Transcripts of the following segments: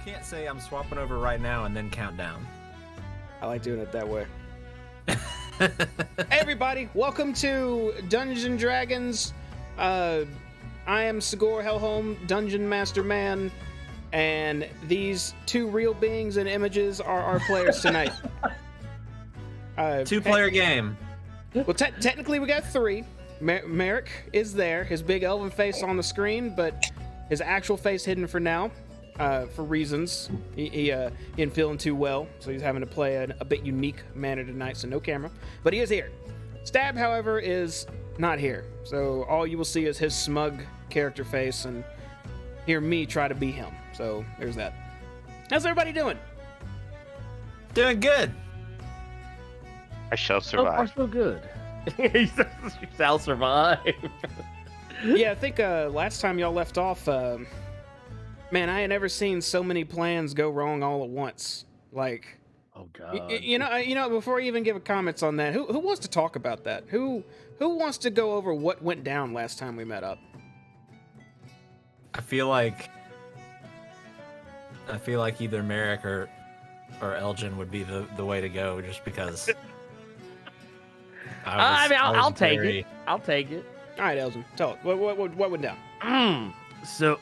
can't say I'm swapping over right now and then count down. I like doing it that way. Hey everybody, welcome to Dungeon Dragons. I am Sigor Hellholm, Dungeon Master Man, and these two real beings and images are our players tonight. Two-player game. Well, technically we got three. Merrick is there, his big elven face on the screen, but his actual face hidden for now, for reasons. He isn't feeling too well, so he's having to play a bit unique manner tonight, so no camera. But he is here. Stab, however, is not here, so all you will see is his smug character face and hear me try to be him. So there's that. How's everybody doing? Doing good. I shall survive. So far, so good. You shall survive. Yeah, I think last time y'all left off, man, I had never seen so many plans go wrong all at once. Like, Oh god. you know. Before I even give comments on that, who wants to talk about that? Who wants to go over what went down last time we met up? I feel like either Merrick or Elgin would be the way to go, just because. I'll take it. I'll take it. All right, Elgin, tell it. What went down? So,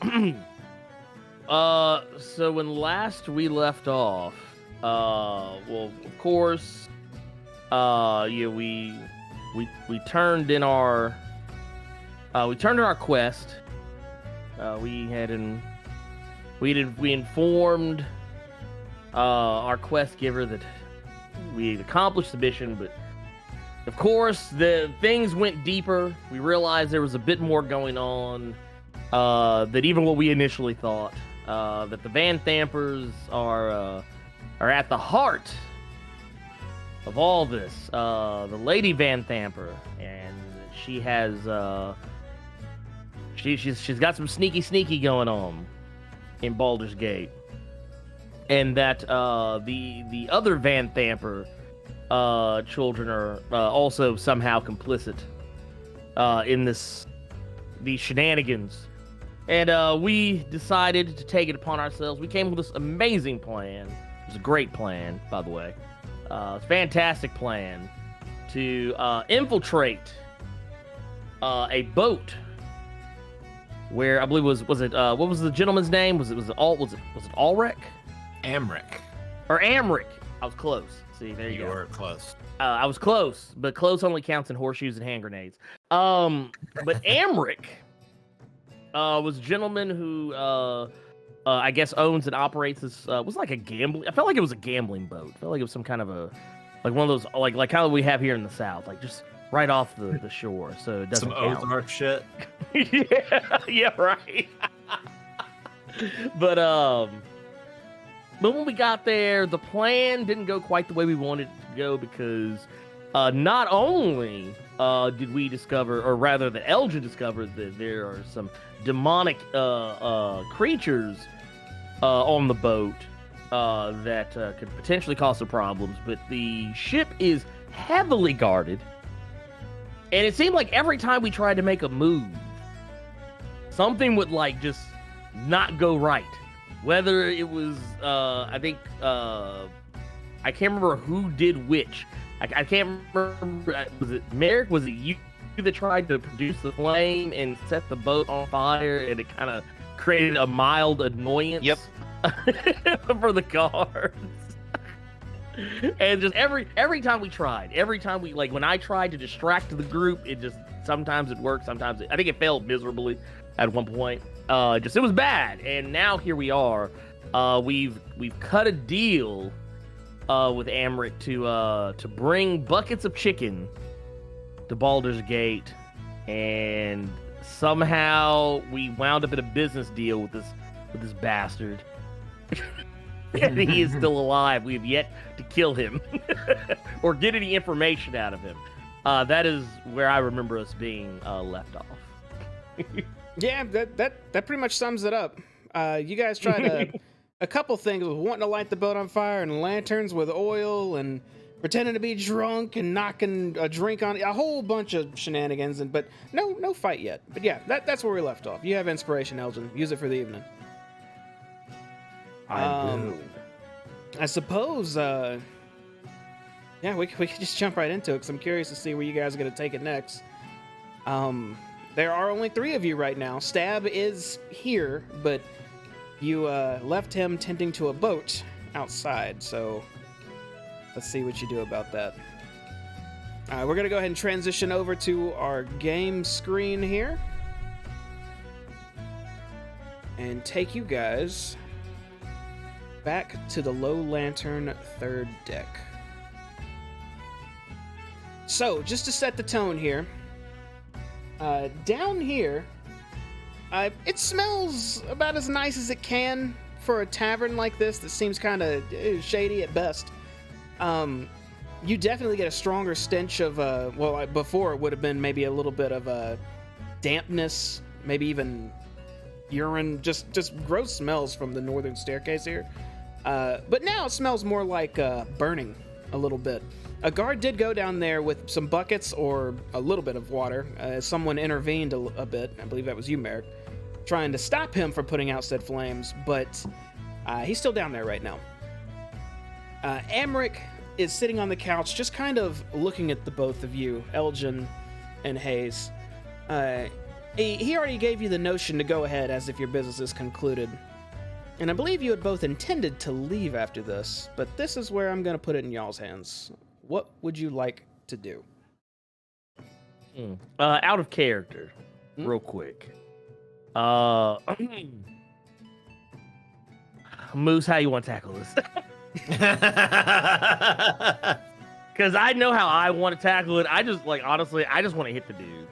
so when last we left off, well, of course, yeah, we turned in our quest. We informed our quest giver that we had accomplished the mission, but of course the things went deeper. We realized there was a bit more going on than even what we initially thought. That the Van Thampers are at the heart of all this. The Lady Van Thamper, and she has she's got some sneaky going on in Baldur's Gate, and that the other Van Thamper children are also somehow complicit in these shenanigans. And we decided to take it upon ourselves. We came with this amazing plan. It was a great plan, by the way. A fantastic plan to infiltrate a boat where I believe was it what was the gentleman's name? Was it Ulrich? Amric. Or Amric. I was close. See, there you go. You were close. I was close, but close only counts in horseshoes and hand grenades. But Amric was a gentleman who I guess owns and operates this was like a gambling. I felt like it was a gambling boat. I felt like it was some kind of like one of those like how we have here in the South, like just right off the shore, so it doesn't count. Some Ozark shit. yeah, right. But when we got there, the plan didn't go quite the way we wanted it to go, because not only did we discover, or rather that Elgin discovered, that there are some demonic creatures on the boat that could potentially cause some problems, but the ship is heavily guarded, and it seemed like every time we tried to make a move, something would like just not go right. Whether it was, I think, I can't remember who did which. I can't remember. Was it Merrick? Was it you that tried to produce the flame and set the boat on fire, and it kind of created a mild annoyance? Yep. For the guards. And just every time we tried, like when I tried to distract the group, it just sometimes it worked, sometimes I think it failed miserably at one point. It was bad, and now here we are. We've cut a deal with Amric to bring buckets of chicken to Baldur's Gate, and somehow we wound up in a business deal with this bastard. And he is still alive. We have yet to kill him or get any information out of him. That is where I remember us being left off. Yeah, that pretty much sums it up. You guys tried a couple things with wanting to light the boat on fire, and lanterns with oil, and pretending to be drunk and knocking a drink on a whole bunch of shenanigans, but no fight yet. But yeah, that's where we left off. You have inspiration, Elgin. Use it for the evening. I suppose, yeah, we could just jump right into it because I'm curious to see where you guys are going to take it next. There are only 3 of you right now. Stab is here, but you left him tending to a boat outside, so let's see what you do about that. We're going to go ahead and transition over to our game screen here and take you guys back to the Low Lantern 3rd deck. So, just to set the tone here, down here, it smells about as nice as it can for a tavern like this that seems kind of shady at best. You definitely get a stronger stench of, well, before it would have been maybe a little bit of dampness, maybe even urine, just gross smells from the northern staircase here. But now it smells more like burning a little bit. A guard did go down there with some buckets or a little bit of water. Someone intervened a bit, I believe that was you, Merrick, trying to stop him from putting out said flames, but he's still down there right now. Amric is sitting on the couch, just kind of looking at the both of you, Elgin and Hayes. He already gave you the notion to go ahead as if your business is concluded. And I believe you had both intended to leave after this, but this is where I'm going to put it in y'all's hands. What would you like to do? Out of character, real quick. Moose, how you want to tackle this? Because I know how I want to tackle it. I just, like, honestly, I just want to hit the dude.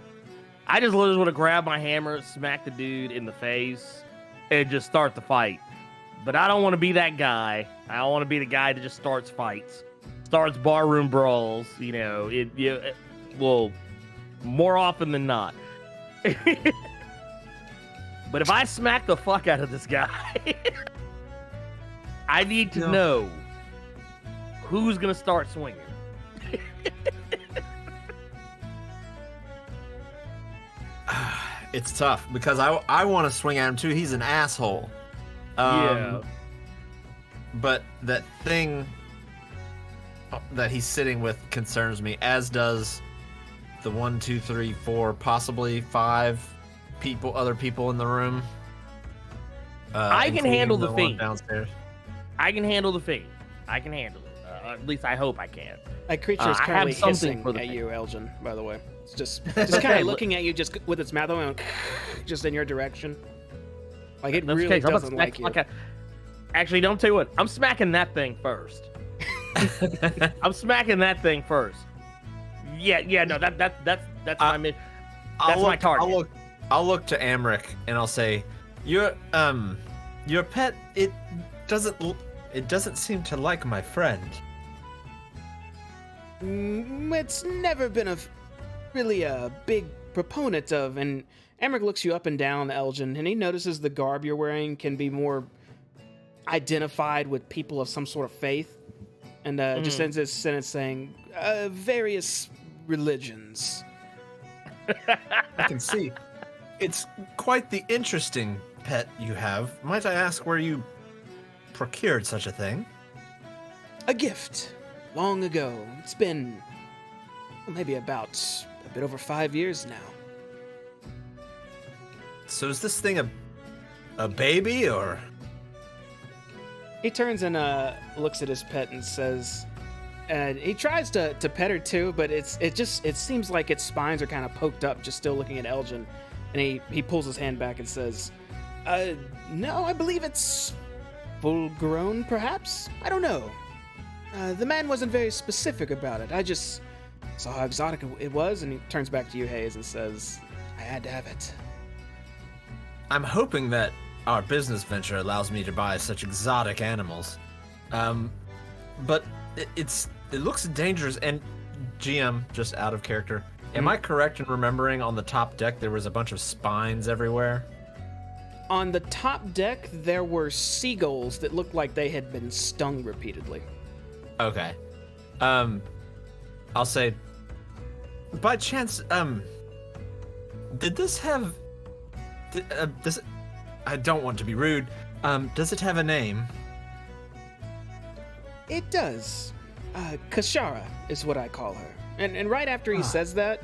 I just literally want to grab my hammer, smack the dude in the face, and just start the fight. But I don't want to be that guy. I don't want to be the guy that just starts fights, starts barroom brawls. You know, well, more often than not. But if I smack the fuck out of this guy, I need to know who's gonna start swinging. It's tough because I want to swing at him too. He's an asshole. Yeah. But that thing that he's sitting with concerns me, as does the 1, 2, 3, 4, possibly 5 other people in the room. I can handle the one fiend downstairs. I can handle the fiend. I can handle it. At least I hope I can. That creature is I currently have something hissing for the at thing. you, Elgin, by the way. It's just kind of looking at you just with its mouth open, just in your direction. Like, it That's really okay, 'cause I'm about to doesn't smack like the you. fuck out- Actually, don't tell you what. I'm smacking that thing first. I'm smacking that thing first. Yeah. No, that's my mission. That's my target. I'll look to Amric and I'll say, your pet, it doesn't seem to like my friend. It's never been really a big proponent of, and Emmerich looks you up and down, Elgin, and he notices the garb you're wearing can be more identified with people of some sort of faith, and just ends his sentence saying, various religions. I can see. It's quite the interesting pet you have. Might I ask where you procured such a thing? A gift. Long ago. It's been maybe about a bit over 5 years now. So is this thing a baby, or? He turns and looks at his pet and says, and he tries to pet her too, but it seems like its spines are kind of poked up, just still looking at Elgin. And he pulls his hand back and says, no, I believe it's full grown, perhaps? I don't know. The man wasn't very specific about it. I just saw how exotic it was, and he turns back to you, Hayes, and says, I had to have it. I'm hoping that our business venture allows me to buy such exotic animals. But it looks dangerous. And GM, just out of character, am I correct in remembering on the top deck there was a bunch of spines everywhere? On the top deck, there were seagulls that looked like they had been stung repeatedly. Okay. I'll say, by chance, did this have... I don't want to be rude. Does it have a name? It does. Kashara is what I call her. And right after he says that,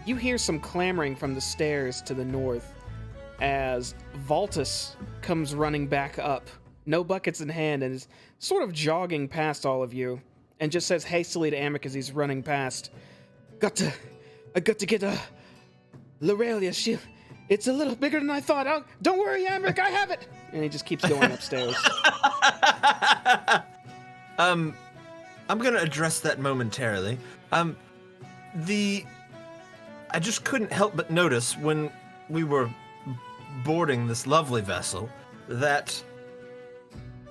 you hear some clamoring from the stairs to the north as Valtus comes running back up, no buckets in hand, and is sort of jogging past all of you, and just says hastily to Amic as he's running past, I got to get Lorelia. It's a little bigger than I thought. Don't worry, Amic, I have it. And he just keeps going upstairs. I'm gonna address that momentarily. I just couldn't help but notice when we were boarding this lovely vessel that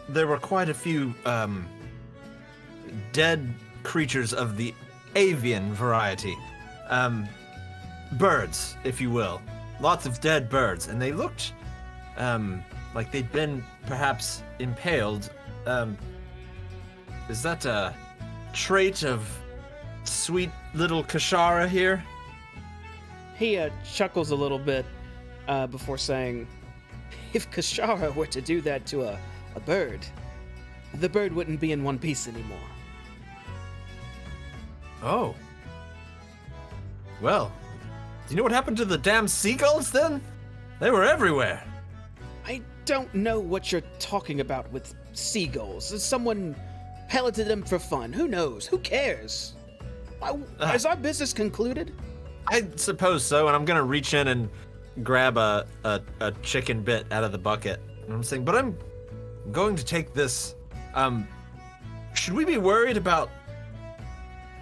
there were quite a few dead creatures of the avian variety. Birds, if you will. Lots of dead birds, and they looked like they'd been perhaps impaled. Is that a trait of sweet little Kashara here? He chuckles a little bit before saying, if Kashara were to do that to a bird, the bird wouldn't be in one piece anymore. Oh. Well, do you know what happened to the damn seagulls then? They were everywhere. I don't know what you're talking about with seagulls. Someone pelleted them for fun. Who knows? Who cares? Is our business concluded? I suppose so, and I'm gonna reach in and grab a chicken bit out of the bucket. And I'm saying, but I'm going to take this. Should we be worried about...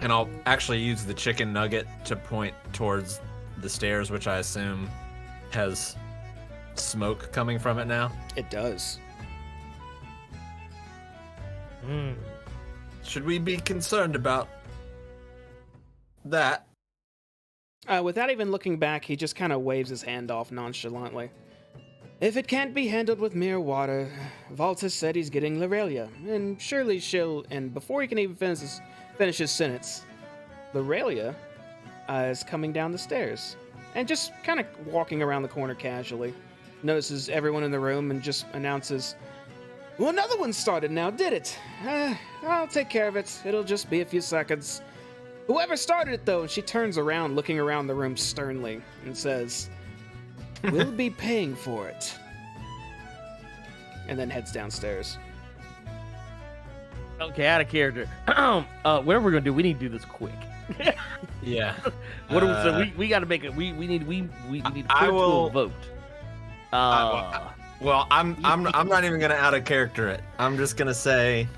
And I'll actually use the chicken nugget to point towards the stairs, which I assume has smoke coming from it now. It does. Should we be concerned about that? Without even looking back, he just kind of waves his hand off nonchalantly. If it can't be handled with mere water, Valtus said he's getting Lorelia, and surely she'll... And before he can even finish his sentence, Lorelia is coming down the stairs and just kind of walking around the corner casually. Notices everyone in the room and just announces, well, another one started now, did it? I'll take care of it. It'll just be a few seconds. Whoever started it, though, she turns around, looking around the room sternly, and says, we'll be paying for it. And then heads downstairs. Okay, out of character. Whatever we're gonna do, we need to do this quick. Yeah. What do we, so we got to make it. We need to put it to will a vote. Well, I'm not even gonna out of character it. I'm just gonna say,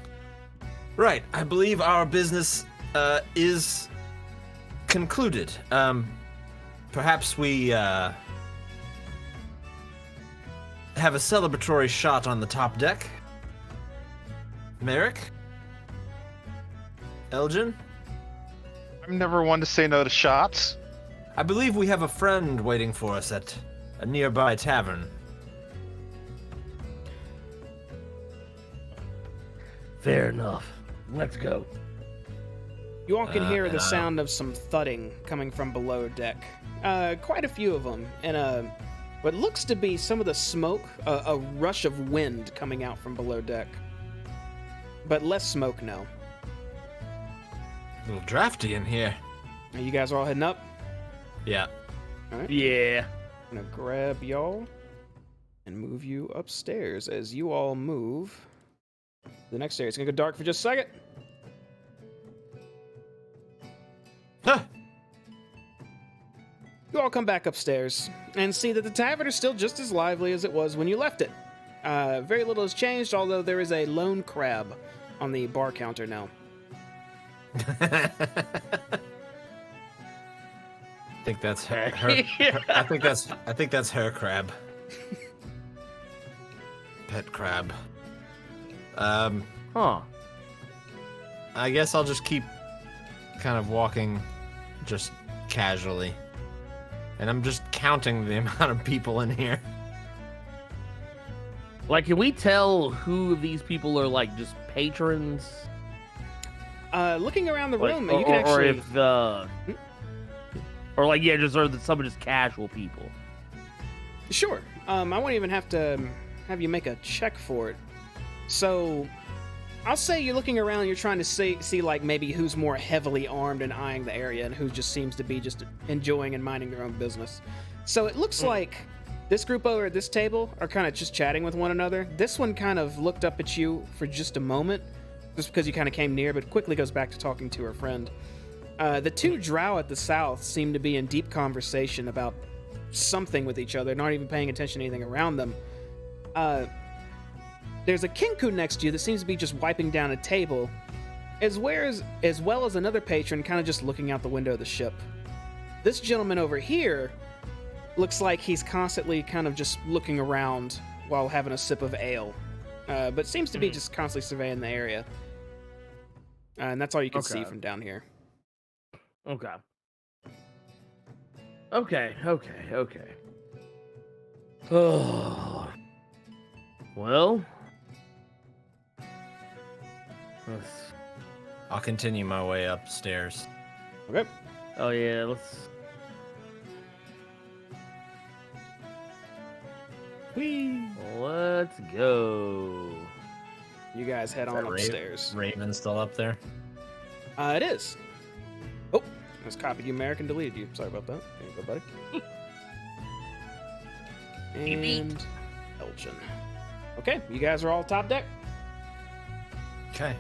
right. I believe our business is concluded. Perhaps we have a celebratory shot on the top deck. Merrick? Elgin? I'm never one to say no to shots. I believe we have a friend waiting for us at a nearby tavern. Fair enough. Let's go. You all can hear the sound of some thudding coming from below deck. Quite a few of them, and what looks to be some of the smoke, a rush of wind coming out from below deck. But less smoke now. A little drafty in here. Are you guys all heading up? Yeah. All right. Yeah. I'm gonna grab y'all and move you upstairs. As you all move to the next area, it's gonna go dark for just a second. Huh. You all come back upstairs and see that the tavern is still just as lively as it was when you left it. Very little has changed, although there is a lone crab on the bar counter now. I think that's her. I think that's her crab. Pet crab. Huh. I guess I'll just keep kind of walking just casually. And I'm just counting the amount of people in here. Like, can we tell who of these people are, like, just patrons? Looking around the Like, room, or, you can actually... Or if the... Or, like, yeah, just, or some are just casual people. Sure. I won't even have to have you make a check for it. So, I'll say you're looking around. You're trying to see like maybe who's more heavily armed and eyeing the area, and who just seems to be just enjoying and minding their own business. So it looks like this group over at this table are kind of just chatting with one another. This one kind of looked up at you for just a moment, just because you kind of came near, but quickly goes back to talking to her friend. The two drow at the south seem to be in deep conversation about something with each other, not even paying attention to anything around them. There's a Kinku next to you that seems to be just wiping down a table, as well as another patron kind of just looking out the window of the ship. This gentleman over here looks like he's constantly kind of just looking around while having a sip of ale, but seems to be just constantly surveying the area. And that's all you can see from down here. Okay. Oh. Well. I'll continue my way upstairs. Okay. Oh yeah, let's. Whee! Let's go. You guys head on upstairs. Raven still up there? It is. Oh, I just copied you, Merrick, and deleted you. Sorry about that. There you go, buddy. And Elgin. Okay, you guys are all top deck. Okay.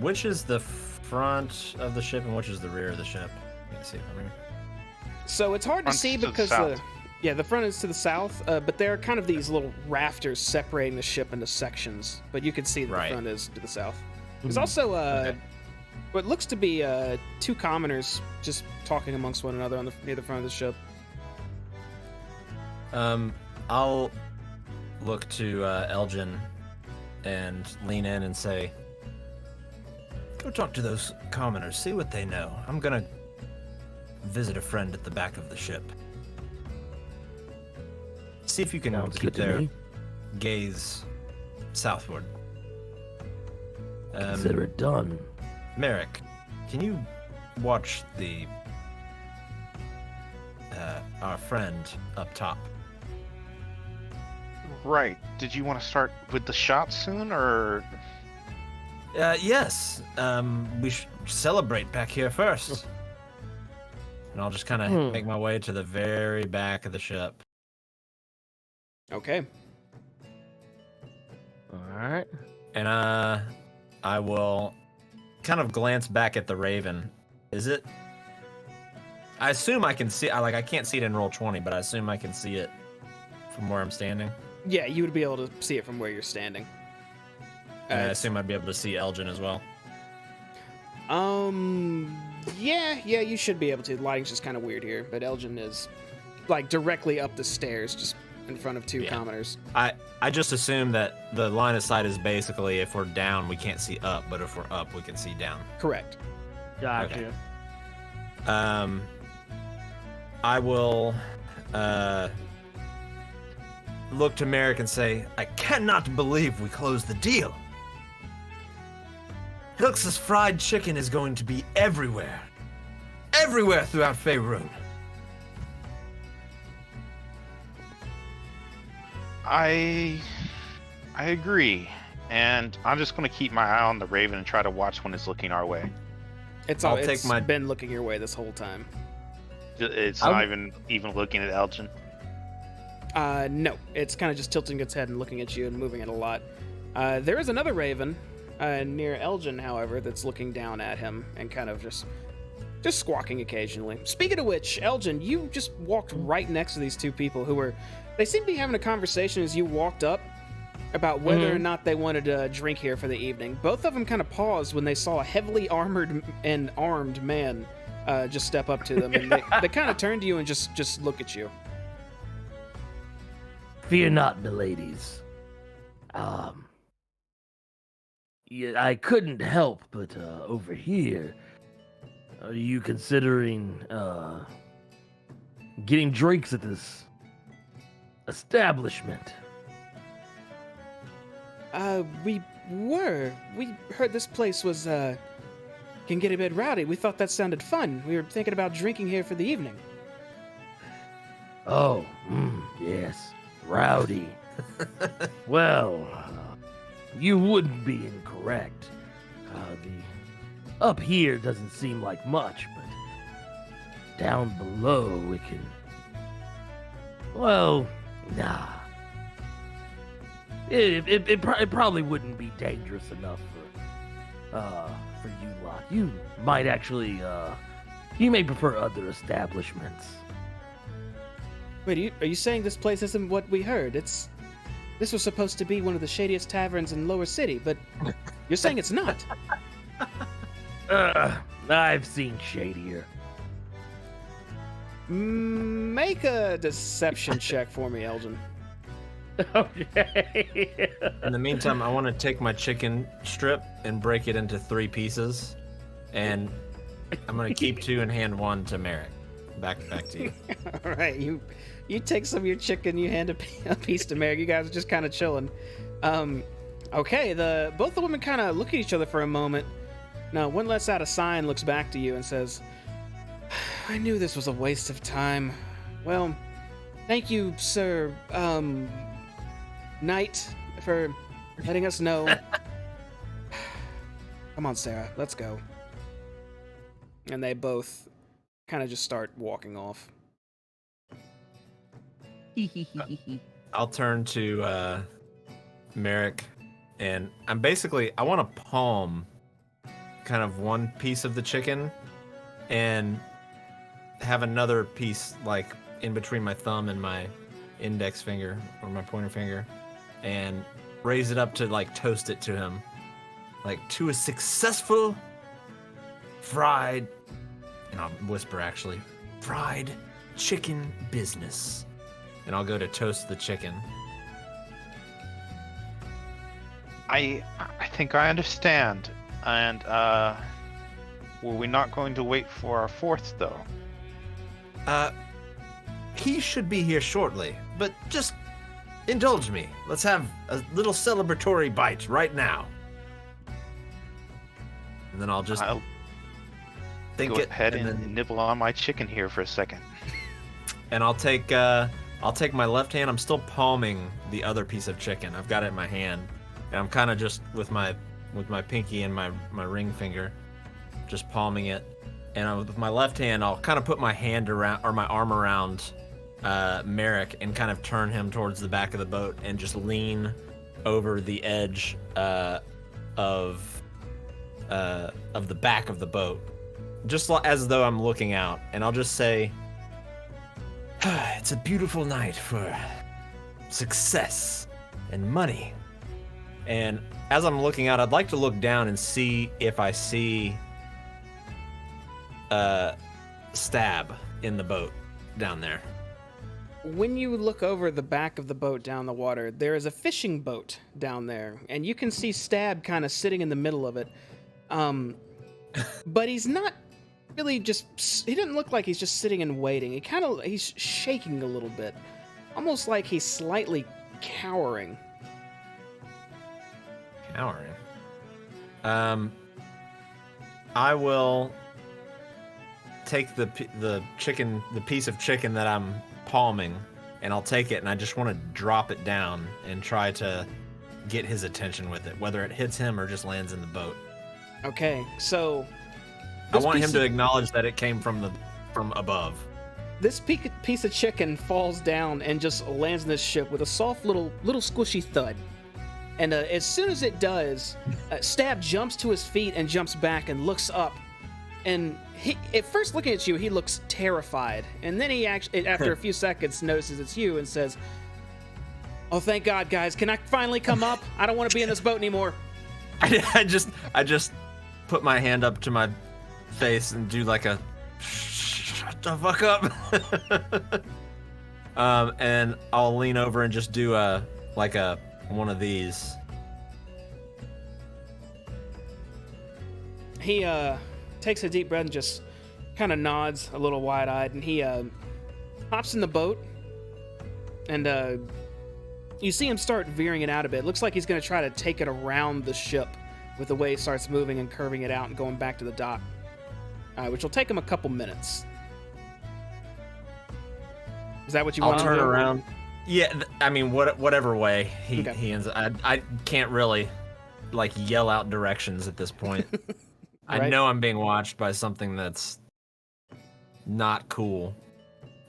Which is the front of the ship and which is the rear of the ship? You can see it from here. So it's hard to see because the front is to the south, but there are kind of these little rafters separating the ship into sections. But you can see that the front is to the south. There's also what looks to be two commoners just talking amongst one another near the front of the ship. I'll look to Elgin and lean in and say, "Go talk to those commoners, see what they know. I'm gonna visit a friend at the back of the ship. See if you can keep their gaze southward." Consider it done. Merrick, can you watch our friend up top? Right. Did you want to start with the shot soon, or? Yes. We should celebrate back here first. And I'll just kind of make my way to the very back of the ship. Okay. All right. And I will kind of glance back at the Raven. Is it? I assume I can see. I can't see it in roll 20, but I assume I can see it from where I'm standing. Yeah, you would be able to see it from where you're standing. And I assume I'd be able to see Elgin as well. Yeah, you should be able to. The lighting's just kind of weird here, but Elgin is like directly up the stairs, just in front of two commoners. I just assume that the line of sight is basically if we're down, we can't see up, but if we're up, we can see down. Correct. Gotcha. Okay. I will look to Merrick and say, "I cannot believe we closed the deal. Hilx's fried chicken is going to be everywhere. Everywhere throughout Faerun." I agree, and I'm just going to keep my eye on the Raven and try to watch when it's looking our way. It's been looking your way this whole time. It's not even looking at Elgin. No, it's kind of just tilting its head and looking at you and moving it a lot. There is another Raven near Elgin, however, that's looking down at him and kind of just squawking occasionally. Speaking of which, Elgin, you just walked right next to these two people they seem to be having a conversation as you walked up about whether or not they wanted to drink here for the evening. Both of them kind of paused when they saw a heavily armored and armed man just step up to them, and they kind of turn to you and just look at you. Fear not, miladies. I couldn't help but over here. Are you considering getting drinks at this establishment? We heard this place was can get a bit rowdy. We thought that sounded fun. We were thinking about drinking here for the evening. Oh, yes, rowdy. Well, you wouldn't be incorrect. The up here doesn't seem like much, but down below it can. Well, nah. It probably wouldn't be dangerous enough for you lot. You might actually you may prefer other establishments. Wait, are you saying this place isn't what we heard? This was supposed to be one of the shadiest taverns in Lower City, but you're saying it's not. I've seen shadier. Make a deception check for me, Elgin. Okay. In the meantime, I want to take my chicken strip and break it into 3 pieces, and I'm gonna keep 2 and hand 1 to Merrick. Back to you. All right, you take some of your chicken, you hand a piece to Merrick. You guys are just kind of chilling. Okay, both the women kind of look at each other for a moment. Now, one lets out a sigh and looks back to you and says, "I knew this was a waste of time. Well, thank you, Sir Knight, for letting us know. Come on, Sarah, let's go." And they both kind of just start walking off. I'll turn to Merrick, and I want to palm kind of one piece of the chicken and have another piece like in between my thumb and my index finger or my pointer finger, and raise it up to like toast it to him, like to a successful fried, and I'll whisper actually, fried chicken business. And I'll go to toast the chicken. I think I understand. And were we not going to wait for our 4th though? He should be here shortly, but just indulge me. Let's have a little celebratory bite right now. And then I'll just think Go it ahead and and then, nibble on my chicken here for a second. and I'll take my left hand. I'm still palming the other piece of chicken. I've got it in my hand, and I'm kind of just with my pinky and my ring finger, just palming it. And with my left hand, I'll kind of put my hand around or my arm around Merrick and kind of turn him towards the back of the boat and just lean over the edge of the back of the boat, just as though I'm looking out. And I'll just say, "It's a beautiful night for success and money." And as I'm looking out, I'd like to look down and see if I see Stab in the boat down there. When you look over the back of the boat down the water, there is a fishing boat down there, and you can see Stab kind of sitting in the middle of it. But he's not really he doesn't look like he's just sitting and waiting. He's shaking a little bit, almost like he's slightly cowering. Cowering. I will take the piece of chicken that I'm palming, and I'll take it, and I just want to drop it down and try to get his attention with it, whether it hits him or just lands in the boat. Okay, so I want him to acknowledge that it came from above. This piece of chicken falls down and just lands in this ship with a soft little squishy thud. And as soon as it does, Stab jumps to his feet and jumps back and looks up. And at first looking at you, he looks terrified. And then he actually, after a few seconds, notices it's you and says, "Oh, thank God, guys. Can I finally come up? I don't want to be in this boat anymore." I just put my hand up to my face and do like a shut the fuck up. And I'll lean over and just do one of these. He takes a deep breath and just kind of nods a little wide-eyed, and he hops in the boat, and you see him start veering it out a bit. Looks like he's going to try to take it around the ship with the way he starts moving and curving it out and going back to the dock, which will take him a couple minutes. Is that what you want to do? I'll turn around. Yeah, I mean, whatever way he ends up. I can't really like yell out directions at this point. I Right. know I'm being watched by something that's not cool.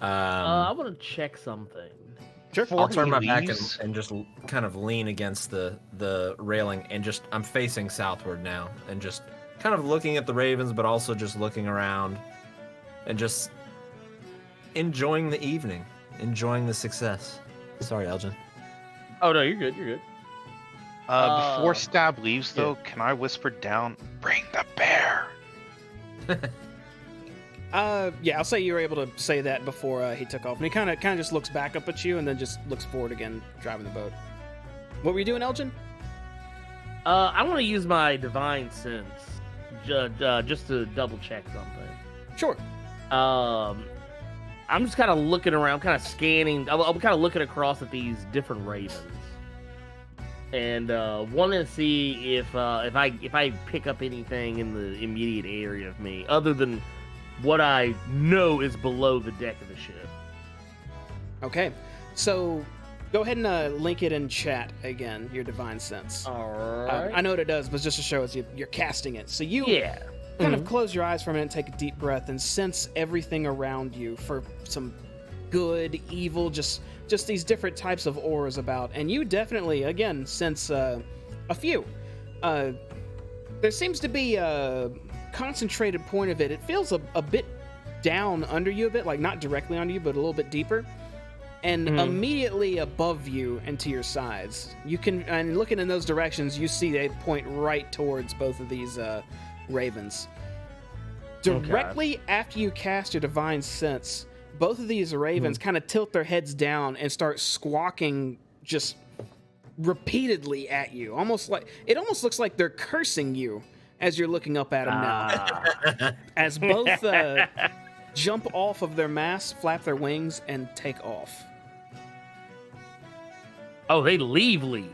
I want to check something. Sure. Before I'll turn he my back leaves- and just kind of lean against the railing and just I'm facing southward now and just kind of looking at the ravens, but also just looking around and just enjoying the evening, enjoying the success. Sorry, Elgin. Oh no, you're good. You're good. Before Stab leaves, yeah. though, can I whisper down, "Bring the bear"? Yeah, I'll say you were able to say that before he took off, and he kind of just looks back up at you, and then just looks forward again, driving the boat. What were you doing, Elgin? I want to use my divine sense, just to double check something. Sure. I'm just kind of looking around, kind of scanning. I'm kind of looking across at these different ravens, and wanting to see if I pick up anything in the immediate area of me, other than what I know is below the deck of the ship. Okay, so go ahead and link it in chat again, your divine sense. All right. I know what it does, but just to show us you're casting it. So you Yeah. kind of close your eyes for a minute, take a deep breath, and sense everything around you for some good, evil, just these different types of auras about. And you definitely, again, sense a few. There seems to be a concentrated point of it. It feels a bit down under you a bit, like not directly under you, but a little bit deeper. And immediately above you and to your sides. You can, and looking in those directions, you see they point right towards both of these ravens. Directly after you cast your divine sense, both of these ravens kind of tilt their heads down and start squawking just repeatedly at you. Almost looks like they're cursing you as you're looking up at them now. As both jump off of their masts, flap their wings, and take off. Oh, they leave.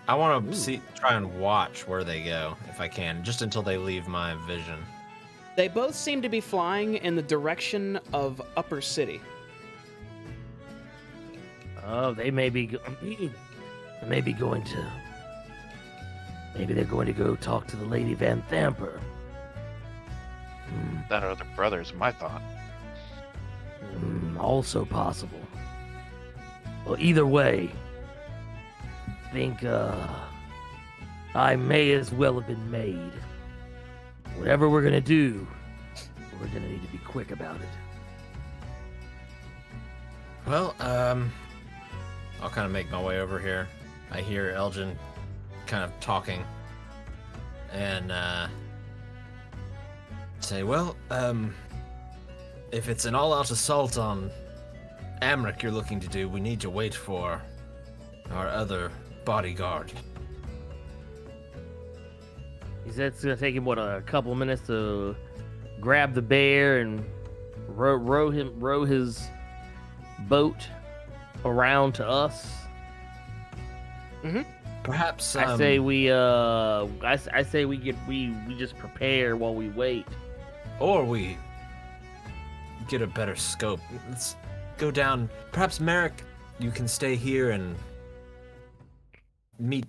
I want to try and watch where they go if I can, just until they leave my vision. They both seem to be flying in the direction of Upper City. Oh, they may be. They may be going to. Maybe they're going to go talk to the Lady Van Thamper. That or the brothers, my thought. Also possible. Well, either way, I think I may as well have been made. Whatever we're gonna do, we're gonna need to be quick about it. Well, I'll kind of make my way over here. I hear Elgin kind of talking, and say, well, if it's an all-out assault on Amric you're looking to do, we need to wait for our other bodyguard. He said it's gonna take him a couple of minutes to grab the bear and row his boat around to us. Perhaps I say we just prepare while we wait. or we get a better scope. Let's go down. Perhaps Merrick, you can stay here and meet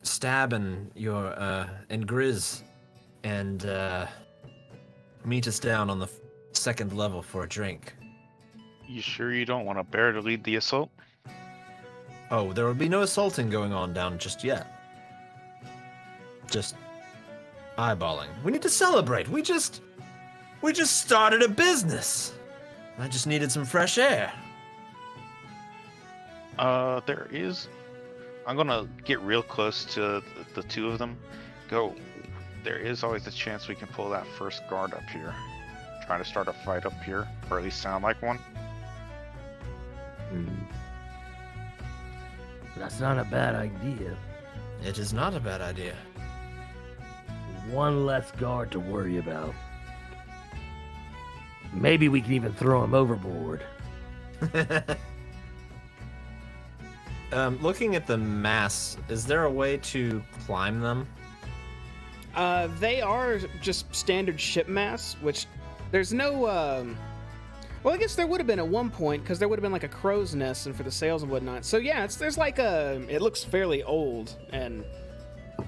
Stab and your and Grizz, and meet us down on the second level for a drink. You sure you don't want a bear to lead the assault? Oh, there will be no assaulting going on down just yet. Just eyeballing. We need to celebrate. We just started a business. I just needed some fresh air. There is. I'm gonna get real close to the two of them. Go. There is always a chance we can pull that first guard up here. Try to start a fight up here, or at least sound like one. That's not a bad idea. It is not a bad idea. One less guard to worry about. Maybe we can even throw him overboard. Looking at the masts, is there a way to climb them? They are just standard ship masts, which there's no Well, I guess there would have been at one point, because there would have been like a crow's nest and for the sails and whatnot. So yeah, there's like it looks fairly old and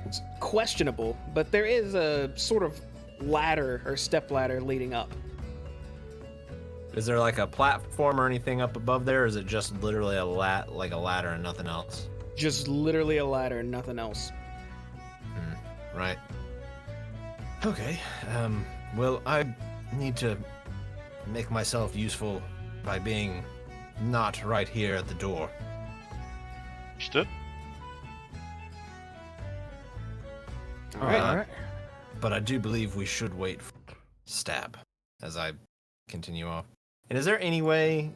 it's questionable, but there is a sort of ladder or step ladder leading up. Is there like a platform or anything up above there, or is it just literally like a ladder and nothing else? Just literally a ladder and nothing else. Right. Okay. Well, I need to make myself useful by being not right here at the door. Understood. All right. All right. But I do believe we should wait for Stab as I continue off. And is there any way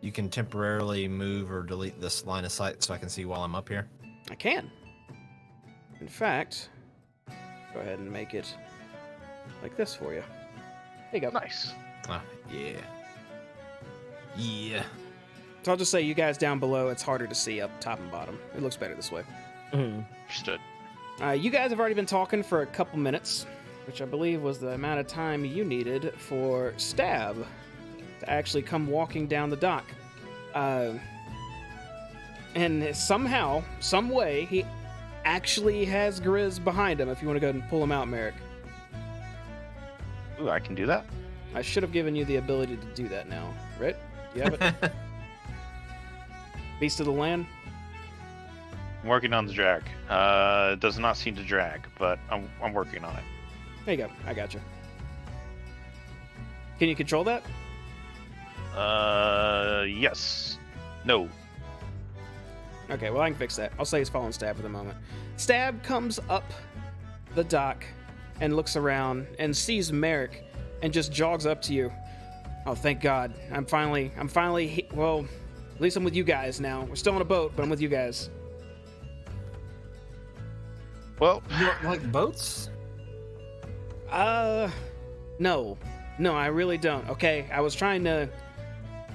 you can temporarily move or delete this line of sight so I can see while I'm up here? I can. In fact, go ahead and make it like this for you. There you go. Nice. Ah, yeah. Yeah. So I'll just say, you guys down below, it's harder to see up top and bottom. It looks better this way. Understood. You guys have already been talking for a couple minutes, which I believe was the amount of time you needed for Stab to actually come walking down the dock. And somehow, some way, he actually has Grizz behind him, if you want to go ahead and pull him out, Merrick. Ooh, I can do that. I should have given you the ability to do that now. Right? You have it? Beast of the land? I'm working on the drag. It does not seem to drag, but I'm working on it. There you go. I got you. Can you control that? Yes. No. Okay, well, I can fix that. I'll say he's following Stab for the moment. Stab comes up the dock and looks around and sees Merrick and just jogs up to you. Oh, thank God. I'm finally, well, at least I'm with you guys now. We're still on a boat, but I'm with you guys. Well, You don't like boats? No. No, I really don't. Okay, I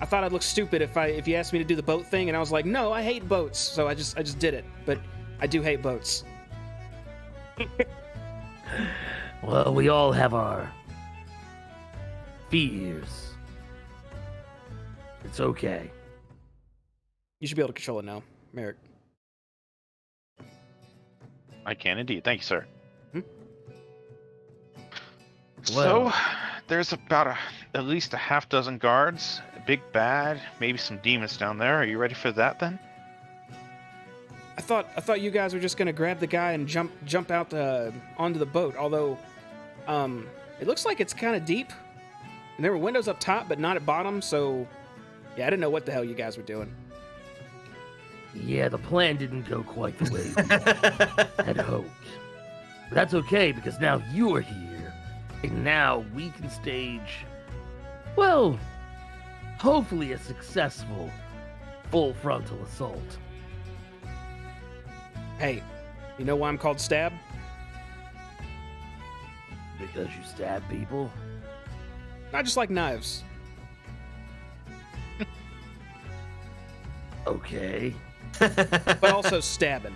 thought I'd look stupid if you asked me to do the boat thing, and I was like, no, I hate boats, so I just did it. But I do hate boats. Well, we all have our fears. It's okay. You should be able to control it now, Merrick. I can indeed. Thank you, sir. Well. So, there's about at least a half dozen guards, a big bad, maybe some demons down there. Are you ready for that then? I thought you guys were just gonna grab the guy and jump out onto the boat. Although, it looks like it's kind of deep, and there were windows up top, but not at bottom. So, yeah, I didn't know what the hell you guys were doing. Yeah, the plan didn't go quite the way we had hoped. But that's okay, because now you are here, and now we can stage, well, hopefully a successful full frontal assault. Hey, you know why I'm called Stab? Because you stab people? Not just like knives. Okay. But also stabbing.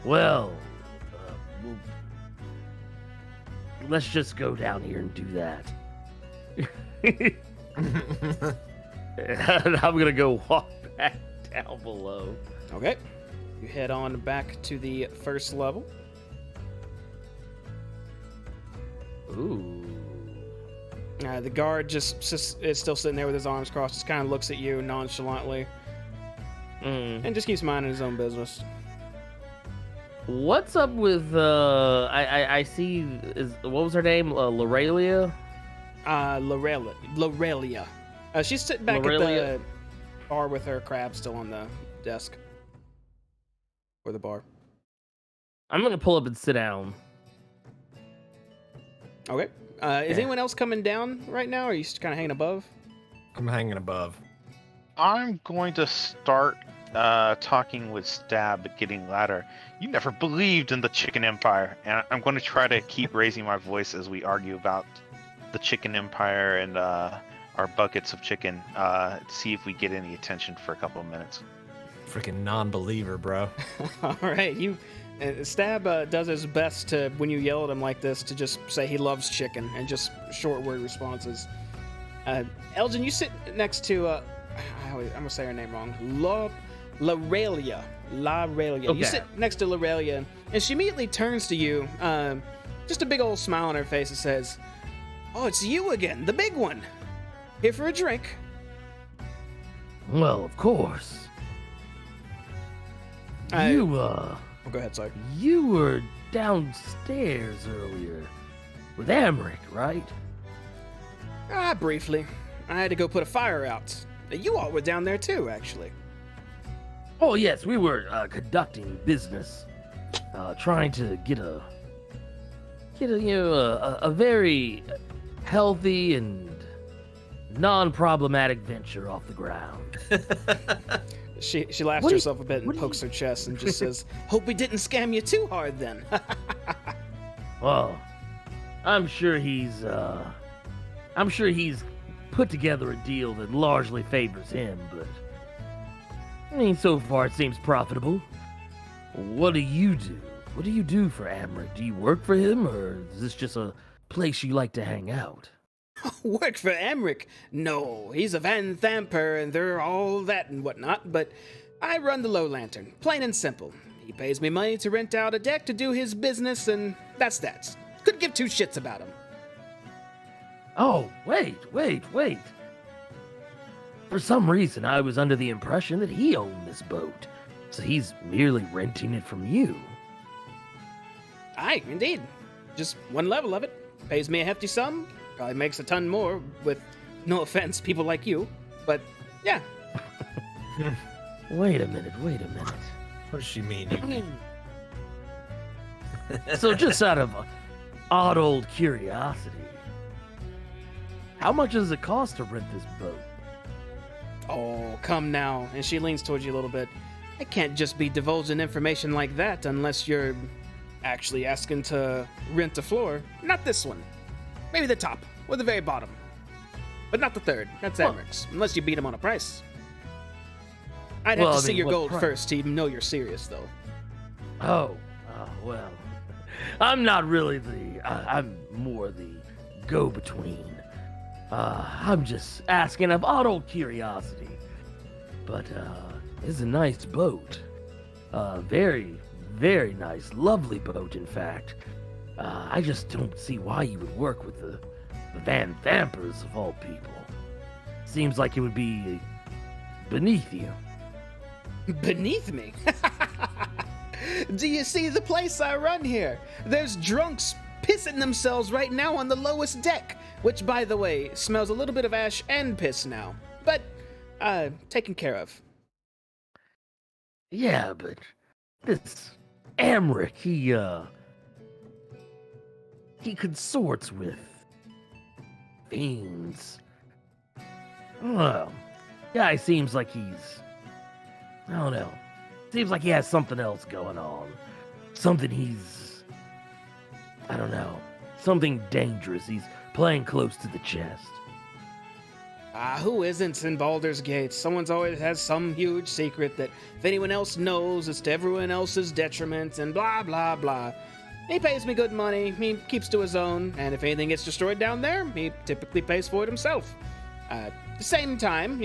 Well, let's just go down here and do that. And I'm gonna go walk back down below. Okay. You head on back to the first level. Ooh. The guard just is still sitting there with his arms crossed, just kind of looks at you nonchalantly, and just keeps minding his own business. What's up with I see what was her name? Lorelia? Lorelia. She's sitting back at the bar with her crab still on the desk. Or the bar. I'm gonna pull up and sit down. Okay. Is anyone else coming down right now, or are you just kind of hanging above? I'm hanging above. I'm going to start talking with Stab, getting louder. You never believed in the Chicken Empire, and I'm going to try to keep raising my voice as we argue about the Chicken Empire and our buckets of chicken. See if we get any attention for a couple of minutes. Freaking non-believer, bro. All right, you And Stab does his best to, when you yell at him like this, to just say he loves chicken and just short word responses. Elgin, you sit next to, I'm going to say her name wrong, L'Aurelia. Okay. You sit next to L'Aurelia, and she immediately turns to you, just a big old smile on her face and says, "Oh, it's you again, the big one. Here for a drink?" Well, of course. Oh, go ahead, sorry. You were downstairs earlier with Amric, right? Briefly. I had to go put a fire out. You all were down there too, actually. Oh yes, we were conducting business, trying to get a very healthy and non-problematic venture off the ground. She laughs to herself a bit and pokes her chest and just says, "Hope we didn't scam you too hard then." Well, I'm sure he's put together a deal that largely favors him, but I mean, so far it seems profitable. What do you do? What do you do for Amric? Do you work for him, or is this just a place you like to hang out? Work for Amric? No, he's a Van Thamper and they're all that and whatnot, but I run the Low Lantern, plain and simple. He pays me money to rent out a deck to do his business, and that's that. Couldn't give two shits about him. Oh, wait. For some reason, I was under the impression that he owned this boat, so he's merely renting it from you. Aye, indeed. Just one level of it. Pays me a hefty sum. Probably makes a ton more with, no offense, people like you. But, yeah. Wait a minute. What does she mean? So just out of odd old curiosity, how much does it cost to rent this boat? Oh, come now. And she leans towards you a little bit. I can't just be divulging information like that unless you're actually asking to rent a floor. Not this one. Maybe the top, or the very bottom. But not the third. That's Amric's, unless you beat him on a price. I'd have to see your gold first to even know you're serious, though. Oh, well. I'm not really I'm more the go-between. I'm just asking of odd old curiosity. But, it's a nice boat. Very, very nice. Lovely boat, in fact. I just don't see why you would work with the Van Thampers of all people. Seems like it would be beneath you. Beneath me? Do you see the place I run here? There's drunks pissing themselves right now on the lowest deck, which, by the way, smells a little bit of ash and piss now. But, taken care of. Yeah, but this Amric, he consorts with fiends. Well, guy seems like I don't know. Seems like he has something else going on. Something I don't know. Something dangerous. He's playing close to the chest. Who isn't in Baldur's Gate? Someone's always has some huge secret that if anyone else knows, it's to everyone else's detriment and blah, blah, blah. He pays me good money, he keeps to his own, and if anything gets destroyed down there, he typically pays for it himself. At the same time,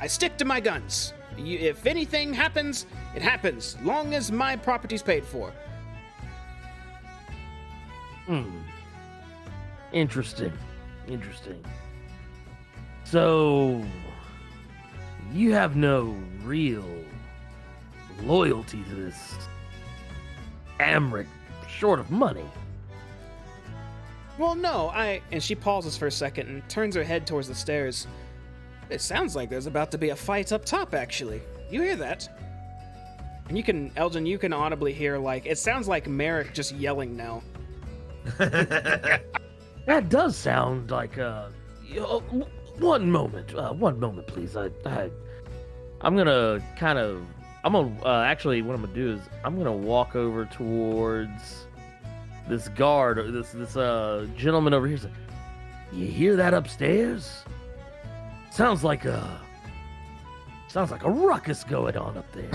I stick to my guns. If anything happens, it happens, long as my property's paid for. Interesting. So, you have no real loyalty to this Amric, short of money. Well, no, and she pauses for a second and turns her head towards the stairs. It sounds like there's about to be a fight up top, actually. You hear that? And Elgin, you can audibly hear, it sounds like Merrick just yelling now. That does sound like, one moment, please. I'm gonna actually, what I'm gonna do is, I'm gonna walk over towards this guard, this gentleman over here. He's like, you hear that upstairs? Sounds like a ruckus going on up there.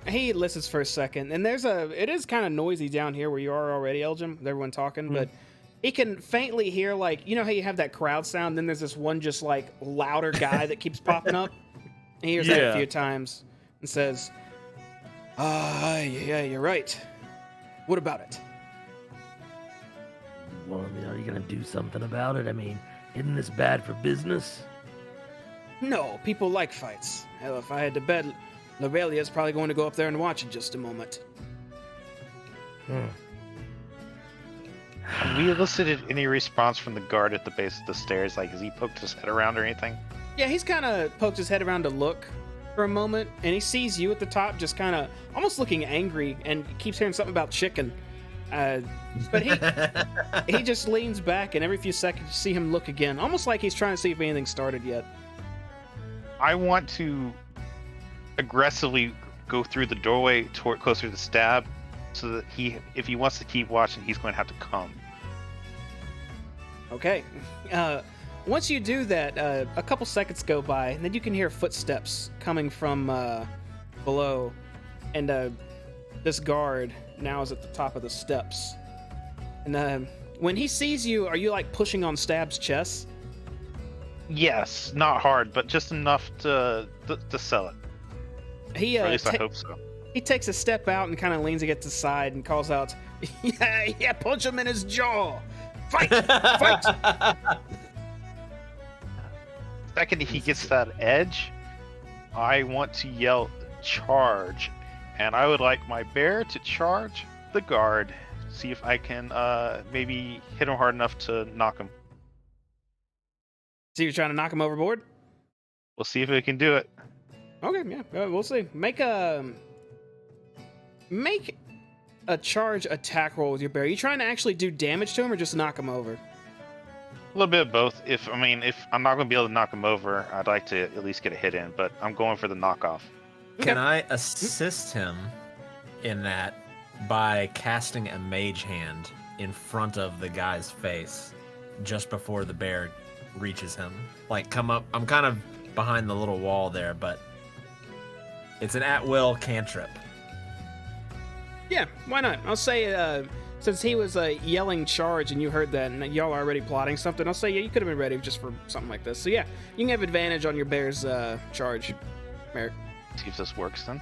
He listens for a second, and it is kind of noisy down here where you are already, Elgin, with everyone talking, but he can faintly hear, like, you know how you have that crowd sound, then there's this one just, like, louder guy that keeps popping up? He hears that a few times and says, yeah, you're right. What about it? Well, I mean, are you gonna do something about it? I mean, isn't this bad for business? No, people like fights. Hell, if I had to bet, Lorelia's probably going to go up there and watch in just a moment. Have we elicited any response from the guard at the base of the stairs? Like, has he poked his head around or anything? Yeah, he's kind of poked his head around to look for a moment, and he sees you at the top, just kind of almost looking angry, and keeps hearing something about chicken. But he just leans back, and every few seconds you see him look again, almost like he's trying to see if anything started yet. I want to aggressively go through the doorway closer to the stab, so that if he wants to keep watching, he's going to have to come. Okay. Once you do that, a couple seconds go by, and then you can hear footsteps coming from below, and this guard now is at the top of the steps. And when he sees you, are you like pushing on Stab's chest? Yes, not hard, but just enough to sell it. Or at least I hope so. He takes a step out and kind of leans against the side and calls out, yeah, punch him in his jaw. Fight! Fight! The second he gets that edge, I want to yell, charge. And I would like my bear to charge the guard. See if I can maybe hit him hard enough to knock him. So you're trying to knock him overboard? We'll see if we can do it. Okay, yeah, we'll see. Make a charge attack roll with your bear. Are you trying to actually do damage to him or just knock him over? A little bit of both. If I'm not going to be able to knock him over, I'd like to at least get a hit in, but I'm going for the knockoff. Can I assist him in that by casting a mage hand in front of the guy's face just before the bear reaches him? Like, come up. I'm kind of behind the little wall there, but it's an at-will cantrip. Yeah, why not? I'll say, since he was yelling charge and you heard that and y'all are already plotting something, I'll say, yeah, you could have been ready just for something like this. So yeah, you can have advantage on your bear's charge, Merrick. See if this works then.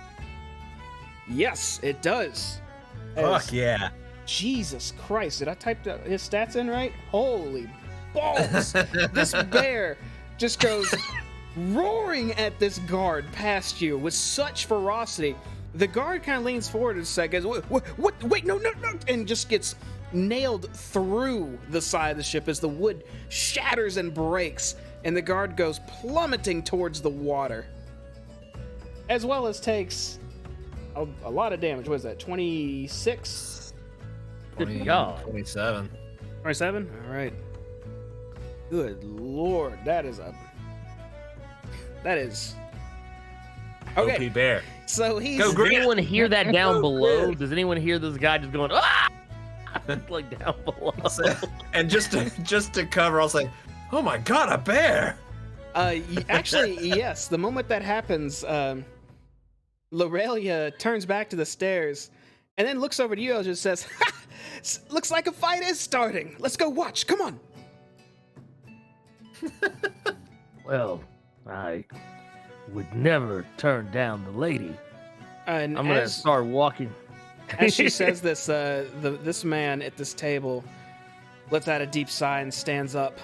Yes, it does. Fuck yeah. Jesus Christ, did I type his stats in right? Holy balls. This bear just goes roaring at this guard past you with such ferocity. The guard kind of leans forward and says, what? Wait, no, and just gets nailed through the side of the ship as the wood shatters and breaks, and the guard goes plummeting towards the water. As well as takes a lot of damage. What is that, 26? Good God. 27. 27? All right. Good Lord, that is okay. OP bear. So he's. Go Does Grant. anyone hear that down below? Does anyone hear this guy just going, ah? Like down below? And just to cover, I'll say, oh my god, a bear! Actually, yes. The moment that happens, Lorelia turns back to the stairs and then looks over to you and just says, ha! Looks like a fight is starting. Let's go watch. Come on. Well, I would never turn down the lady. And I'm gonna start walking. As she says this, this man at this table lets out a deep sigh and stands up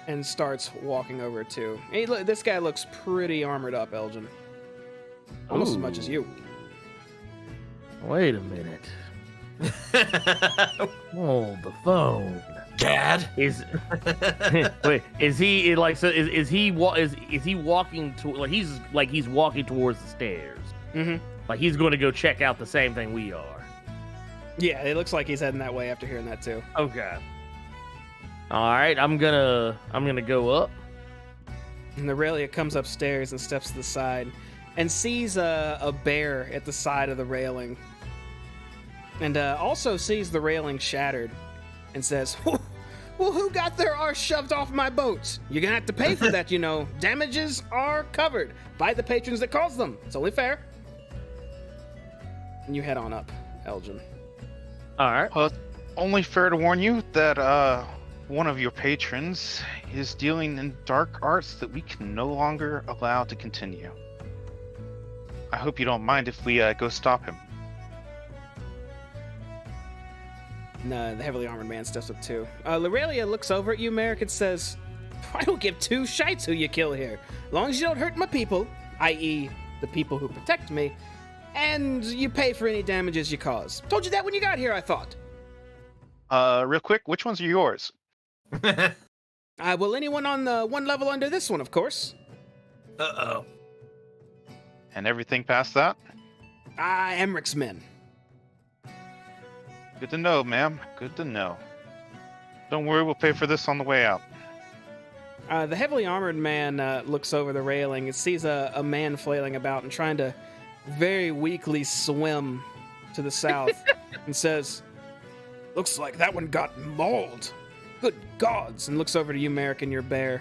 and starts walking over too. This guy looks pretty armored up, Elgin. Almost as much as you. Wait a minute. Hold the phone. Dad? Is he like, so is he walking to, like, he's walking towards the stairs? Mm-hmm. Like he's going to go check out the same thing we are. Yeah, it looks like he's heading that way after hearing that too. Okay. All right, I'm gonna go up. And Aurelia comes upstairs and steps to the side and sees a bear at the side of the railing. And also sees the railing shattered and says, well, who got their arse shoved off my boat? You're gonna have to pay for that, you know. Damages are covered by the patrons that caused them. It's only fair. and you head on up, Elgin. All right. Only fair to warn you that one of your patrons is dealing in dark arts that we can no longer allow to continue. I hope you don't mind if we go stop him. No, the heavily armored man steps up too. Lorelia looks over at you, Merrick, and says, I don't give two shites who you kill here. As long as you don't hurt my people, i.e. the people who protect me, and you pay for any damages you cause. Told you that when you got here, I thought. Real quick, which ones are yours? Well, anyone on the one level under this one, of course. Uh-oh. And everything past that? Emmerich men. Good to know, ma'am. Good to know. Don't worry, we'll pay for this on the way out. The heavily armored man looks over the railing and sees a man flailing about and trying to very weakly swim to the south and says, looks like that one got mauled. Good gods. And looks over to you, Merrick, and your bear.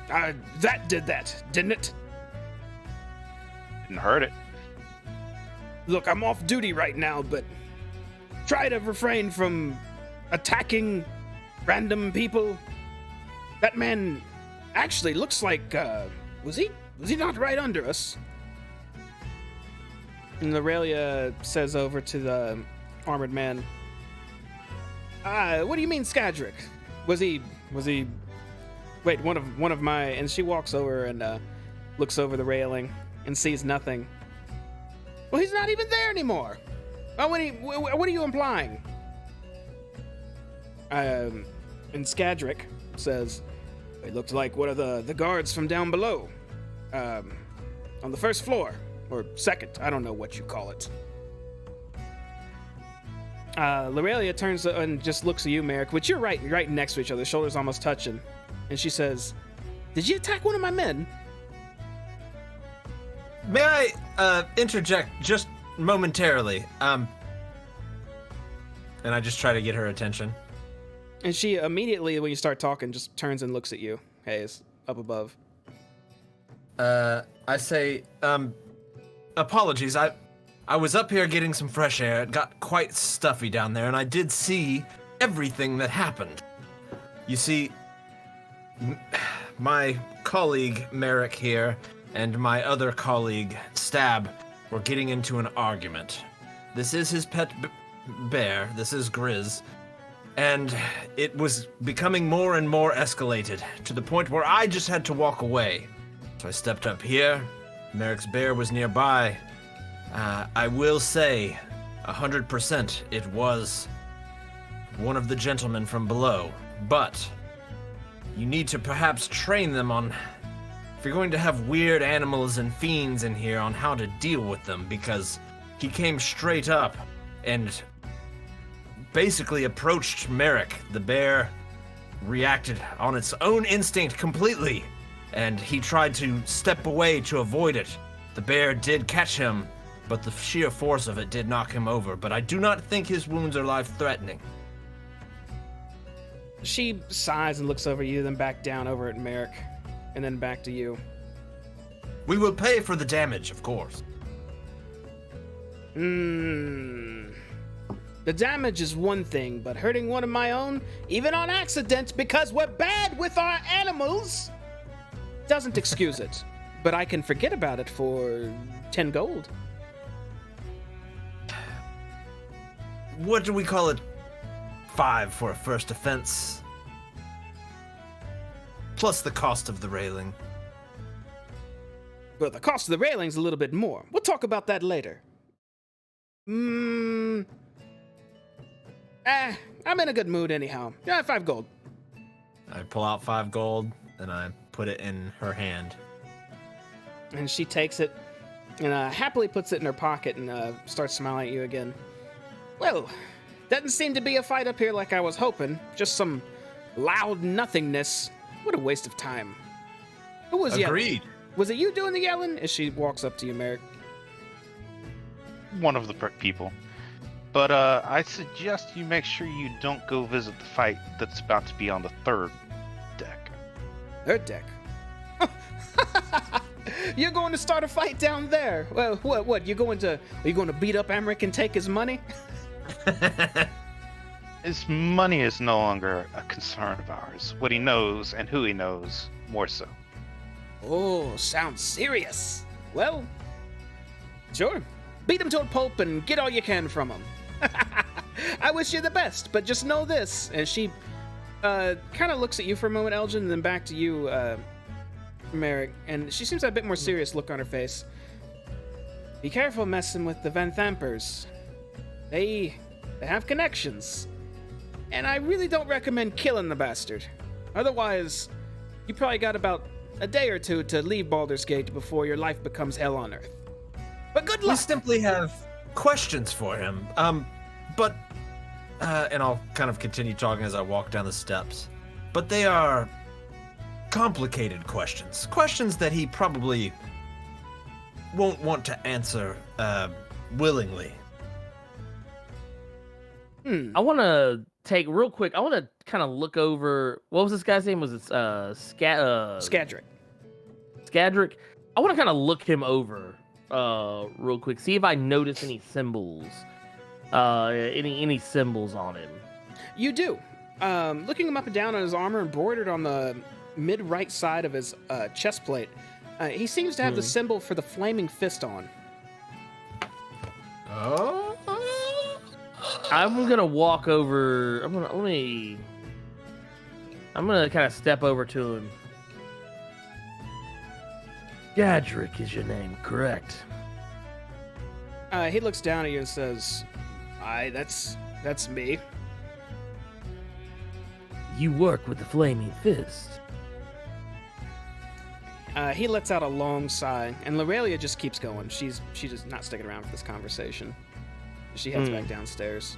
That did that, didn't it? Didn't hurt it. Look, I'm off duty right now, but try to refrain from attacking random people. That man actually looks like, was he not right under us? And Lorelia says over to the armored man, what do you mean, Skadrick? Was he, wait, one of my, and she walks over and, looks over the railing and sees nothing. Well, he's not even there anymore. Oh, what are you implying? And Skadrick says, it looked like one of the guards from down below, on the first floor, or second, I don't know what you call it. Lorelia turns and just looks at you, Merrick, which you're right next to each other, shoulders almost touching, and she says, did you attack one of my men? May I interject just momentarily? And I just try to get her attention. And she immediately, when you start talking, just turns and looks at you, Hayes, up above. I say, apologies. I was up here getting some fresh air. It got quite stuffy down there, and I did see everything that happened. You see, my colleague Merrick here and my other colleague Stab were getting into an argument. This is his pet bear. This is Grizz. And it was becoming more and more escalated to the point where I just had to walk away. So I stepped up here. Merrick's bear was nearby. I will say, 100% it was one of the gentlemen from below. But you need to perhaps train them on, if you're going to have weird animals and fiends in here, on how to deal with them, because he came straight up and basically approached Merrick. The bear reacted on its own instinct completely, and he tried to step away to avoid it. The bear did catch him, but the sheer force of it did knock him over, but I do not think his wounds are life-threatening. She sighs and looks over you, then back down over at Merrick, and then back to you. We will pay for the damage, of course. The damage is one thing, but hurting one of my own, even on accident, because we're bad with our animals, doesn't excuse it. But I can forget about it for 10 gold. What do we call it? 5 for a first offense. Plus the cost of the railing. Well, the cost of the railing's a little bit more. We'll talk about that later. I'm in a good mood anyhow. Yeah, 5 gold. I pull out 5 gold, and I put it in her hand. And she takes it and happily puts it in her pocket and starts smiling at you again. Well, doesn't seem to be a fight up here like I was hoping. Just some loud nothingness. What a waste of time. Who was yelling? Agreed. Was it you doing the yelling? As she walks up to you, Merrick. One of the people. But I suggest you make sure you don't go visit the fight that's about to be on the 3rd deck. 3rd deck. You're going to start a fight down there. Well, what? Are you going to beat up Emmerich and take his money? His money is no longer a concern of ours. What he knows and who he knows, more so. Oh, sounds serious. Well, sure. Beat him to a pulp and get all you can from him. I wish you the best, but just know this. And she kind of looks at you for a moment, Elgin, and then back to you, Merrick. And she seems to have a bit more serious look on her face. Be careful messing with the Van Thampers. They have connections. And I really don't recommend killing the bastard. Otherwise, you probably got about a day or two to leave Baldur's Gate before your life becomes hell on earth. But good luck! We simply have questions for him. But and I'll kind of continue talking as I walk down the steps. But they are complicated questions. Questions that he probably won't want to answer willingly. I want to take real quick. I want to kind of look over. What was this guy's name? Was it Skadric. Skadric. I want to kind of look him over real quick. See if I notice any symbols. Any symbols on him. You do. Looking him up and down on his armor, embroidered on the mid-right side of his chest plate, he seems to have the symbol for the flaming fist on. Oh. I'm gonna walk over. I'm gonna kind of step over to him. Gadrick is your name, correct? He looks down at you and says, "Aye, that's me." You work with the Flaming Fist. He lets out a long sigh, and Lorelia just keeps going. She's just not sticking around for this conversation. She heads back downstairs.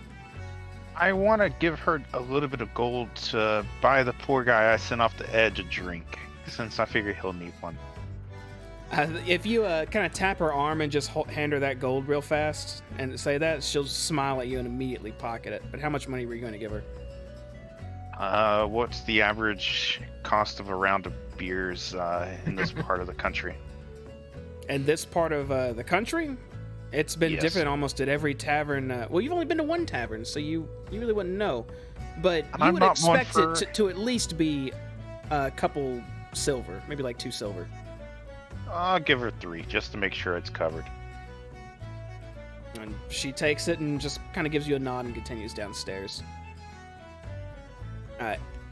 I want to give her a little bit of gold to buy the poor guy I sent off the edge a drink, since I figure he'll need one. If you kind of tap her arm and just hand her that gold real fast and say that, she'll smile at you and immediately pocket it. But how much money were you going to give her? What's the average cost of a round of beers in this part of the country? In this part of the country? It's been different almost at every tavern. Well, you've only been to one tavern, so you really wouldn't know. But you would expect it to at least be a couple silver, maybe like 2 silver. I'll give her 3, just to make sure it's covered. And she takes it and just kind of gives you a nod and continues downstairs.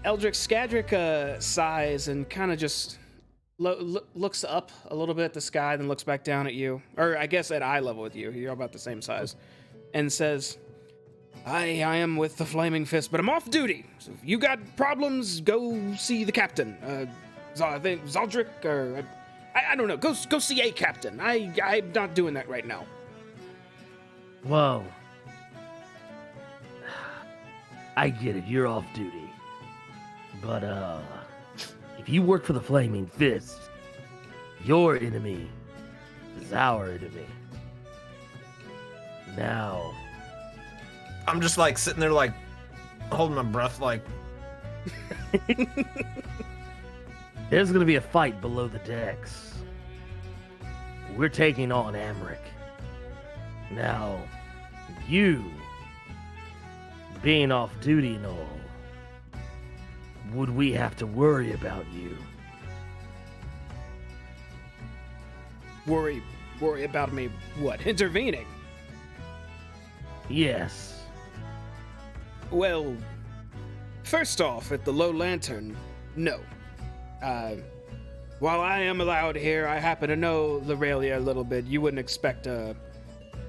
Skadric sighs and kind of just looks up a little bit at the sky, then looks back down at you, or I guess at eye level with you. You're about the same size, and says, I am with the Flaming Fist, but I'm off duty. So if you got problems, go see the captain. I think Zaldric, or I don't know. Go see a captain. I'm not doing that right now. Whoa. I get it. You're off duty. But, if you work for the Flaming Fist, your enemy is our enemy. Now... I'm just, like, sitting there, like, holding my breath, like... There's gonna be a fight below the decks. We're taking on Amric. Now, you, being off duty and all, would we have to worry about you? Worry about me, what, intervening? Yes. Well, first off, at the Low Lantern, no. While I am allowed here, I happen to know Lorelia a little bit. You wouldn't expect a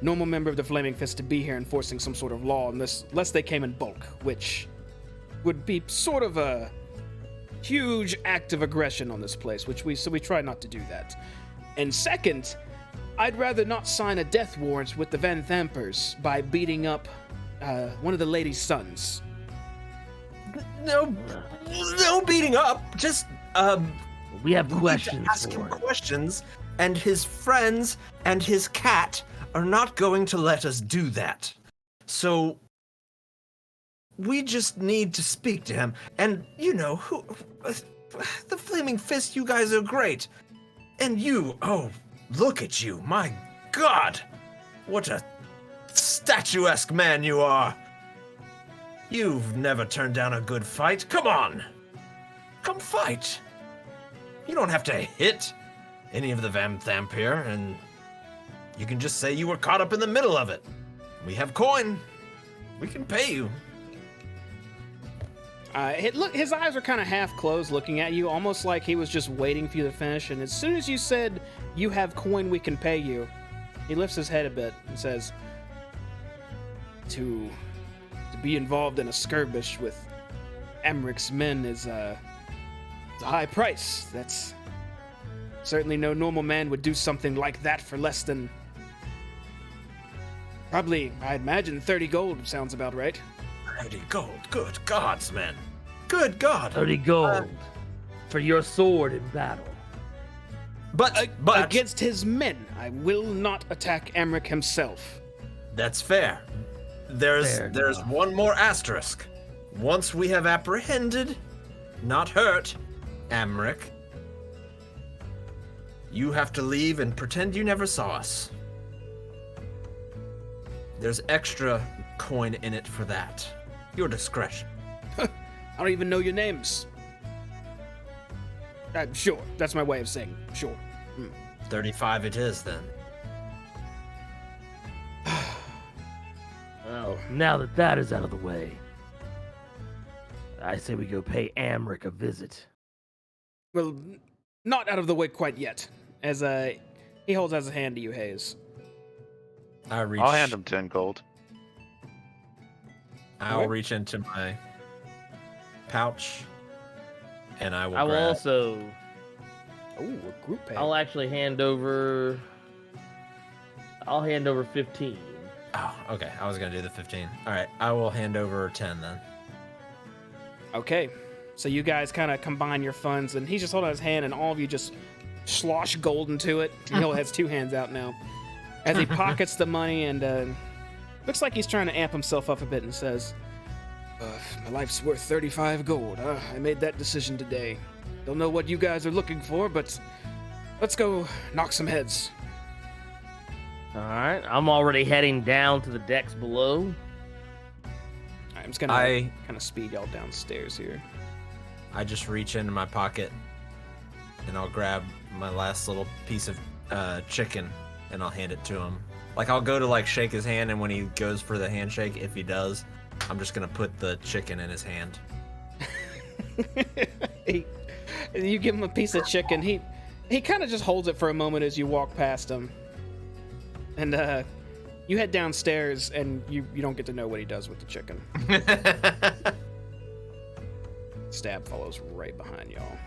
normal member of the Flaming Fist to be here enforcing some sort of law unless they came in bulk, which would be sort of a huge act of aggression on this place, so we try not to do that. And second, I'd rather not sign a death warrant with the Van Thampers by beating up one of the lady's sons. No beating up. Just we have we questions need to ask for him him. questions, and his friends and his cat are not going to let us do that. So we just need to speak to him. And you know who, the Flaming Fist. You guys are great. And you, oh, look at you, my God! What a statuesque man you are! You've never turned down a good fight. Come on! Come fight! You don't have to hit any of the Vampire, and you can just say you were caught up in the middle of it. We have coin. We can pay you. His eyes were kind of half closed looking at you, almost like he was just waiting for you to finish, and as soon as you said, you have coin, we can pay you, he lifts his head a bit and says, to be involved in a skirmish with Emmeric's men is a high price. That's certainly no normal man would do something like that for less than probably, I imagine, 30 gold sounds about right. 30 gold. Good gods, man. Good God. 30 gold for your sword in battle. But Against his men, I will not attack Emmerich himself. that's fair. There's Fair enough. one more asterisk. Once we have apprehended, not hurt, Amric, you have to leave and pretend you never saw us. There's extra coin in it for that. Your discretion. I don't even know your names. Sure, that's my way of saying sure. 35 it is then. Well, now that that is out of the way, I say we go pay Amric a visit. Well, not out of the way quite yet. As he holds out his hand to you, Hayes. I'll hand him 10 gold. I'll Alright. reach into my pouch, and I will. I will grab- also. Oh, a group pay. I'll actually hand over. I'll hand over 15. Oh, okay. I was gonna do the 15. All right, I will hand over 10 then. Okay, so you guys kind of combine your funds, and he's just holding out his hand, and all of you just slosh gold into it. He only has two hands out now. As he pockets the money, and looks like he's trying to amp himself up a bit, and says, my life's worth 35 gold. I made that decision today. Don't know what you guys are looking for, but let's go knock some heads. All right, I'm already heading down to the decks below. All right, I'm just gonna I- kind of speed y'all downstairs here. I just reach into my pocket, and I'll grab my last little piece of chicken, and I'll hand it to him. Like, I'll go to like shake his hand, and when he goes for the handshake, if he does, I'm just gonna put the chicken in his hand. You give him a piece of chicken. He kind of just holds it for a moment as you walk past him, and you head downstairs, and you don't get to know what he does with the chicken. Stab follows right behind y'all.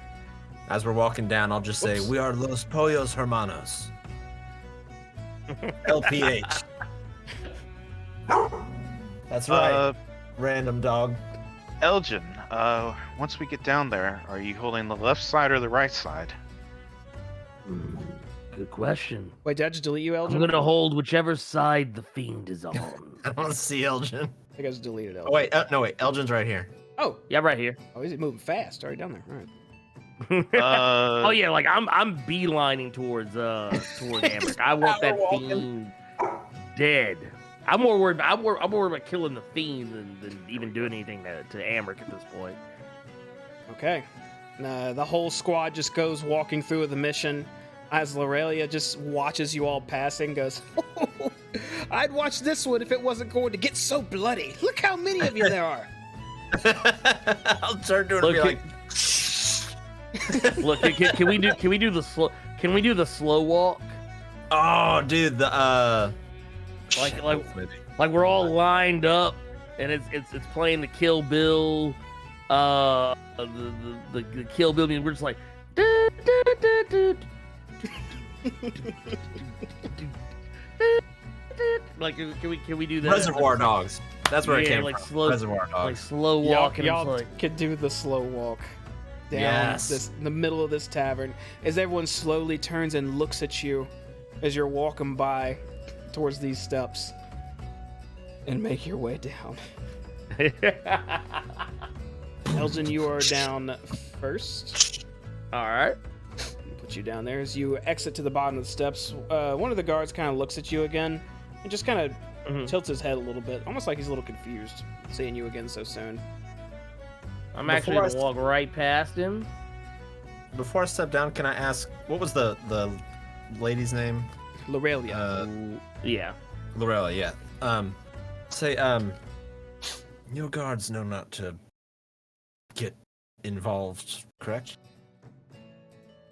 As we're walking down, I'll just say, Whoops. "We are Los Pollos Hermanos." LPH. That's right. Random dog. Elgin, once we get down there, are you holding the left side or the right side? Good question. Wait, did I just delete you, I'm Elgin? gonna hold whichever side the fiend is on. I want to see Elgin. I think I just deleted Elgin. Oh wait, no wait, Elgin's right here. Oh, Yeah, right here. he's moving fast. Already down there. All right. Oh yeah, like I'm beelining towards Amric. I want that fiend dead. I'm more worried about killing the fiend than even doing anything to Amric at this point. Okay. The whole squad just goes walking through the mission as Lorelia just watches you all passing, goes, oh, I'd watch this one if it wasn't going to get so bloody. Look how many of you there are. I'll turn to him and be Look, like, Look, can we do the slow walk? "Oh, dude, the Like we're all lined up, and it's playing the Kill Bill, the Kill Bill, and we're just like, like can we do that? Reservoir Dogs." That's where it Yeah, came like from. slow- Reservoir like Dogs. slow walking. Y'all It's like, could do the slow walk down Yes. in the middle of this tavern as everyone slowly turns and looks at you as you're walking by towards these steps and make your way down. Elgin, you are down first. all right. Put put you down there. As you exit to the bottom of the steps, one of the guards kind of looks at you again and just kind of tilts his head a little bit, almost like he's a little confused seeing you again so soon. I'm actually going to walk right past him. Before I step down, can I ask, what was the lady's name? Lorelia. Yeah. Lorella, yeah. Your guards know not to get involved, correct?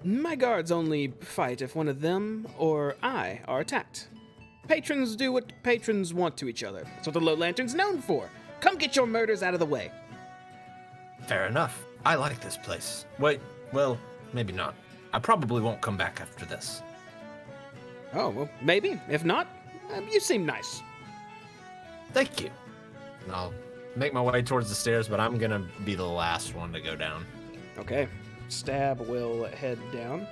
My guards only fight if one of them or I are attacked. Patrons do what patrons want to each other. That's what the Low Lantern's known for. Come get your murders out of the way. Fair enough. I like this place. Wait, well, maybe not. I probably won't come back after this. Oh, well, maybe. If not, you seem nice. Thank you. I'll make my way towards the stairs, but I'm gonna be the last one to go down. Okay. Stab will head down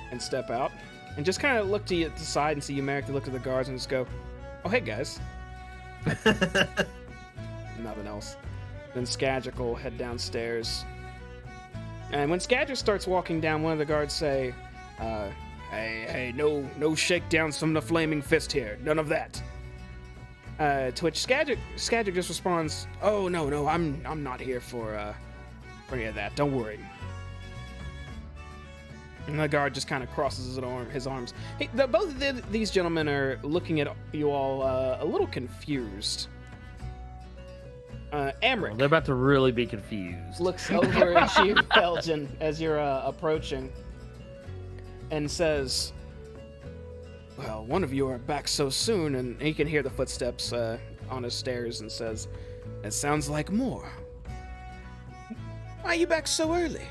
and step out and just kind of look to you at the side and see you, Merrick, to look to the guards and just go, oh, hey, guys. Nothing else. Then Skadric will head downstairs. And when Skadric starts walking down, one of the guards say, hey, no shakedowns from the flaming fist here. None of that. To which Skadric just responds, oh, no, I'm not here for any of that. Don't worry. And the guard just kind of crosses his arms. Hey, both of these gentlemen are looking at you all a little confused. Amric. Well, they're about to really be confused. Looks over at you, Elgin, as you're approaching, and says, well, one of you are back so soon, and he can hear the footsteps on his stairs, and says, it sounds like more. Why are you back so early?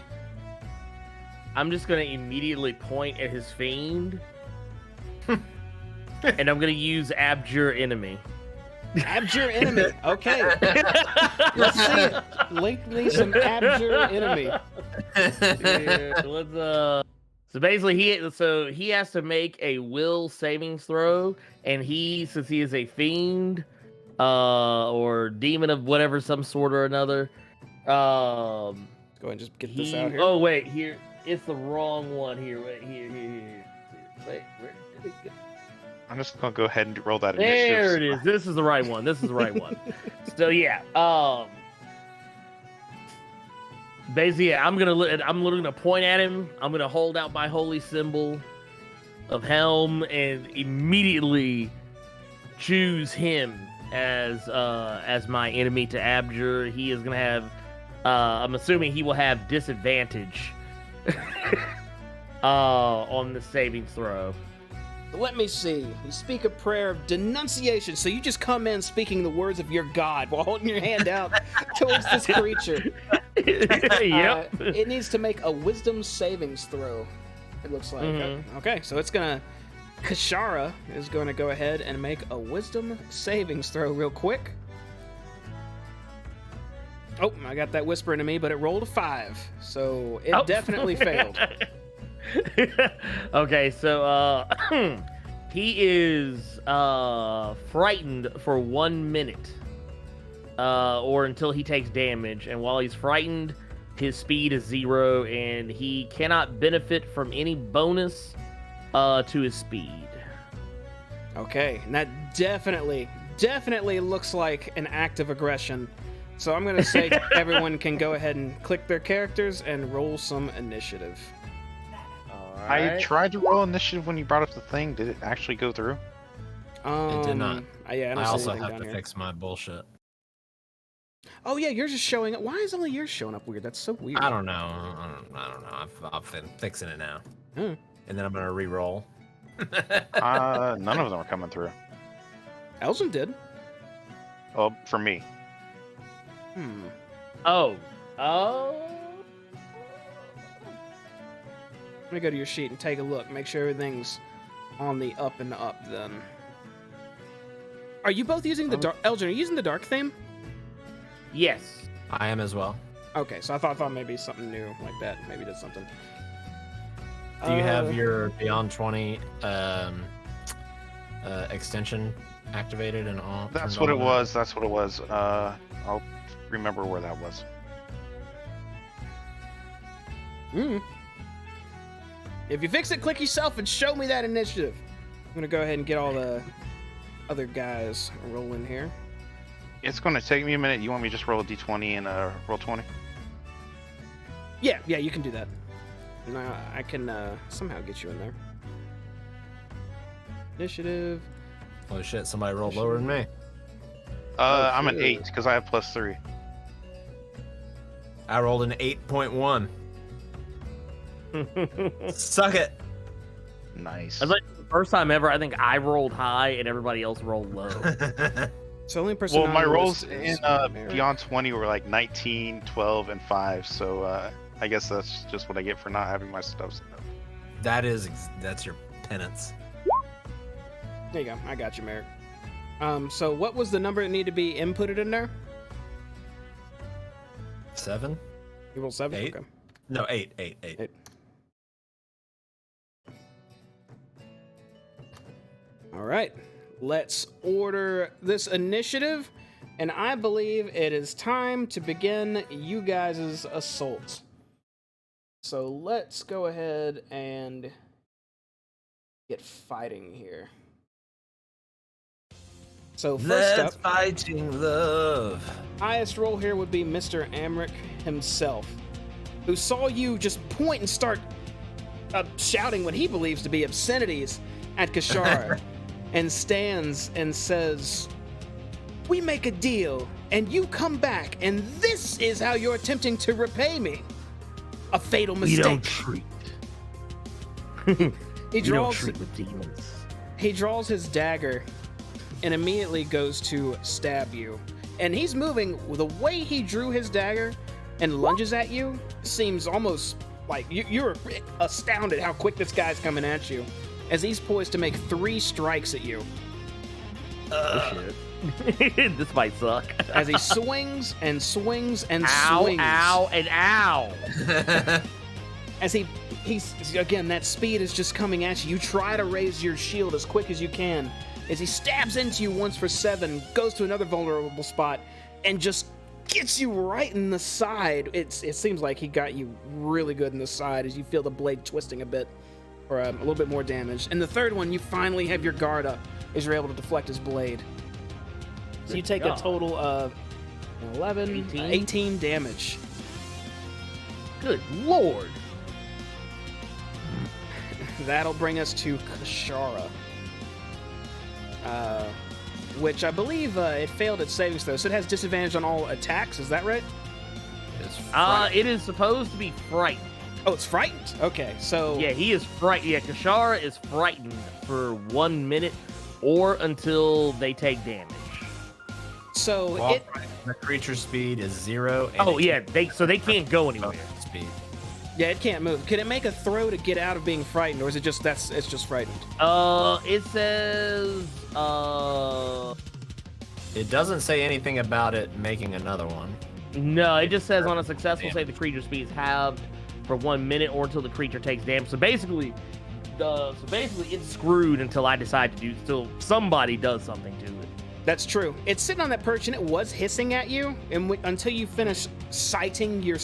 I'm just going to immediately point at his fiend, and I'm going to use Abjure Enemy. Abjure Enemy. Okay. Let's see it. Link me some Abjure Enemy. Yeah, let's So basically, he has to make a will savings throw, and since he is a fiend, or demon of whatever, some sort or another. Go ahead and just get this out here. Oh wait, here it's the wrong one. Here, wait, here. Wait, where did it go? I'm just gonna go ahead and roll that There initiative. it is. This is the right one. So yeah, basically, yeah, I'm literally gonna point at him. I'm gonna hold out my holy symbol of Helm and immediately choose him as my enemy to abjure. He is gonna have. I'm assuming he will have disadvantage on the savings throw. Let me see. You speak a prayer of denunciation, so you just come in speaking the words of your God while holding your hand out towards this creature. Yep. It needs to make a wisdom savings throw, it looks like. Mm-hmm. Okay, so it's gonna... Kashara is going to go ahead and make a wisdom savings throw real quick. Oh, I got that whisper into me, but it rolled a 5, so it definitely failed. Okay, so he is frightened for 1 minute, or until he takes damage. And while he's frightened, his speed is 0, and he cannot benefit from any bonus to his speed. Okay, and that definitely looks like an act of aggression. So I'm going to say everyone can go ahead and click their characters and roll some initiative. I tried to roll initiative when you brought up the thing. Did it actually go through? It did not. Yeah, I also have have to fix my bullshit. Oh yeah, yours is showing up. Why is only yours showing up weird? That's so weird. I don't know. I've been fixing it now. Hmm. And then I'm gonna re-roll. None of them are coming through. Elgin did. Oh, for me. Oh. Let me go to your sheet and take a look. Make sure everything's on the up and up then. Are you both using the dark... Elgin, are you using the dark theme? Yes. I am as well. Okay, so I thought maybe something new like that. Maybe did something. Do you have your Beyond 20 extension activated and on? That's what it was. That's what it was. I'll remember where that was. If you fix it, click yourself and show me that initiative. I'm gonna go ahead and get all the other guys rolling here. It's going to take me a minute. You want me to just roll a d20 and roll 20? Yeah, you can do that. And I can somehow get you in there. Initiative. Holy shit, somebody rolled lower than me. I'm an shit. 8 because I have +3. I rolled an 8.1. Suck it. Nice. That's like the first time ever. I think I rolled high and everybody else rolled low. So the only person. Well, on my the rolls list in is Merrick. Beyond 20 were like 19, 12, and 5. So I guess that's just what I get for not having my stuff set up. That's your penance. There you go. I got you, Merrick. So what was the number that needed to be inputted in there? 7? You rolled 7? 8? Okay. No, 8. 8. Eight. All right. Let's order this initiative, and I believe it is time to begin you guys' assault. So let's go ahead and get fighting here. So first Let's up, fighting love. highest roll here would be Mr. Amric himself, who saw you just point and start shouting what he believes to be obscenities at Kashara, and stands and says, "We make a deal, and you come back, and this is how you're attempting to repay me. A fatal We don't mistake." treat. He We don't draws. treat with demons. He draws his dagger and immediately goes to stab you. And he's moving, the way he drew his dagger and lunges at you seems almost like you're astounded how quick this guy's coming at you, as he's poised to make 3 strikes at you. Oh, shit. This might suck. As he swings and swings and Ow, swings. ow, and ow. As he's again, that speed is just coming at you. You try to raise your shield as quick as you can. As he stabs into you once for 7, goes to another vulnerable spot, and just gets you right in the side. It seems like he got you really good in the side as you feel the blade twisting a bit, or a little bit more damage. And the third one, you finally have your guard up as you're able to deflect his blade. So you take a God. total of 11, 18? 18 damage. Good lord. That'll bring us to Kashara. Which I believe it failed its savings throw, so it has disadvantage on all attacks. Is that right? It is supposed to be frightened. Oh, it's frightened. Okay, so Yeah, he is frightened. Yeah, Kashara is frightened for 1 minute or until they take damage. so Walk it right. The creature's speed is 0. And Oh yeah, they can't go anywhere. Speed. yeah, it can't move. Can it make a throw to get out of being frightened, or is it just it's just frightened? It says It doesn't say anything about it making another one. no, it just says on a successful save the creature speed is halved for 1 minute or until the creature takes damage. So basically it's screwed until I decide to do till somebody does something to it. That's true. It's sitting on that perch and it was hissing at you, and until you finish sighting your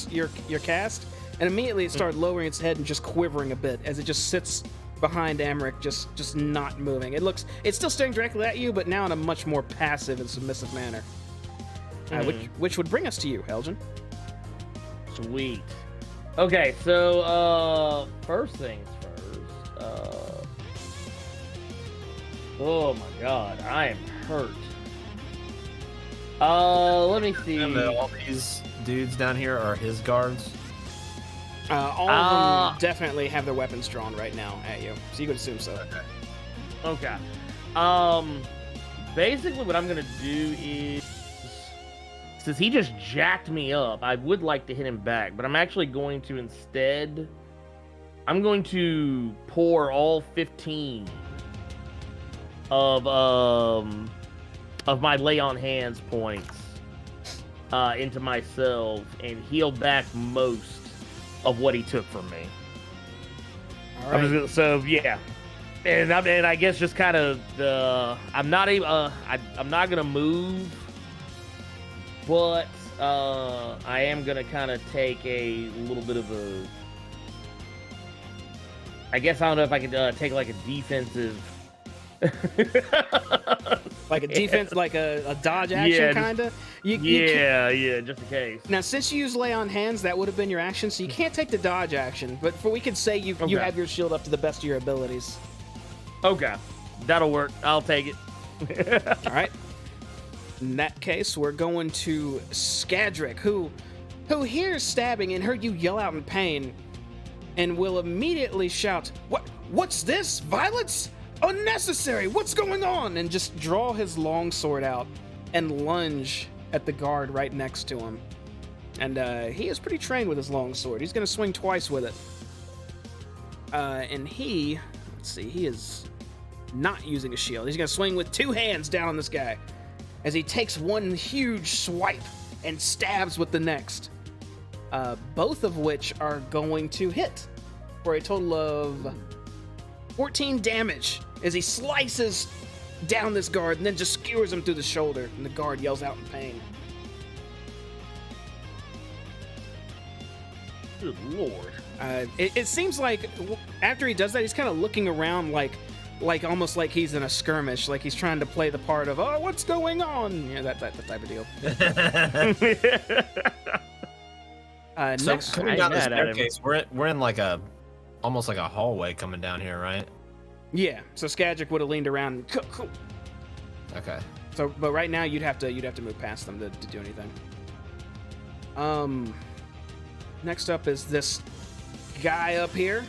cast, and immediately it started lowering its head and just quivering a bit as it just sits behind Amric, just not moving. It's still staring directly at you, but now in a much more passive and submissive manner. Which would bring us to you, Helgen. Sweet. Okay, so first things first. Oh my god, I am hurt. Let me see. And all these dudes down here are his guards. All of them definitely have their weapons drawn right now at you, so you could assume so. Okay. Basically what I'm gonna do is, since he just jacked me up, I would like to hit him back, but I'm actually going to instead, I'm going to pour all 15 of my lay on hands points into myself and heal back most of what he took from me. All right. So yeah, and I guess just kind of I'm not gonna move, but I am gonna kind of take a little bit of I guess I don't know if I could take like a defensive. Like a defense, like a dodge action, Yeah, kind of. Yeah, just in case. Now, since you use lay on hands, that would have been your action, so you can't take the dodge action. But we could say you Okay. have your shield up to the best of your abilities. Okay, that'll work. I'll take it. All right. In that case, we're going to Skadric, who hears stabbing and heard you yell out in pain, and will immediately shout, What's this? Violence? Unnecessary! What's going on?" And just draw his longsword out and lunge at the guard right next to him. And he is pretty trained with his longsword. He's going to swing twice with it. And let's see, he is not using a shield. He's going to swing with two hands down on this guy as he takes one huge swipe and stabs with the next. Both of which are going to hit for a total of 14 damage as he slices down this guard and then just skewers him through the shoulder, and the guard yells out in pain. Good lord. It seems like after he does that, he's kind of looking around like almost like he's in a skirmish, like he's trying to play the part of, oh, what's going on? Yeah, that type of deal. So Next, coming down the mad at him. staircase, we're in like almost like a hallway coming down here, right? yeah. So Skadric would have leaned around. Okay. So, but right now you'd have to move past them to do anything. Next up is this guy up here.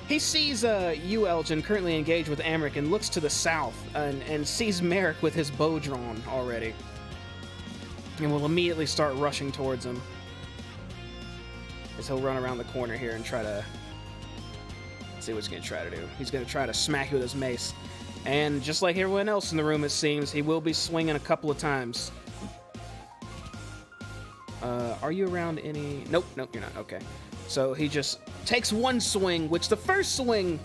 He sees you, Elgin, currently engaged with Amric, and looks to the south and sees Merrick with his bow drawn already, and will immediately start rushing towards him. As he'll run around the corner here and try to see what he's going to try to do. He's going to try to smack you with his mace. And just like everyone else in the room, it seems, he will be swinging a couple of times. Are you around any... Nope, you're not. Okay. So he just takes one swing, which the first swing,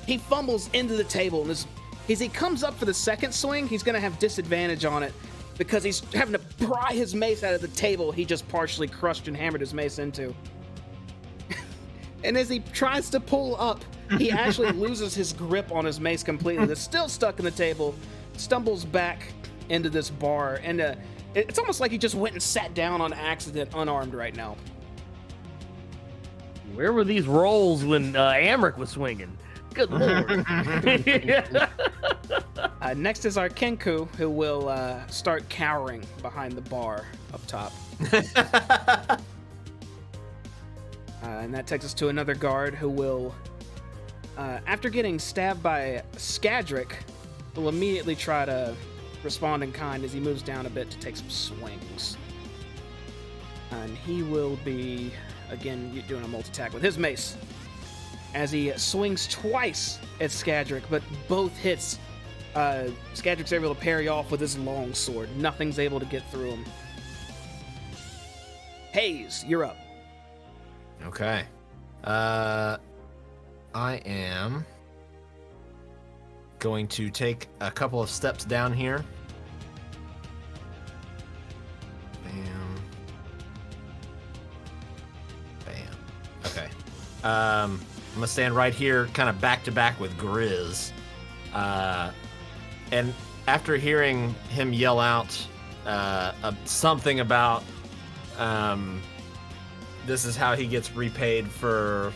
he fumbles into the table. And as he comes up for the second swing, he's going to have disadvantage on it because he's having to pry his mace out of the table he just partially crushed and hammered his mace into. And as he tries to pull up, he actually loses his grip on his mace completely. It's still stuck in the table, stumbles back into this bar, and it's almost like he just went and sat down on accident, unarmed right now. Where were these rolls when Amric was swinging? Good lord. Next is our Kenku, who will start cowering behind the bar up top. And that takes us to another guard who will, after getting stabbed by Skadric, will immediately try to respond in kind as he moves down a bit to take some swings. And he will be, again, doing a multi-attack with his mace as he swings twice at Skadric, but both hits, Skadric's able to parry off with his long sword. Nothing's able to get through him. Hayes, you're up. Okay. I am going to take a couple of steps down here. Bam. Bam. Okay. I'm gonna stand right here, kind of back to back with Grizz. And after hearing him yell out something about this is how he gets repaid for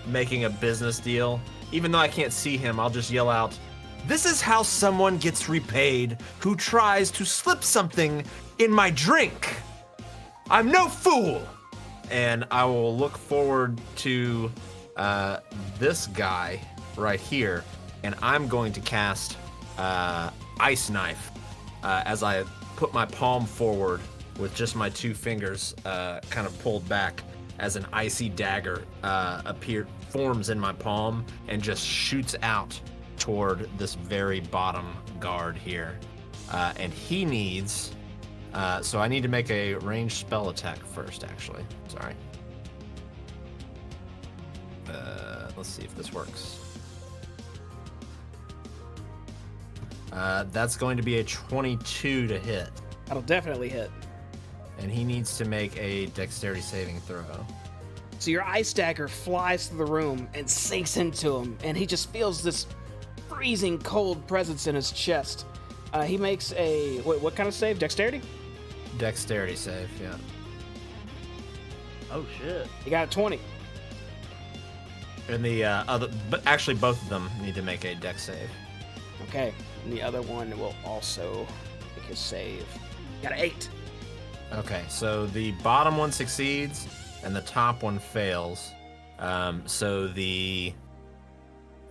making a business deal, even though I can't see him, I'll just yell out, "This is how someone gets repaid who tries to slip something in my drink. I'm no fool." And I will look forward to this guy right here, and I'm going to cast Ice Knife as I put my palm forward with just my two fingers kind of pulled back as an icy dagger forms in my palm and just shoots out toward this very bottom guard here. And he needs... so I need to make a ranged spell attack first, actually. Sorry. Let's see if this works. That's going to be a 22 to hit. That'll definitely hit. And he needs to make a dexterity saving throw. So your ice dagger flies through the room and sinks into him, and he just feels this freezing cold presence in his chest. He makes a what kind of save? Dexterity? Dexterity save, yeah. Oh shit. You got a 20. And the other, but actually both of them need to make a dex save. Okay. And the other one will also make a save. You got an 8. Okay, so the bottom one succeeds and the top one fails. So the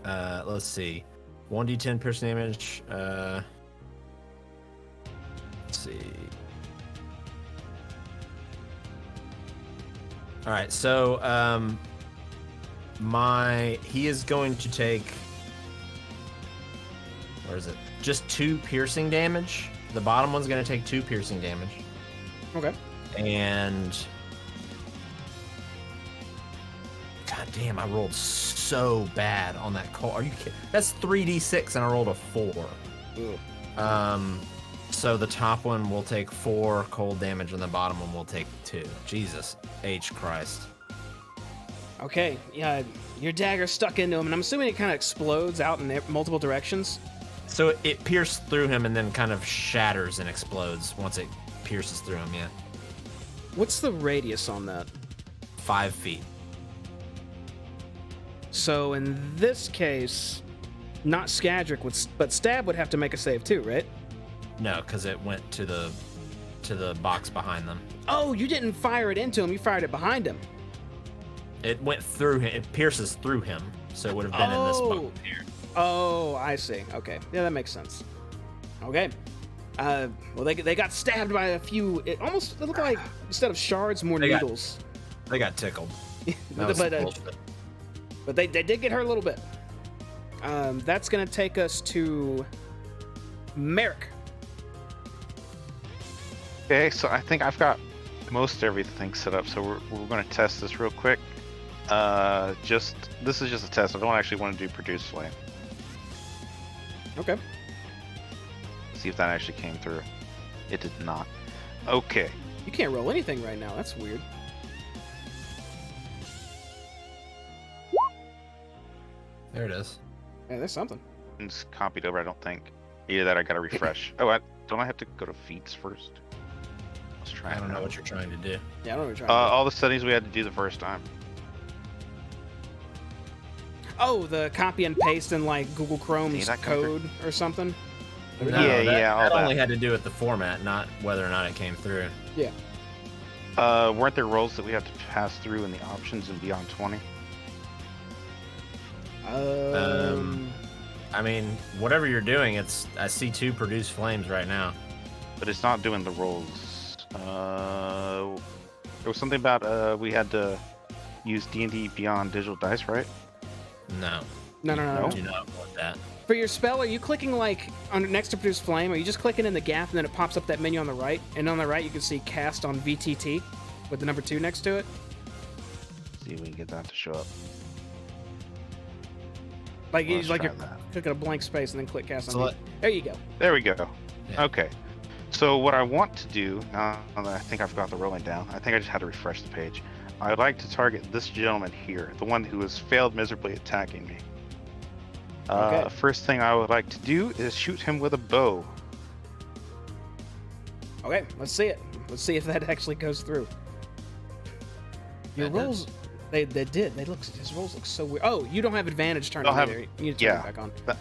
let's see, 1d10 piercing damage. Let's see. All right, so he is going to take, where is it? Just 2 piercing damage. The bottom one's going to take 2 piercing damage. Okay. And God damn, I rolled so bad on that cold. Are you kidding? That's 3d6 and I rolled a 4. Ooh. So the top one will take 4 cold damage and the bottom one will take 2. Jesus H Christ. Okay, yeah, your dagger stuck into him, and I'm assuming it kind of explodes out in multiple directions. So it pierced through him and then kind of shatters and explodes once it pierces through him, yeah. What's the radius on that? 5 feet. So in this case, not Skadric, but Stab would have to make a save too, right? No, because it went to the box behind them. Oh, you didn't fire it into him, you fired it behind him. It went through him. It pierces through him, so it would have been in this box here. Oh, I see. Okay, yeah, that makes sense. Okay. Well, they got stabbed by a few. It looked like instead of shards, more needles. They got tickled. But they did get hurt a little bit. That's gonna take us to Merrick. Okay, so I think I've got most everything set up, so we're going to test this real quick. This is just a test. I don't actually want to do Produce Flame. Okay. See if that actually came through. It did not. Okay. You can't roll anything right now. That's weird. There it is. Yeah, there's something. It's copied over, I don't think. Either that, I got to refresh. Oh, don't I have to go to feats first? Let's try. I don't know what you're trying to do. Yeah, I don't know what you're trying to do. All the settings we had to do the first time. Oh, the copy and paste in like Google Chrome's that come code or something? No, Yeah, all that that. only had to do with the format, not whether or not it came through. Yeah. Weren't there roles that we had to pass through in the options and beyond 20? I mean, whatever you're doing, I see 2 produce flames right now. But it's not doing the rolls. There was something about we had to use D&D Beyond digital dice, right? No. No. I do not want that. For your spell, are you clicking like next to produce flame? Are you just clicking in the gap and then it pops up that menu on the right? And on the right, you can see cast on VTT with the number 2 next to it. See if we can get that to show up. Like Let's you're try that. clicking a blank space and then click cast on. Select- There you go. There we go. Yeah. Okay. So what I want to do, now that I think I've got the rolling down, I think I just had to refresh the page. I'd like to target this gentleman here, the one who has failed miserably attacking me. Okay. First thing I would like to do is shoot him with a bow. Okay, let's see it. Let's see if that actually goes through. Your That did. rolls, they did. His rolls look so weird. Oh, you don't have advantage turn I'll have- either. You need to turn yeah. it back on. That-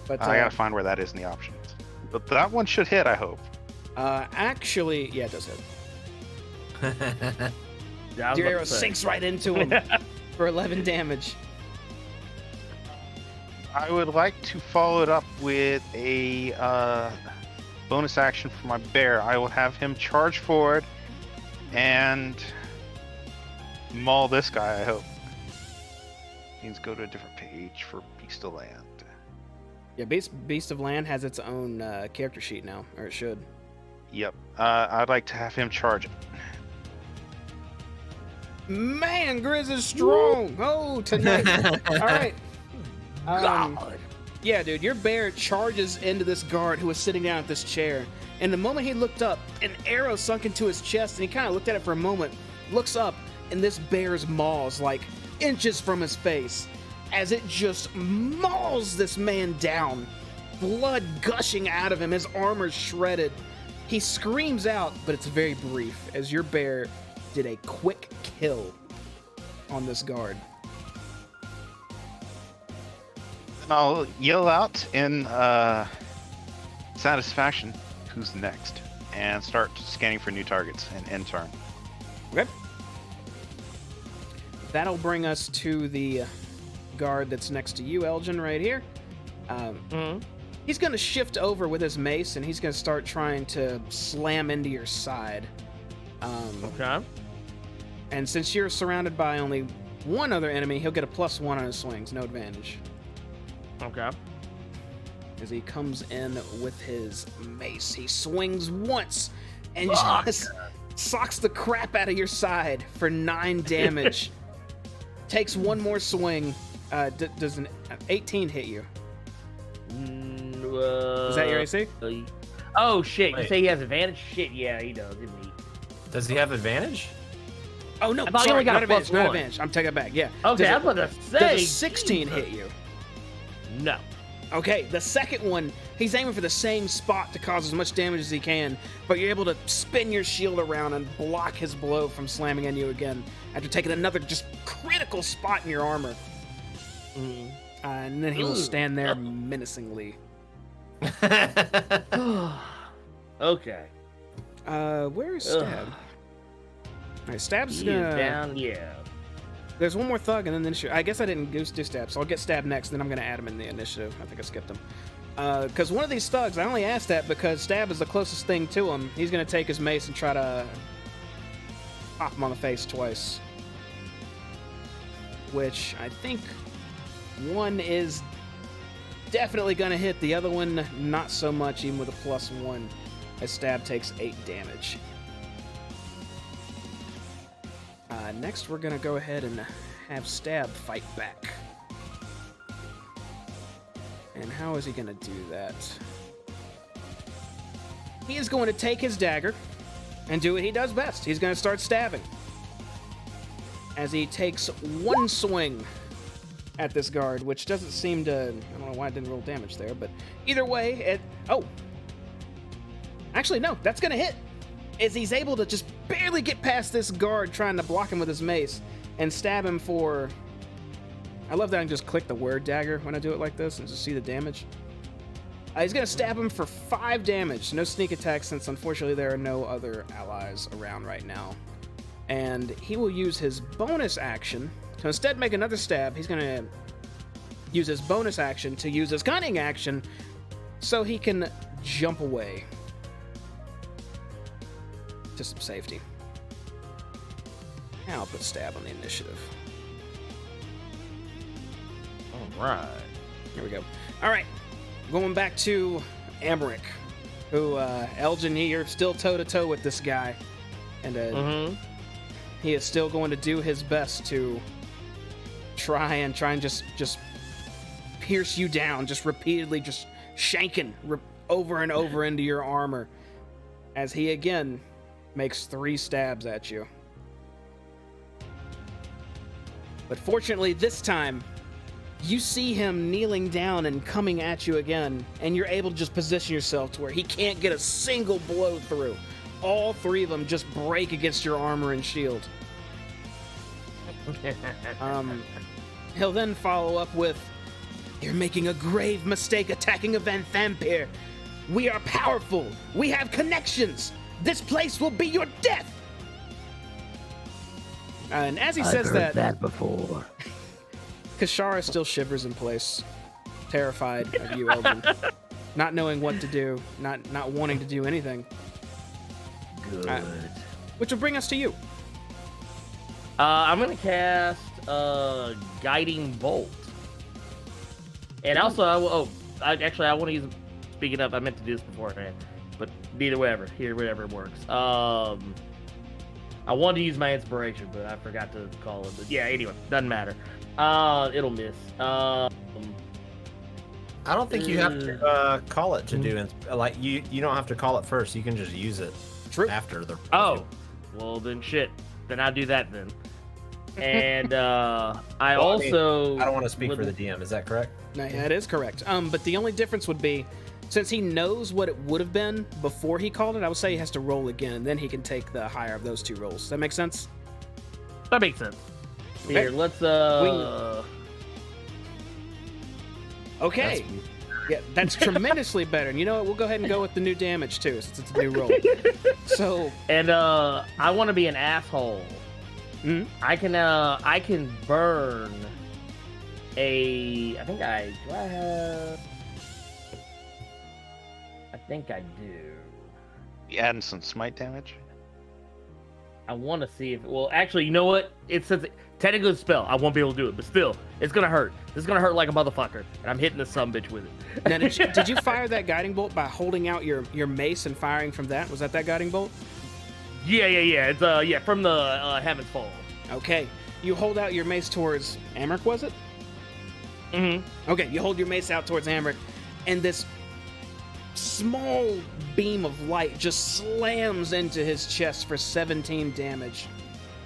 But I gotta find where that is in the options. But that one should hit, I hope. actually, yeah, it does hit. Yeah, I was Your about arrow to say. sinks right into him for 11 damage. I would like to follow it up with a bonus action for my bear. I will have him charge forward and maul this guy, I hope. Means go to a different page for Beast of Land. Yeah, Beast of Land has its own character sheet now, or it should. Yep. I'd like to have him charge it. Man, Grizz is strong. Oh, tonight. All right. God. Yeah, dude, your bear charges into this guard who was sitting down at this chair. And the moment he looked up, an arrow sunk into his chest, and he kind of looked at it for a moment, looks up, in this bear's maws, like inches from his face, as it just mauls this man down. Blood gushing out of him, his armor's shredded. He screams out, but it's very brief, as your bear did a quick kill on this guard. And I'll yell out in satisfaction, who's next? And start scanning for new targets and end turn. Okay. That'll bring us to the guard that's next to you, Elgin, right here. He's going to shift over with his mace, and he's going to start trying to slam into your side. Okay. And since you're surrounded by only one other enemy, he'll get a +1 on his swings, no advantage. Okay. As he comes in with his mace. He swings once and just socks the crap out of your side for 9 damage. Takes one more swing. Does an 18 hit you? Is that your AC? Oh, shit. Wait. You say he has advantage? Shit, yeah, he does, didn't he? Does he have advantage? Oh, no. I thought he Sorry, only got not a advantage. +1. Not advantage. I'm taking it back. Yeah. Okay, I was about to say. Does a 16 Jesus. hit you? No. Okay, the second one, he's aiming for the same spot to cause as much damage as he can, but you're able to spin your shield around and block his blow from slamming on you again after taking another just critical spot in your armor. And then he will stand there menacingly. Okay. Where is Stab? Alright, Stab's He is gonna... down, yeah. There's one more thug and then the initiative. I guess I didn't do Stab, so I'll get Stab next, then I'm gonna add him in the initiative. I think I skipped him. Because one of these thugs, I only asked that because Stab is the closest thing to him. He's gonna take his mace and try to pop him on the face twice. Which I think one is definitely gonna hit. The other one, not so much, even with a +1, as Stab takes 8 damage. Next, we're gonna go ahead and have Stab fight back. And how is he gonna do that? He is going to take his dagger and do what he does best. He's gonna start stabbing. As he takes one swing at this guard, which doesn't seem to... I don't know why it didn't roll damage there, but either way, it... Oh! Actually, no, that's gonna hit! As he's able to just barely get past this guard trying to block him with his mace and stab him for... I love that I can just click the word dagger when I do it like this and just see the damage. He's gonna stab him for 5 damage. No sneak attack since unfortunately there are no other allies around right now. And he will use his bonus action to instead make another stab. He's gonna use his bonus action to use his cunning action so he can jump away to some safety. Now I'll put Stab on the initiative. All right. Here we go. All right, going back to Amric, who Elgin, you're still toe-to-toe with this guy. And he is still going to do his best to try and just pierce you down, just repeatedly, just shanking over and over into your armor, as he again makes 3 stabs at you. But fortunately, this time, you see him kneeling down and coming at you again, and you're able to just position yourself to where he can't get a single blow through. All 3 of them just break against your armor and shield. He'll then follow up with, "You're making a grave mistake attacking a vampire. We are powerful. We have connections. This place will be your death." And as he says that before. Kashara still shivers in place, terrified of you, Elgin, not knowing what to do, not wanting to do anything. Good. Which will bring us to you. I'm gonna cast Guiding Bolt, and also I want to use. Speaking of, I meant to do this beforehand, but neither whatever works. I wanted to use my inspiration, but I forgot to call it. But yeah, anyway, doesn't matter. It'll miss. I don't think you have to call it to do like you don't have to call it first. You can just use it True. after the. Oh, well then shit. Then I'll do that then. And I I also don't want to speak would- for the DM. Is that correct? No, yeah, that is correct. But the only difference would be, since he knows what it would have been before he called it, I would say he has to roll again, and then he can take the higher of those two rolls. Does that make sense? That makes sense. Okay. Here, let's Okay. Yeah, that's tremendously better. And you know what? We'll go ahead and go with the new damage too, since it's a new roll. So, and I want to be an asshole. Mhm. I can burn a. I think I do. I think I do. You adding some smite damage? I want to see if. Well, actually, you know what? It says technically it's a spell. I won't be able to do it, but still, it's gonna hurt. This is gonna hurt like a motherfucker, and I'm hitting this sumbitch with it. now, did you fire that guiding bolt by holding out your mace and firing from that? Was that guiding bolt? Yeah. It's from the Heaven's Fall. Okay. You hold out your mace towards Amric, was it? Mm-hmm. Okay, you hold your mace out towards Amric, and this small beam of light just slams into his chest for 17 damage.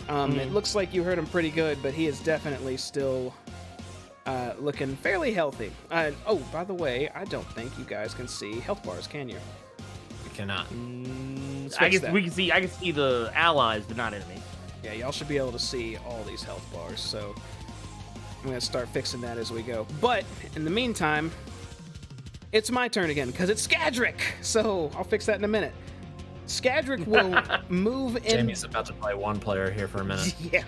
It looks like you hurt him pretty good, but he is definitely still looking fairly healthy. Oh, by the way, I don't think you guys can see health bars, can you? We cannot. Let's I fix guess that. we can see. I can see the allies, but not enemies. Yeah, y'all should be able to see all these health bars, so I'm gonna start fixing that as we go. But in the meantime, it's my turn again, because it's Skadric! So I'll fix that in a minute. Skadric will move in... Jamie's about to play one player here for a minute. Yeah.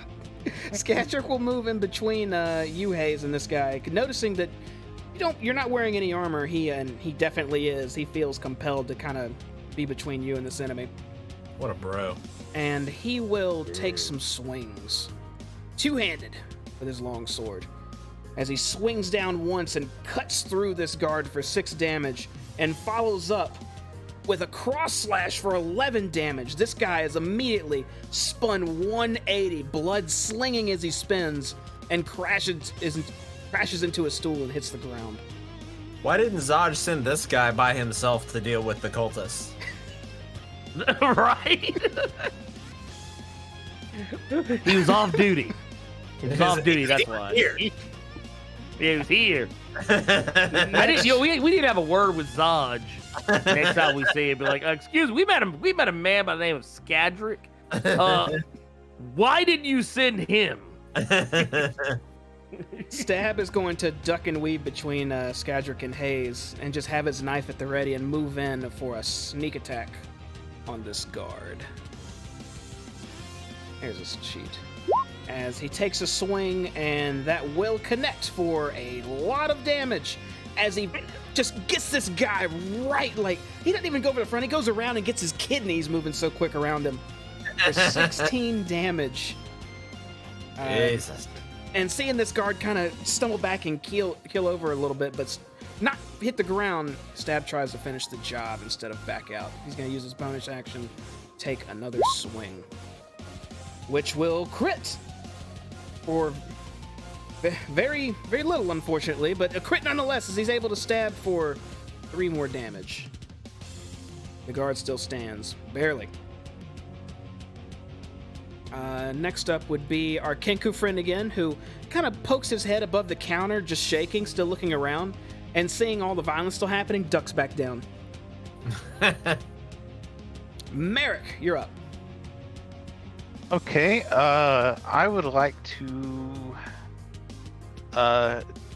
Skadric will move in between you, Hayes, and this guy, noticing that you're not wearing any armor. He definitely is. He feels compelled to kind of be between you and this enemy. What a bro. And he will take some swings, two-handed, with his long sword, as he swings down once and cuts through this guard for 6 damage, and follows up with a cross slash for 11 damage. This guy is immediately spun 180, blood slinging as he spins, and crashes into a stool and hits the ground. Why didn't Zaj send this guy by himself to deal with the cultists? Right? He was off duty. He was off duty, that's why. Here. He was here. I didn't. We didn't have a word with Zaj. Next time we see him, be like, "Excuse me, we met a man by the name of Skadric. Why didn't you send him?" Stab is going to duck and weave between Skadric and Hayes, and just have his knife at the ready and move in for a sneak attack on this guard. Here's his cheat. As he takes a swing, and that will connect for a lot of damage, as he just gets this guy right, like, he doesn't even go for the front, he goes around and gets his kidneys moving so quick around him for 16 damage. Jesus. And seeing this guard kind of stumble back and keel over a little bit, but not hit the ground, Stab tries to finish the job instead of back out. He's going to use his bonus action, take another swing, which will crit for very, very little, unfortunately, but a crit nonetheless, as he's able to stab for 3 more damage. The guard still stands, barely. Next up would be our Kenku friend again, who kind of pokes his head above the counter, just shaking, still looking around, and seeing all the violence still happening, ducks back down. Merrick, you're up. Okay, I would like to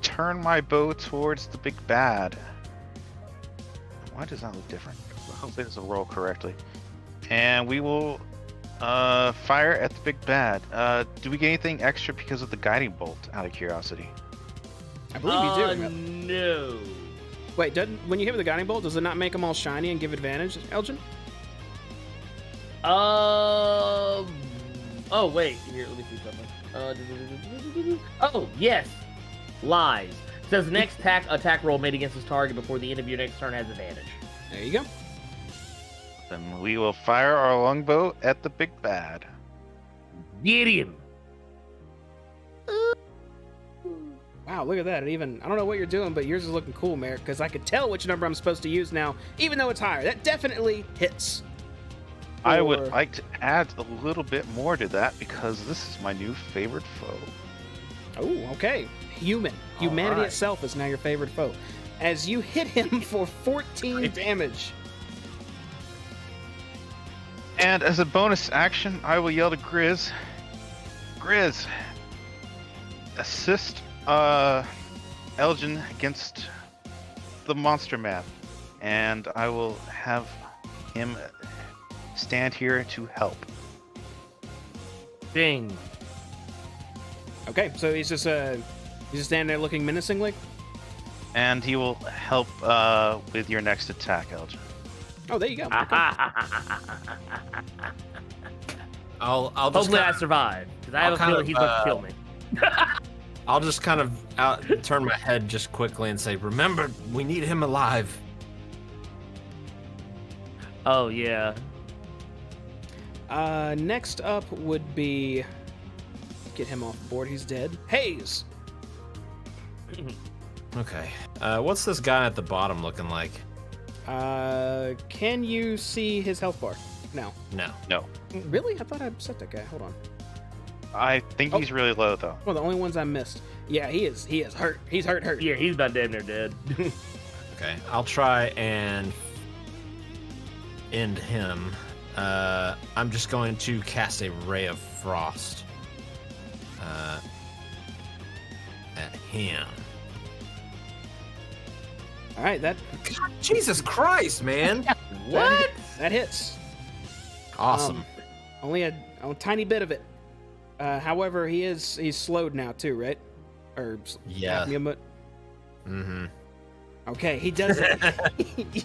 turn my bow towards the big bad. Why does that look different? Hopefully this will roll correctly. And we will fire at the big bad. Do we get anything extra because of the guiding bolt, out of curiosity? I believe you do. No. Wait, when you hit with the guiding bolt, does it not make them all shiny and give advantage, Elgin? Oh wait, here, let me see something. Oh yes, lies. Says next attack roll made against this target before the end of your next turn has advantage. There you go. Then we will fire our longbow at the big bad. Get him. Wow, look at that. I don't know what you're doing, but yours is looking cool, Merrick, because I could tell which number I'm supposed to use now, even though it's higher. That definitely hits. I would Or- like to add a little bit more to that because this is my new favorite foe. Oh, okay. Humanity right. itself is now your favorite foe. As you hit him for 14 damage. And as a bonus action, I will yell to Grizz. Grizz, assist Elgin against the monster man. And I will have him stand here to help. Ding. Okay, so he's just standing there looking menacingly. And he will help with your next attack, Elgin. Oh, there you go. I'll just Hopefully I kinda- survive, because I I'll have a kind feeling of, he's about to kill me. I'll just kind of turn my head just quickly and say, "Remember, we need him alive." Oh, yeah. Next up would be get him off the board. He's dead. Hayes. Okay. What's this guy at the bottom looking like? Can you see his health bar? No. No. Really? I thought I set that guy. Hold on. I think he's really low, though. Well, the only ones I missed. Yeah, he is. He is hurt. He's hurt. Yeah, he's about damn near dead. Okay. I'll try and end him. I'm just going to cast a ray of frost at him. All right, that Jesus Christ, man! what? That hits. Awesome. Only a tiny bit of it. However, he's slowed now too, right? Or Yeah. Mm-hmm. Okay, he does it.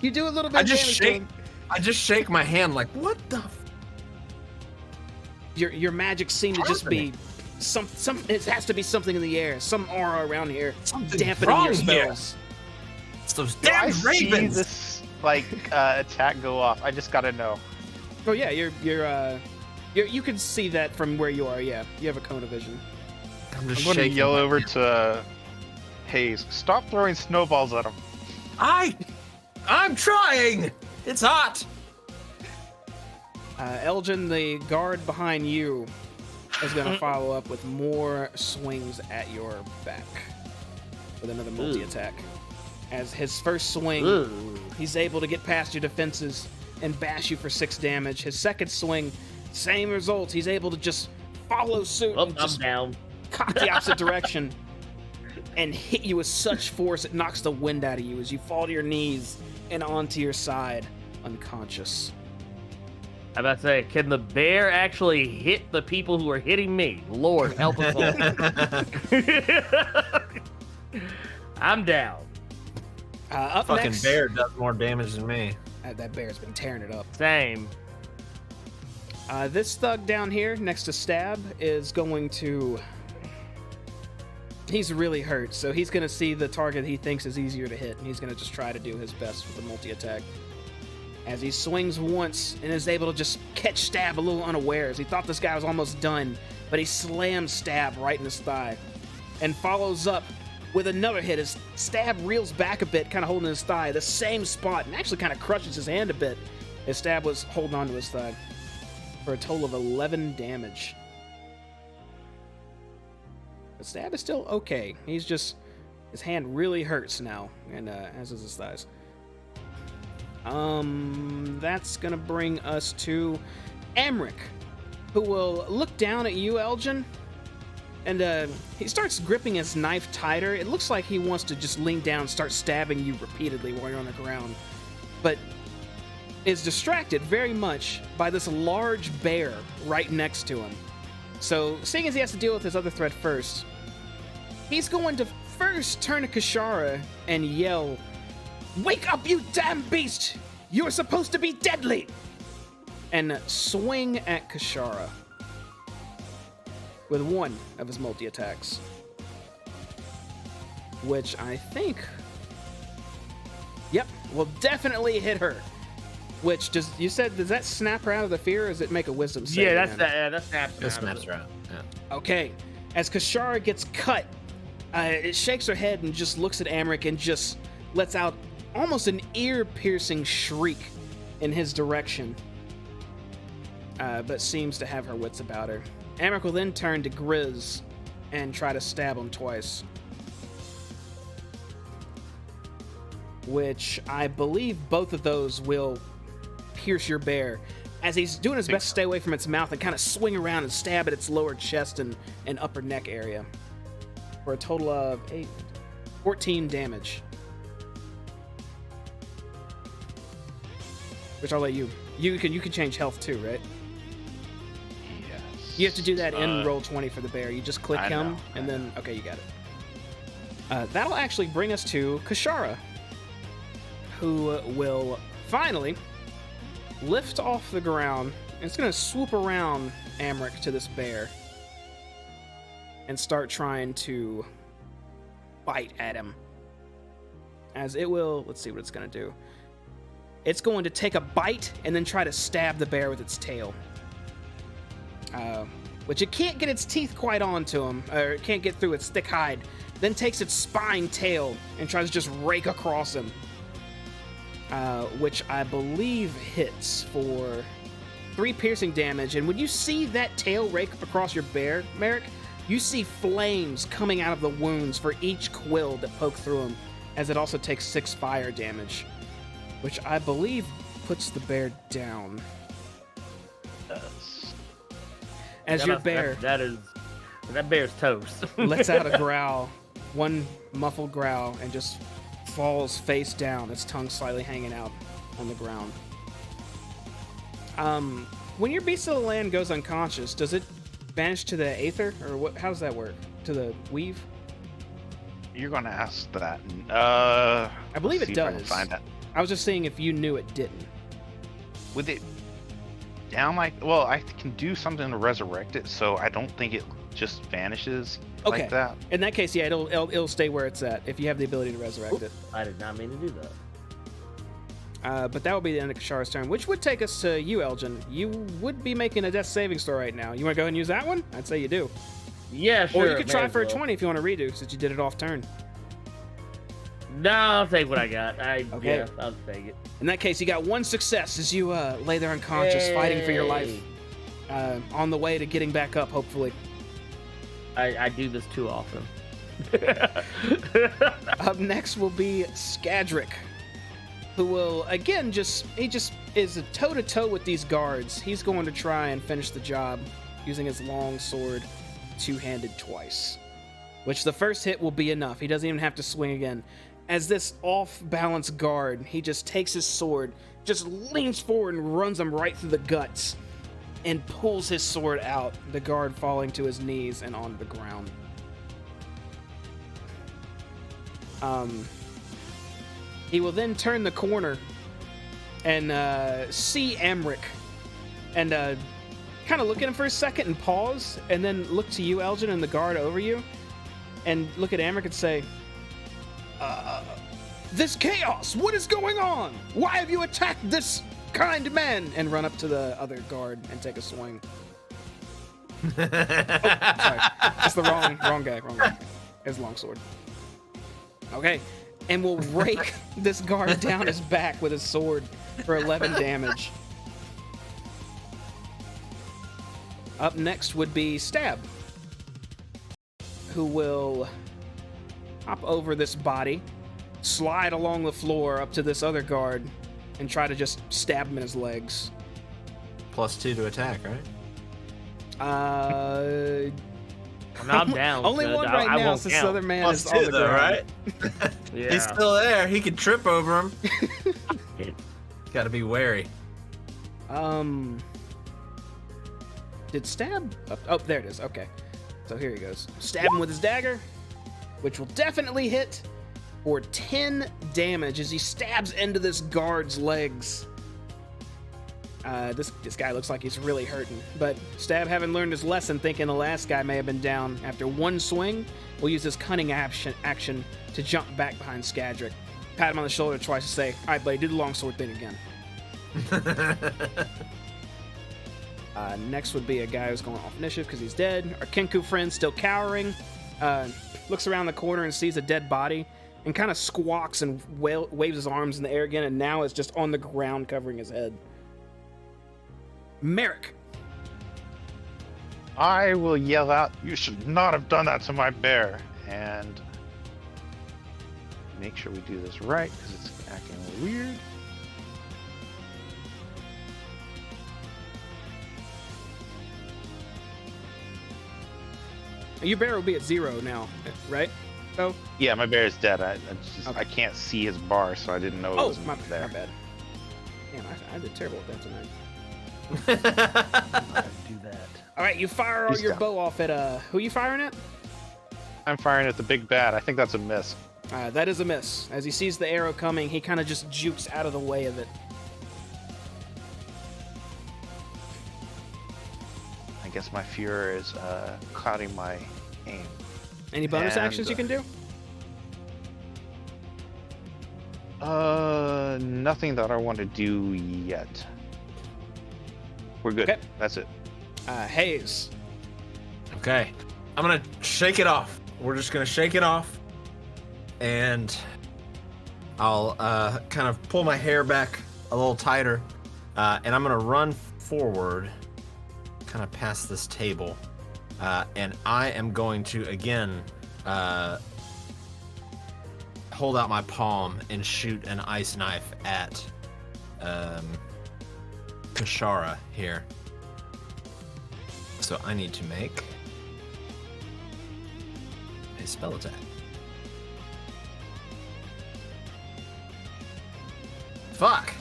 You do a little bit I of just damage to shake. him. I just shake my hand like, what the? Your magic seemed to just be some. It has to be something in the air, some aura around here, Something's dampening wrong your here. spells. It's those Do I damn see ravens. this attack go off? I just gotta know. Oh yeah, you can see that from where you are. Yeah, you have a cone of vision. I'm I'm just going to shaking. yell my over hand. to Hayes. Stop throwing snowballs at him. I'm trying. It's hot. Elgin, the guard behind you, is going to follow up with more swings at your back with another multi-attack. As his first swing, Ooh. he's able to get past your defenses and bash you for 6 damage. His second swing, same result. He's able to just follow suit Oh, and I'm just down. cock the opposite direction and hit you with such force it knocks the wind out of you as you fall to your knees and onto your side, unconscious. I'm about to say, can the bear actually hit the people who are hitting me? Lord, help us all. I'm down. Up Fucking next, bear does more damage than me. that bear's been tearing it up. Same. This thug down here next to Stab is going to... He's really hurt, so he's going to see the target he thinks is easier to hit, and he's going to just try to do his best with the multi-attack. As he swings once and is able to just catch Stab a little unawares. He thought this guy was almost done, but he slams Stab right in his thigh and follows up with another hit as Stab reels back a bit, kind of holding his thigh, the same spot, and actually kind of crushes his hand a bit as Stab was holding onto his thigh for a total of 11 damage. But Stab is still okay. He's just... His hand really hurts now, and as is his thighs. That's gonna bring us to Amric, who will look down at you, Elgin, and he starts gripping his knife tighter. It looks like he wants to just lean down and start stabbing you repeatedly while you're on the ground, but is distracted very much by this large bear right next to him. So, seeing as he has to deal with his other threat first, he's going to first turn to Kashara and yell, "Wake up, you damn beast! You're supposed to be deadly!" And swing at Kashara with one of his multi-attacks. Which I think... Yep, will definitely hit her. Which, does that snap her out of the fear, or does it make a wisdom save? Yeah, again? that snaps. It snaps her out. Yeah. Okay, as Kashara gets cut, it shakes her head and just looks at Amric and just lets out almost an ear-piercing shriek in his direction. but seems to have her wits about her. Amric will then turn to Grizz and try to stab him twice. Which I believe both of those will pierce your bear, as he's doing his best to stay away from its mouth and kind of swing around and stab at its lower chest and upper neck area. For a total of 14 damage. Which I'll let you. You can change health too, right? Yes. You have to do that in roll 20 for the bear. You just click him, and then okay, you got it. That'll actually bring us to Kashara, who will finally lift off the ground. And it's gonna swoop around Amric to this bear and start trying to bite at him. As it will, let's see what it's gonna do. It's going to take a bite and then try to stab the bear with its tail. Which it can't get its teeth quite onto him, or it can't get through its thick hide. Then takes its spine tail and tries to just rake across him. Which I believe hits for 3 piercing damage. And when you see that tail rake across your bear, Merrick, you see flames coming out of the wounds for each quill that poke through him, as it also takes 6 fire damage. Which I believe puts the bear down. Yes. As your bear that bear's toast. lets out a growl, one muffled growl, and just falls face down, its tongue slightly hanging out on the ground. When your beast of the land goes unconscious, does it vanish to the aether, or what? How does that work? To the weave? You're gonna ask that. I believe let's it see if I can does. find that. I was just seeing if you knew it didn't. With it down well, I can do something to resurrect it, so I don't think it just vanishes like that. In that case, yeah, it'll stay where it's at if you have the ability to resurrect it. I did not mean to do that. But that will be the end of Kashara's turn, which would take us to you, Elgin. You would be making a death saving throw right now. You want to go ahead and use that one? I'd say you do. Yeah, sure. Or you could try may as for a well. 20 if you want to redo, since you did it off turn. No, I'll take what I got. Okay. Yeah, I'll take it. In that case, you got 1 success as you lay there unconscious, fighting for your life. On the way to getting back up, hopefully. I do this too often. Up next will be Skadric, who will, again, he just is toe-to-toe with these guards. He's going to try and finish the job using his long sword, two-handed twice. Which the first hit will be enough. He doesn't even have to swing again. As this off-balance guard, he just takes his sword, just leans forward and runs him right through the guts, and pulls his sword out, the guard falling to his knees and onto the ground. He will then turn the corner and see Amric, and kind of look at him for a second and pause, and then look to you, Elgin, and the guard over you, and look at Amric and say, this chaos, what is going on? Why have you attacked this kind man? And run up to the other guard and take a swing. Sorry. That's the wrong guy. It's a long sword. Okay. And we'll rake this guard down his back with his sword for 11 damage. Up next would be Stab, who will hop over this body, slide along the floor up to this other guard, and try to just stab him in his legs. +2 to attack, right? I'm down. Only so one I right now, won't since this count. other man is on +2 the though, ground. right? Yeah. He's still there. He can trip over him. Got to be wary. Did Stab? Oh, there it is. Okay. So here he goes. Stab him with his dagger, which will definitely hit for 10 damage as he stabs into this guard's legs. This guy looks like he's really hurting, but Stab, having learned his lesson, thinking the last guy may have been down after one swing, will use his cunning action to jump back behind Skadric, pat him on the shoulder twice to say, "All right, buddy, do the longsword thing again." Next would be a guy who's going off initiative because he's dead. Our Kenku friend still cowering, looks around the corner and sees a dead body and kind of squawks and waves his arms in the air again, and now is just on the ground covering his head. Merrick, I will yell out, "You should not have done that to my bear!" And make sure we do this right because it's acting weird. Your bear will be at 0 now, right? So. Yeah, my bear is dead. I Okay. I can't see his bar, so I didn't know it Oh, was my there. bad. Damn, I did terrible at that tonight. Do that. All right, you fire He's your down. bow off at who you firing at? I'm firing at the big bad. I think that's a miss. That is a miss. As he sees the arrow coming, he kind of just jukes out of the way of it. I guess my fear is clouding my aim. Any bonus And, actions you can do? Nothing that I want to do yet. We're good. Okay. That's it. Hayes. Okay. I'm gonna shake it off. We're just gonna shake it off. And I'll kind of pull my hair back a little tighter. And I'm gonna run forward, kind of past this table. And I am going to, again, hold out my palm and shoot an ice knife at Kashara here. So I need to make a spell attack. Fuck.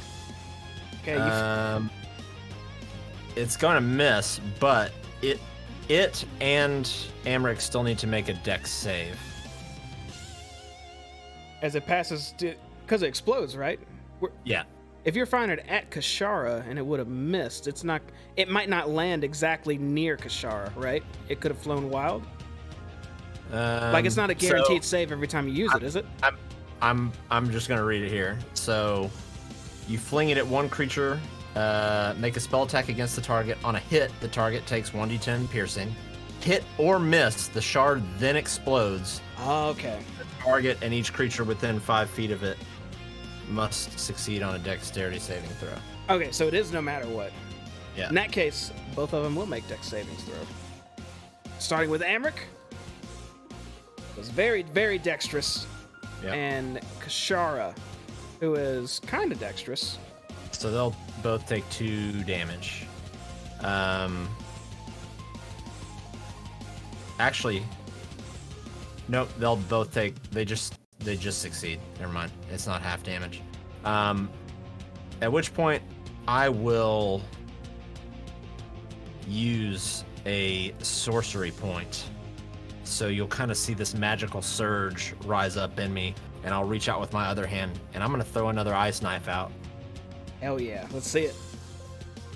Okay, It's going to miss, but it and Amric still need to make a dex save. as it passes, because it explodes, right? Yeah. If you're firing it at Kashara and it would have missed, it might not land exactly near Kashara, right? It could have flown wild. Like it's not a guaranteed save every time you use it, is it? I'm just gonna read it here. So you fling it at one creature, make a spell attack against the target. On a hit, the target takes 1d10 piercing. Hit or miss, the shard then explodes. Okay. The target and each creature within 5 feet of it must succeed on a dexterity saving throw. Okay, so it is no matter what. Yeah. In that case, both of them will make dex savings throw. Starting with Amric. Was very, very dexterous. Yeah. And Kashara, who is kind of dexterous. So they'll both take 2 damage. Actually, nope. They'll both take. They just succeed. Never mind. It's not half damage. At which point, I will use a sorcery point. So you'll kind of see this magical surge rise up in me, and I'll reach out with my other hand, and I'm gonna throw another ice knife out. Hell yeah, let's see it.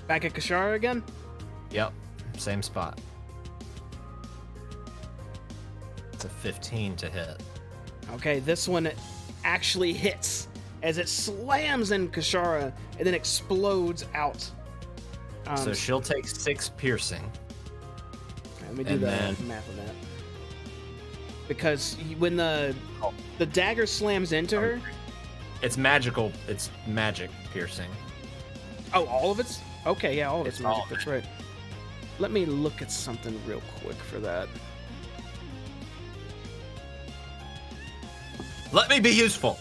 Back at Kashara again? Yep, same spot. It's a 15 to hit. Okay, this one actually hits as it slams in Kashara and then explodes out. So she'll take 6 piercing. Let me do and the then- math on that. Because when the dagger slams into her... It's magical. It's magic piercing. Oh, all of it's... Okay, yeah, all of it's It's magic, all of that's right. Let me look at something real quick for that. Let me be useful.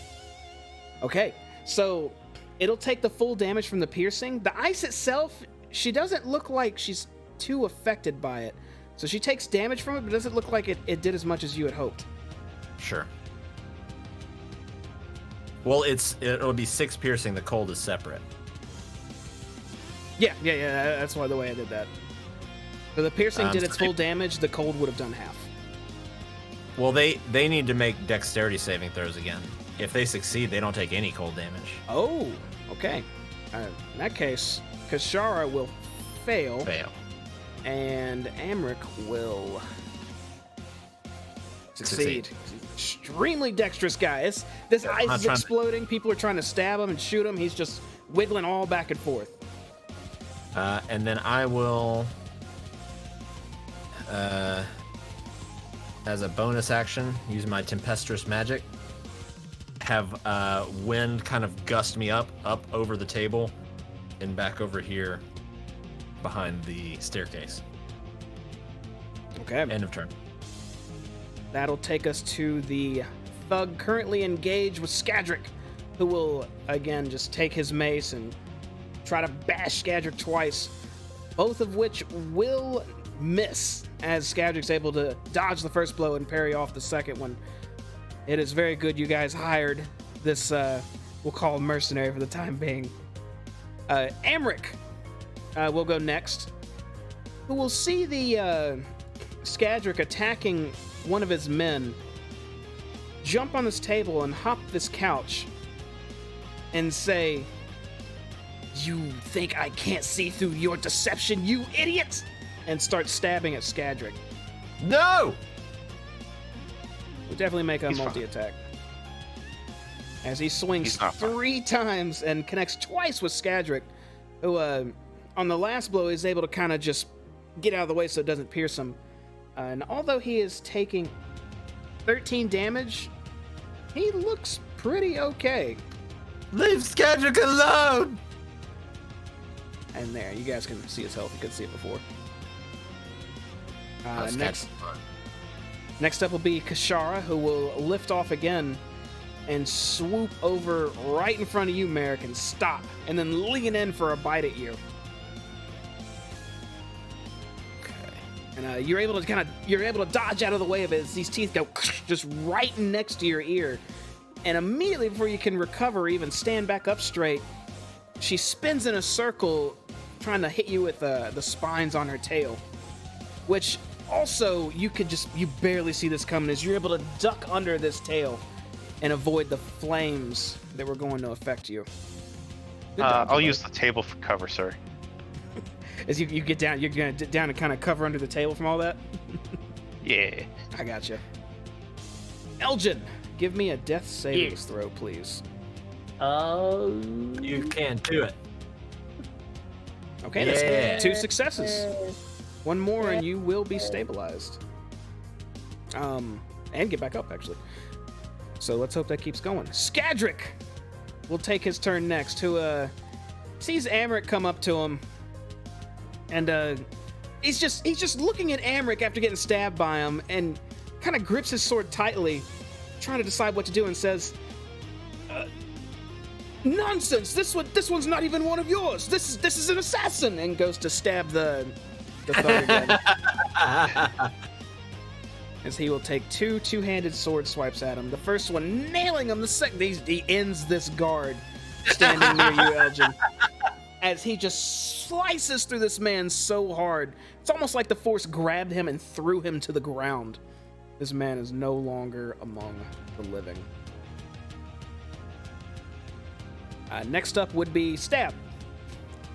Okay, so it'll take the full damage from the piercing. The ice itself, she doesn't look like she's too affected by it. So she takes damage from it, but doesn't look like it did as much as you had hoped. Sure. Well, it'll be 6 piercing. The cold is separate. Yeah, that's why the way I did that. So the piercing did its full damage, the cold would have done half. Well, they need to make dexterity saving throws again. If they succeed, they don't take any cold damage. Oh, okay. In that case, Kashara will fail. And Amric will succeed. Extremely dexterous guy. This ice is exploding. People are trying to stab him and shoot him. He's just wiggling all back and forth. And then I will, as a bonus action, use my tempestuous magic. Have wind kind of gust me up over the table and back over here behind the staircase. Okay. End of turn. That'll take us to the thug currently engaged with Skadric, who will, again, just take his mace and try to bash Skadric twice, both of which will miss, as Skadric's able to dodge the first blow and parry off the second one. It is very good you guys hired this, we'll call him mercenary for the time being. Amric will go next, who will see the Skadric attacking one of his men, jump on this table and hop this couch and say, "You think I can't see through your deception, you idiot!" and start stabbing at Skadric. No! We'll definitely make a He's fine. multi-attack. As he swings He's not fine. 3 times and connects twice with Skadric, who on the last blow is able to kind of just get out of the way so it doesn't pierce him. And although he is taking 13 damage, he looks pretty okay. Leave Skadric alone! And there, you guys can see his health. You couldn't see it before. That's Next up will be Kashara, who will lift off again and swoop over right in front of you, Merrick, and stop, and then lean in for a bite at you. And you're able to dodge out of the way of it as these teeth go just right next to your ear. And immediately before you can recover, or even stand back up straight, she spins in a circle, trying to hit you with the spines on her tail. Which also, you barely see this coming, as you're able to duck under this tail and avoid the flames that were going to affect you. Good dodge, I'll buddy. use the table for cover, sir. As you get down, you're gonna get down and kind of cover under the table from all that? Yeah. I gotcha. Elgin, give me a death savings Yes. throw, please. You can't do it. Okay, that's 2 successes. 1 more and you will be stabilized. And get back up, actually. So let's hope that keeps going. Skadric will take his turn next, who sees Amric come up to him. And he's just looking at Amric after getting stabbed by him, and kind of grips his sword tightly, trying to decide what to do, and says, "Nonsense! This one's not even one of yours. This is an assassin!" and goes to stab the thug again. As he will take 2 two-handed sword swipes at him. The first one nailing him. The second, he ends this guard standing near you, Elgin. As he just slices through this man so hard, it's almost like the Force grabbed him and threw him to the ground. This man is no longer among the living. Next up would be Stab,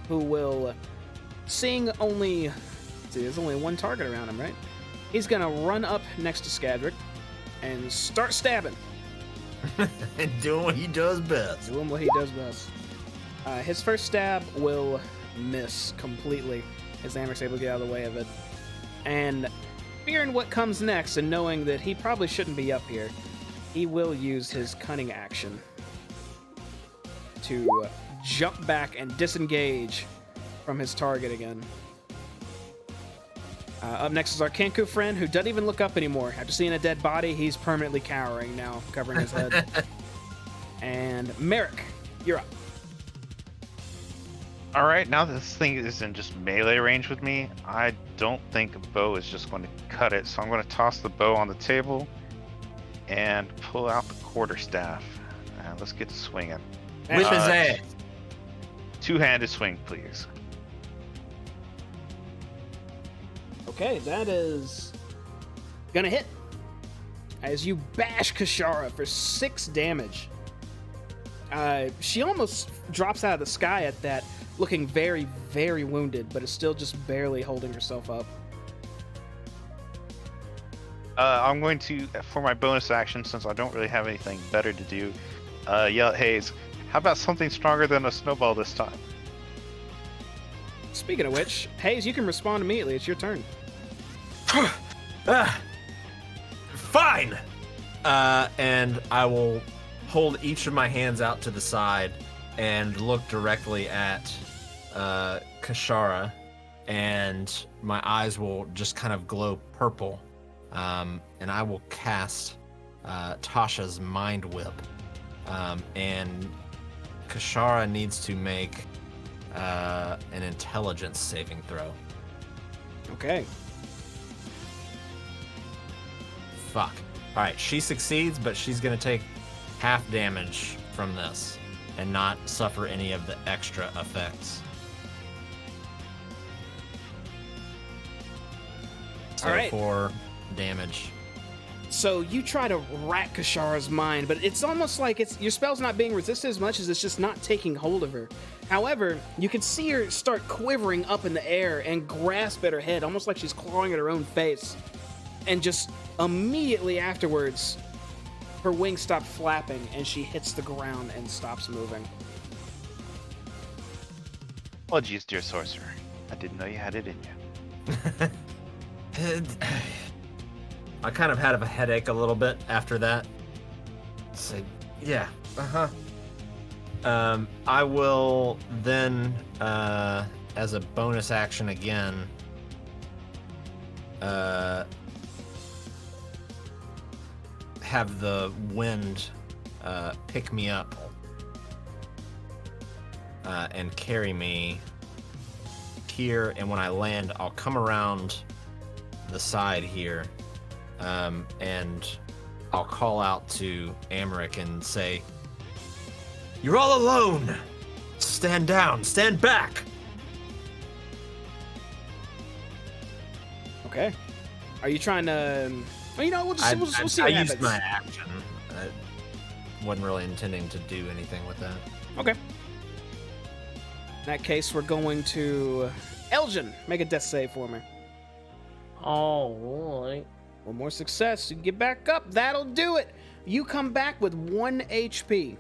who will, seeing only, there's only 1 target around him, right? He's gonna run up next to Skadric and start stabbing. And doing what he does best. Doing what he does best. His first stab will miss completely, as Amric's able to get out of the way of it. And fearing what comes next and knowing that he probably shouldn't be up here, he will use his cunning action to jump back and disengage from his target again. Up next is our Kenku friend, who doesn't even look up anymore. After seeing a dead body, he's permanently cowering now, covering his head. And Merrick, you're up. All right, now that this thing is in just melee range with me, I don't think a bow is just going to cut it. So I'm going to toss the bow on the table and pull out the quarterstaff. And let's get to swinging. Whip his ass. 2-handed swing, please. Okay, that is gonna hit. As you bash Kashara for 6 damage. She almost drops out of the sky at that, looking very, very wounded, but is still just barely holding herself up. I'm going to, for my bonus action, since I don't really have anything better to do, yell at Hayes, how about something stronger than a snowball this time? Speaking of which, Hayes, you can respond immediately. It's your turn. Fine! And I will hold each of my hands out to the side and look directly at Kashara and my eyes will just kind of glow purple, and I will cast Tasha's Mind Whip, and Kashara needs to make an intelligence saving throw. Okay. Fuck. All right, she succeeds, but she's gonna take half damage from this and not suffer any of the extra effects. So All right. 4 damage. So you try to rack Kashara's mind, but it's almost like your spell's not being resisted as much as it's just not taking hold of her. However, you can see her start quivering up in the air and grasp at her head, almost like she's clawing at her own face. And just immediately afterwards, her wings stop flapping and she hits the ground and stops moving. Apologies, dear sorcerer. I didn't know you had it in you. I kind of had a headache a little bit after that. So, yeah, I will then, as a bonus action again, have the wind pick me up and carry me here, and when I land, I'll come around the side here, and I'll call out to Amric and say, "You're all alone! Stand down! Stand back!" Okay. Are you trying to... Well, you know, we'll see I what used happens. my action. I wasn't really intending to do anything with that. Okay. In that case, we're going to... Elgin, make a death save for me. All right. One more success, you get back up. That'll do it. You come back with 1 HP.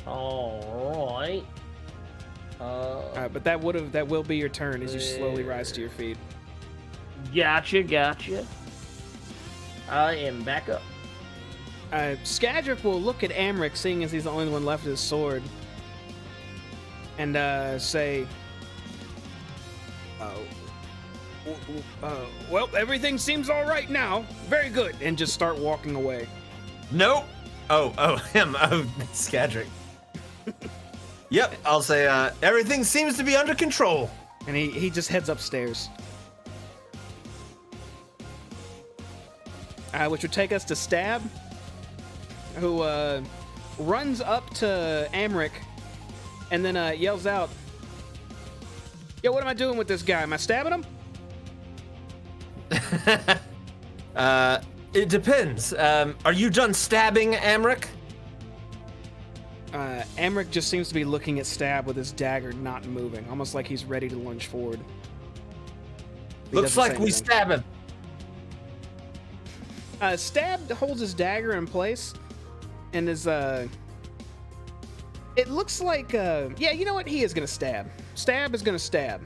All right. But that will be your turn as you slowly rise to your feet. Gotcha. I am back up. Skadrick will look at Amric, seeing as he's the only one left with his sword, and say, well, everything seems all right now. Very good. And just start walking away. Nope. Oh, him. Oh, Skadrick. Yep, I'll say, everything seems to be under control. And he just heads upstairs. Which would take us to Stab, who runs up to Amric and then yells out, "Yo, what am I doing with this guy? Am I stabbing him?" It depends. Are you done stabbing, Amric? Amric just seems to be looking at Stab with his dagger not moving, almost like he's ready to lunge forward. He Looks doesn't say like we anything. stab him. Stab holds his dagger in place and is, it looks like, yeah, you know what? He is gonna stab. Stab is gonna stab.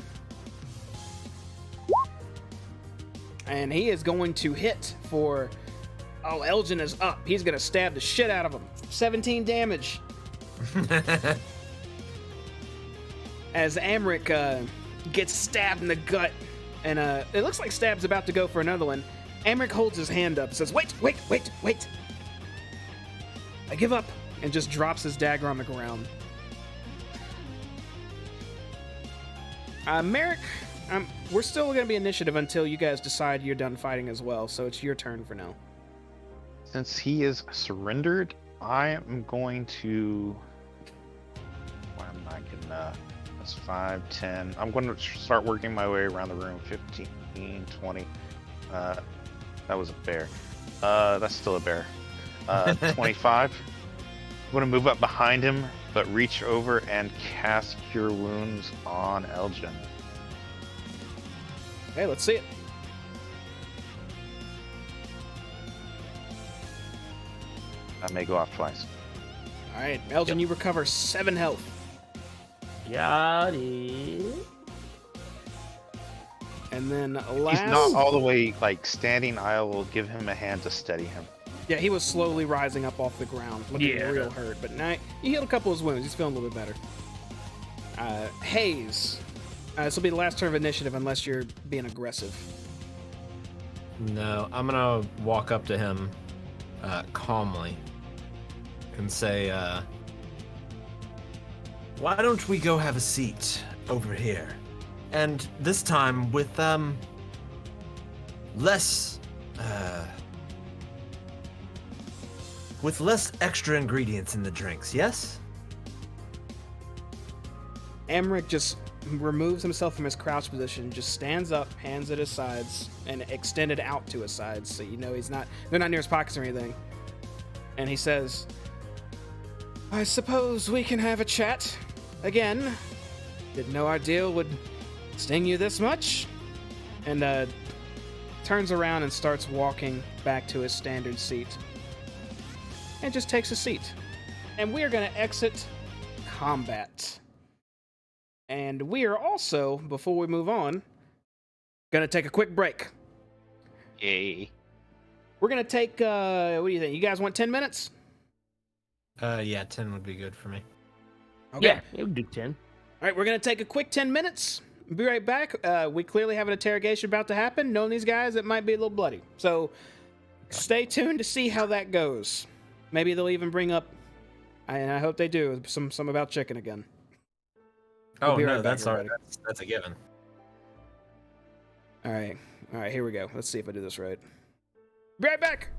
And he is going to hit for, oh, Elgin is up. He's gonna stab the shit out of him. 17 damage. As Amric, gets stabbed in the gut. And, it looks like Stab's about to go for another one. Amric holds his hand up, says, wait. I give up, and just drops his dagger on the ground. Merrick, we're still going to be initiative until you guys decide you're done fighting as well, so it's your turn for now. Since he is surrendered, I am going to... Why am I gonna... That's 5, 10. I'm going to start working my way around the room. 15, 20. That was a bear. That's still a bear. 25. I'm going to move up behind him, but reach over and cast Cure Wounds on Elgin. Okay, let's see it. That may go off twice. All right, Elgin, you recover 7 health. Got it. And then He's last... not all the way like standing. I will give him a hand to steady him. Yeah, he was slowly rising up off the ground, looking Yeah. real hurt. But now you healed a couple of his wounds. He's feeling a little bit better. Hayes, This will be the last turn of initiative unless you're being aggressive. No, I'm gonna walk up to him calmly and say, why don't we go have a seat over here? And this time with less extra ingredients in the drinks, yes? Emmerich just removes himself from his crouch position, just stands up, hands at his sides, and extended out to his sides, so you know they're not near his pockets or anything. And he says, I suppose we can have a chat again. Didn't know our deal would sting you this much. And turns around and starts walking back to his standard seat. And just takes a seat. And we are going to exit combat. And we are also, before we move on, going to take a quick break. Yay. We're going to take, what do you think? You guys want 10 minutes? Yeah, 10 would be good for me. Okay. Yeah, it would do 10. All right, we're going to take a quick 10 minutes. Be right back. We clearly have an interrogation about to happen. Knowing these guys, it might be a little bloody. So stay tuned to see how that goes. Maybe they'll even bring up, and I hope they do, some about chicken again. Oh, be no, right back, that's all right. everybody. That's a given. All right, here we go. Let's see if I do this right. Be right back.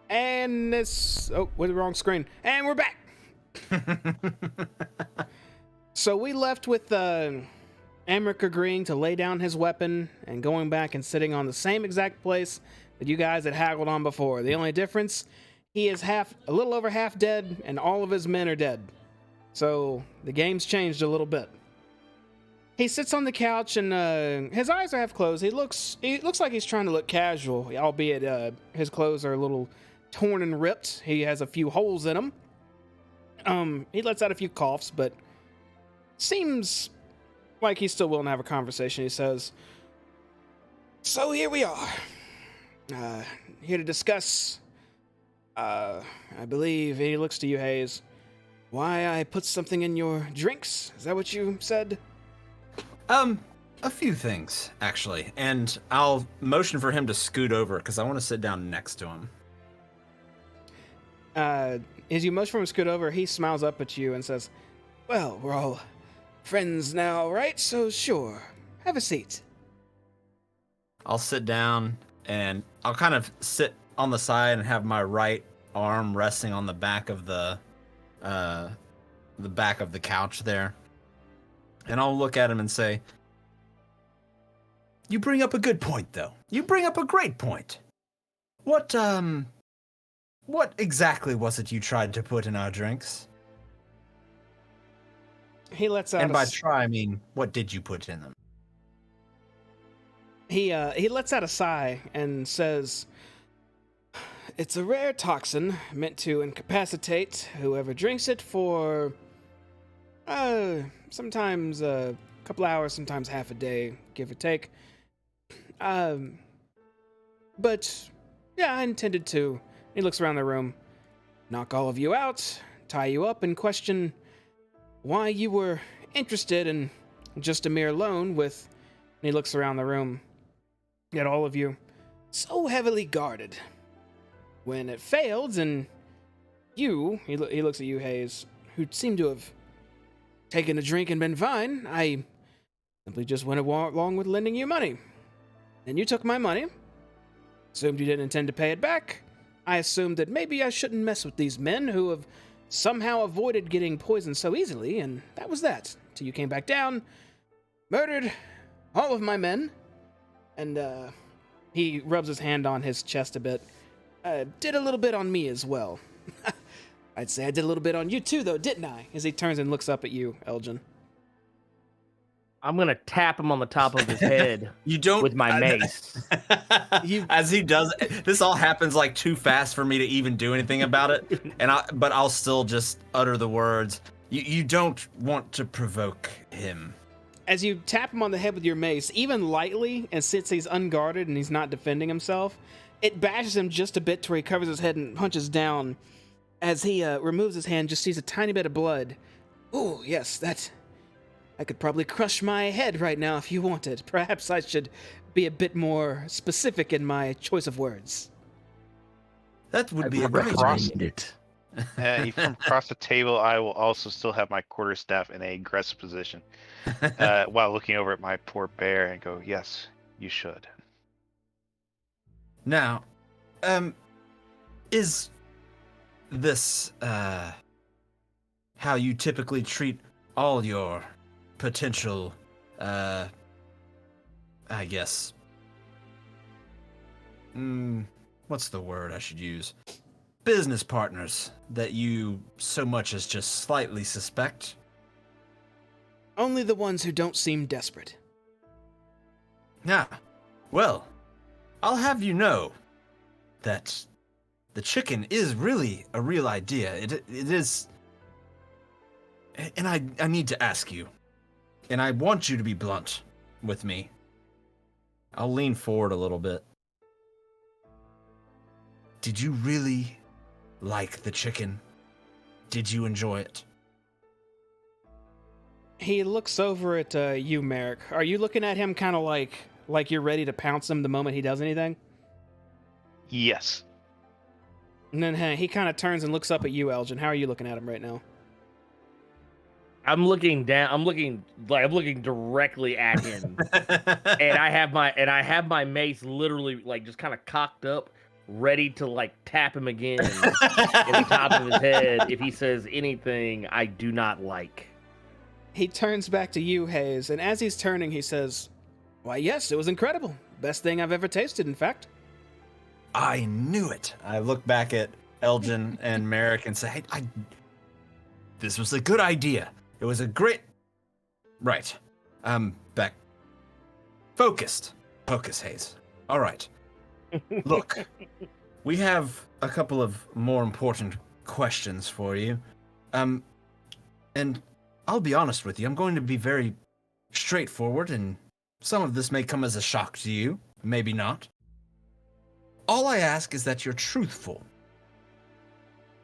And this... Oh, with the wrong screen. And we're back! So we left with Emmerich agreeing to lay down his weapon and going back and sitting on the same exact place that you guys had haggled on before. The only difference, he is a little over half dead, and all of his men are dead. So the game's changed a little bit. He sits on the couch and his eyes are half closed. He looks like he's trying to look casual, albeit his clothes are a little torn and ripped. He has a few holes in them. He lets out a few coughs, but seems like he's still willing to have a conversation. He says, "So here we are, here to discuss, I believe," and he looks to you, Hayes, "why I put something in your drinks? Is that what you said?" A few things, actually. And I'll motion for him to scoot over, because I want to sit down next to him. As you motion for him to scoot over, he smiles up at you and says, "Well, we're all friends now, right? So sure, have a seat." I'll sit down, and I'll kind of sit on the side and have my right arm resting on the back of the couch there. And I'll look at him and say, "You bring up a good point, though. You bring up a great point. What exactly was it you tried to put in our drinks?" He lets out and by try, I mean, what did you put in them? He lets out a sigh and says, "It's a rare toxin meant to incapacitate whoever drinks it for, sometimes a couple hours, sometimes half a day, give or take. But, yeah, I intended to." He looks around the room. "Knock all of you out, tie you up, and question why you were interested in just a mere loan with," and he looks around the room at all of you, "so heavily guarded. When it failed, and you," he looks at you, Hayes, "who seem to have taken a drink and been fine, I simply just went along with lending you money. And you took my money, assumed you didn't intend to pay it back. I assumed that maybe I shouldn't mess with these men who have somehow avoided getting poisoned so easily, and that was that. Till you came back down, murdered all of my men, and, he rubs his hand on his chest a bit, did a little bit on me as well. I'd say I did a little bit on you too, though, didn't I?" As he turns and looks up at you, Elgin. I'm gonna tap him on the top of his head You don't with my mace. As he does, this all happens like too fast for me to even do anything about it. But I'll still just utter the words. You don't want to provoke him. As you tap him on the head with your mace, even lightly, and since he's unguarded and he's not defending himself, it bashes him just a bit to where he covers his head and punches down. As he removes his hand, just sees a tiny bit of blood. "Oh, yes, that... I could probably crush my head right now if you wanted. Perhaps I should be a bit more specific in my choice of words." That would be a great it. From across the table, I will also still have my quarterstaff in a aggressive position, while looking over at my poor bear and go, "Yes, you should." Now, is this how you typically treat all your potential, I guess, what's the word I should use? Business partners that you so much as just slightly suspect? "Only the ones who don't seem desperate." Yeah. Well, I'll have you know that the chicken is really a real idea. It is. And I need to ask you, and I want you to be blunt with me. I'll lean forward a little bit. Did you really like the chicken? Did you enjoy it? He looks over at you, Merrick. Are you looking at him kind of like you're ready to pounce him the moment he does anything? Yes. And then he kind of turns and looks up at you, Elgin. How are you looking at him right now? I'm looking down. I'm looking directly at him, and I have my mace literally like just kind of cocked up ready to like tap him again in the top of his head if he says anything I do not like. He turns back to you, Hayes, and as he's turning, he says, "Why, yes, it was incredible. Best thing I've ever tasted, in fact." I knew it. I look back at Elgin and Merrick and say, hey, this was a good idea. It was a great... Right. Back. Focused. Focus, Hayes. All right. Look, we have a couple of more important questions for you. And I'll be honest with you, I'm going to be very straightforward, and some of this may come as a shock to you, maybe not. All I ask is that you're truthful.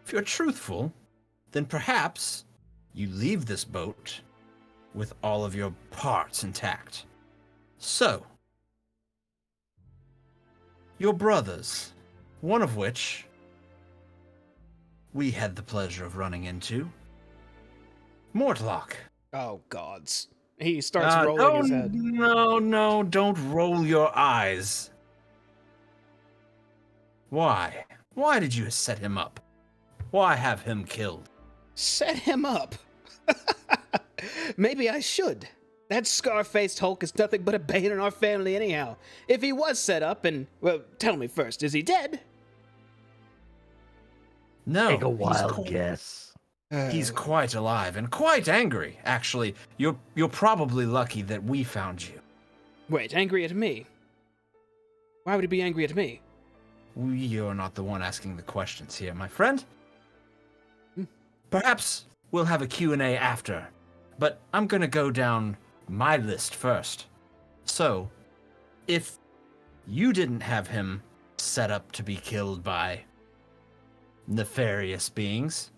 If you're truthful, then perhaps you leave this boat with all of your parts intact. So, your brothers, one of which we had the pleasure of running into, Mortlock. Oh, gods. He starts rolling his head. No, don't roll your eyes. Why? Why did you set him up? Why have him killed? Set him up? Maybe I should. That scar-faced Hulk is nothing but a bane in our family anyhow. If he was set up and... Well, tell me first, is he dead? No. Take a wild guess. He's quite alive and quite angry, actually. You're probably lucky that we found you. Wait, angry at me? Why would he be angry at me? You're not the one asking the questions here, my friend. Perhaps we'll have a Q&A after, but I'm gonna go down my list first. So, if you didn't have him set up to be killed by nefarious beings,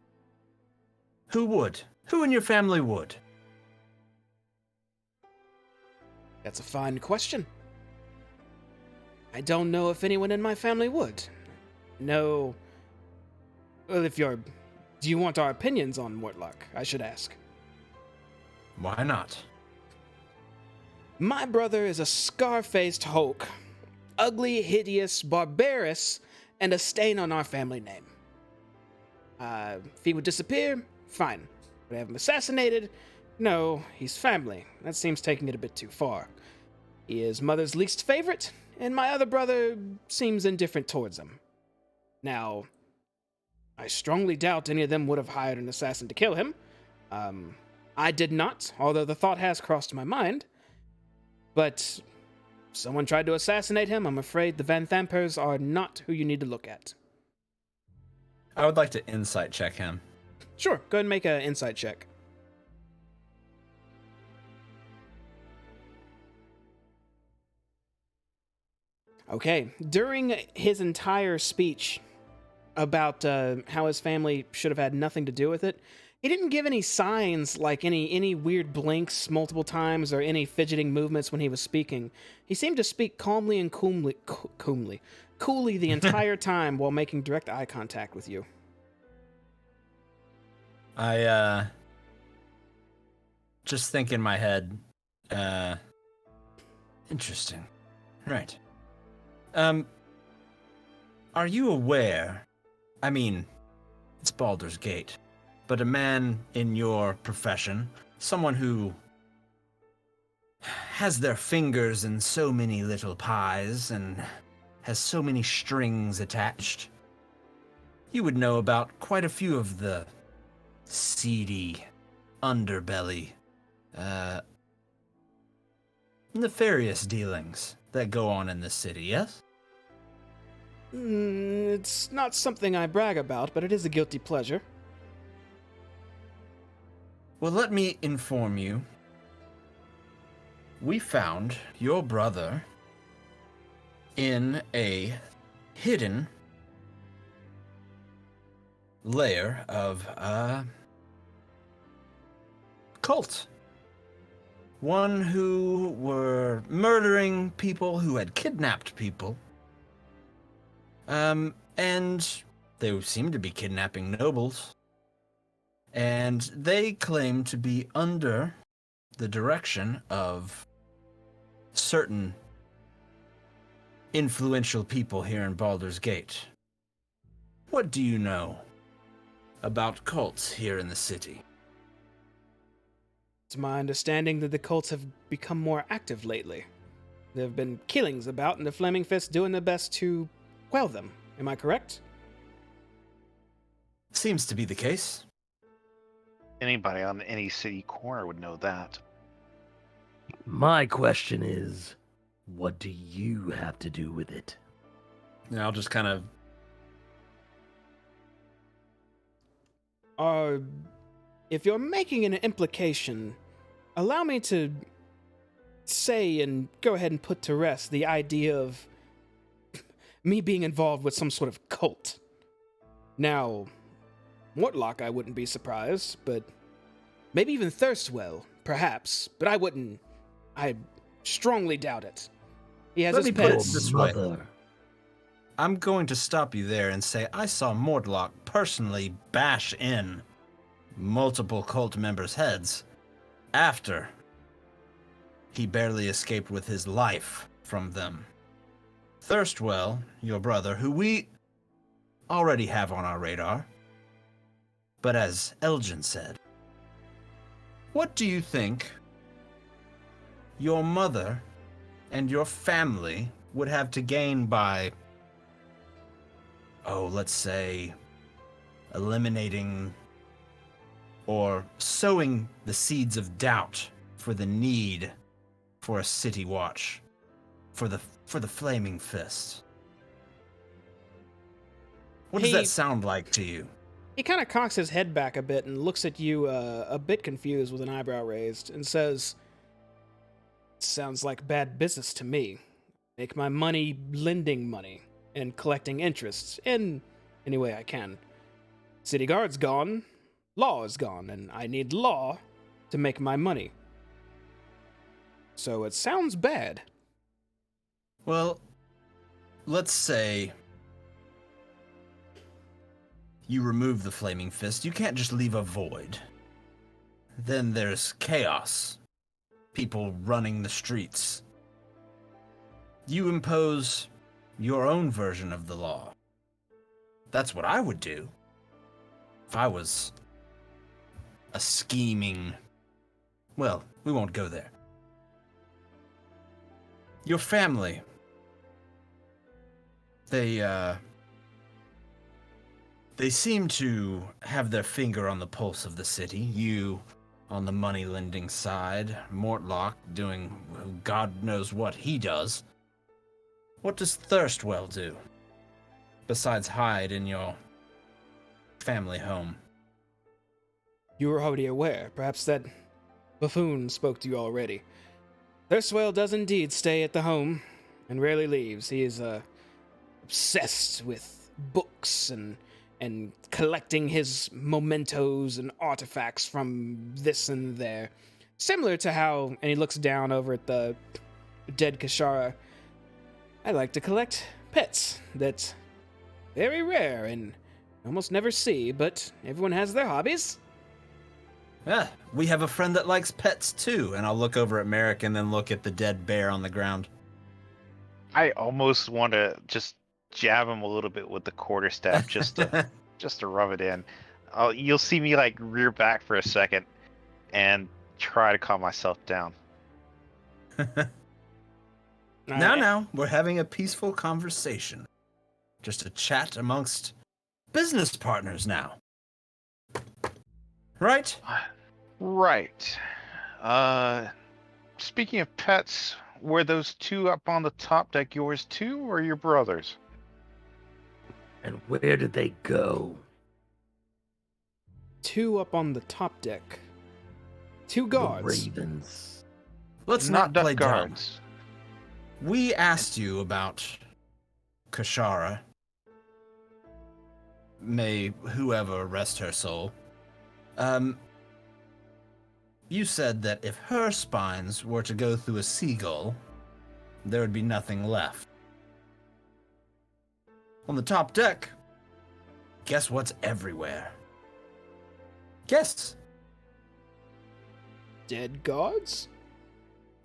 who would? Who in your family would? That's a fine question. I don't know if anyone in my family would. No. Well, do you want our opinions on Mortlock? I should ask. Why not? My brother is a scar-faced Hulk. Ugly, hideous, barbarous, and a stain on our family name. If he would disappear, fine. Would I have him assassinated? No, he's family. That seems taking it a bit too far. He is mother's least favorite, and my other brother seems indifferent towards him. Now, I strongly doubt any of them would have hired an assassin to kill him. I did not, although the thought has crossed my mind. But if someone tried to assassinate him, I'm afraid the Van Thampers are not who you need to look at. I would like to insight check him. Sure, go ahead and make an insight check. Okay, during his entire speech about how his family should have had nothing to do with it, he didn't give any signs like any weird blinks multiple times or any fidgeting movements when he was speaking. He seemed to speak calmly and coolly the entire time while making direct eye contact with you. I just think in my head, interesting. Right. Are you aware? I mean, it's Baldur's Gate, but a man in your profession, someone who has their fingers in so many little pies and has so many strings attached, you would know about quite a few of the seedy, underbelly, nefarious dealings that go on in this city, yes? It's not something I brag about, but it is a guilty pleasure. Well, let me inform you. We found your brother in a hidden layer of a cult. One who were murdering people, who had kidnapped people. And they seemed to be kidnapping nobles. And they claim to be under the direction of certain influential people here in Baldur's Gate. What do you know about cults here in the city? It's my understanding that the cults have become more active lately. There have been killings about, and the Flaming Fist doing their best to quell them. Am I correct? Seems to be the case. Anybody on any city corner would know that. My question is, what do you have to do with it? And I'll just kind of... If you're making an implication, allow me to say and go ahead and put to rest the idea of me being involved with some sort of cult. Now, Mortlock, I wouldn't be surprised, but maybe even Thirstwell, perhaps, but I strongly doubt it. He has Let his me put it pets. this way. I'm going to stop you there and say I saw Mortlock personally bash in multiple cult members' heads after he barely escaped with his life from them. Thirstwell, your brother, who we already have on our radar, but as Elgin said, what do you think your mother and your family would have to gain by, let's say, eliminating or sowing the seeds of doubt for the need for a city watch, for the Flaming Fist? What does that sound like to you? He kind of cocks his head back a bit and looks at you a bit confused with an eyebrow raised and says, "Sounds like bad business to me. Make my money lending money and collecting interests in any way I can. City guard's gone, law is gone, and I need law to make my money. So it sounds bad." Well, let's say you remove the Flaming Fist. You can't just leave a void. Then there's chaos. People running the streets. You impose your own version of the law. That's what I would do if I was a scheming... Well, we won't go there. Your family, they seem to have their finger on the pulse of the city. You on the money lending side, Mortlock doing God knows what he does. What does Thirstwell do besides hide in your family home? You were already aware. Perhaps that buffoon spoke to you already. Thirstwell does indeed stay at the home and rarely leaves. He is obsessed with books and collecting his mementos and artifacts from this and there. Similar to how, and he looks down over at the dead Kashara, I like to collect pets that's very rare and almost never see, but everyone has their hobbies. Yeah, we have a friend that likes pets too. And I'll look over at Merrick and then look at the dead bear on the ground. I almost want to just jab him a little bit with the quarterstaff just to rub it in. You'll see me like rear back for a second and try to calm myself down. Now, we're having a peaceful conversation. Just a chat amongst business partners now. Right? Right. Speaking of pets, were those two up on the top deck yours too, or your brothers? And where did they go? Two up on the top deck. Two guards. The Ravens. Let's not play dumb. guards. We asked you about Kashara. May whoever rest her soul. You said that if her spines were to go through a seagull, there would be nothing left. On the top deck, guess what's everywhere? Guess. Dead guards?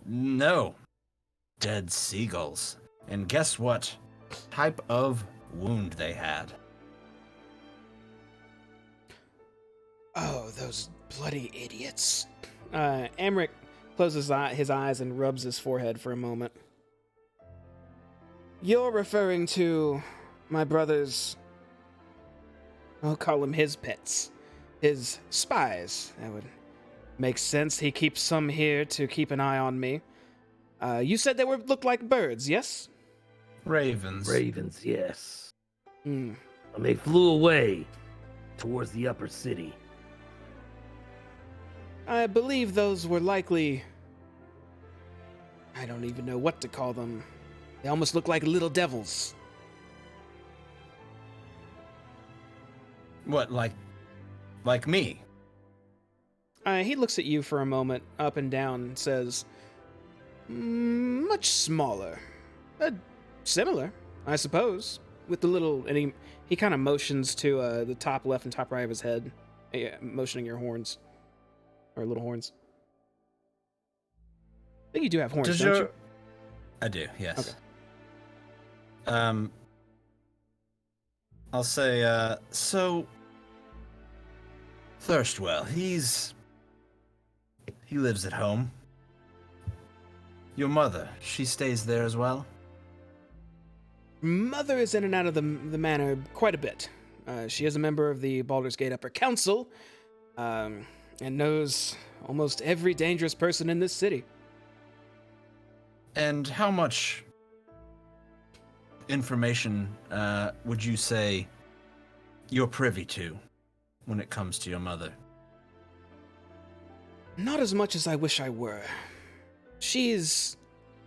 No. Dead seagulls. And guess what type of wound they had? Oh, those bloody idiots. Emmerich closes his eyes and rubs his forehead for a moment. You're referring to my brother's... I'll call them his pets. His spies. That would make sense. He keeps some here to keep an eye on me. You said they looked like birds, yes? Ravens. Ravens, yes. Hmm. And they flew away towards the upper city. I believe those were likely... I don't even know what to call them. They almost look like little devils. What, like me? He looks at you for a moment, up and down, and says, much smaller. Similar, I suppose. With the little... And he kind of motions to the top left and top right of his head, motioning your horns. Or little horns. I think you do have horns, don't you? I do, yes. Okay. I'll say, so... Thirstwell, he lives at home. Your mother, she stays there as well? Mother is in and out of the manor quite a bit. She is a member of the Baldur's Gate Upper Council, and knows almost every dangerous person in this city. And how much information would you say you're privy to when it comes to your mother? Not as much as I wish I were. She's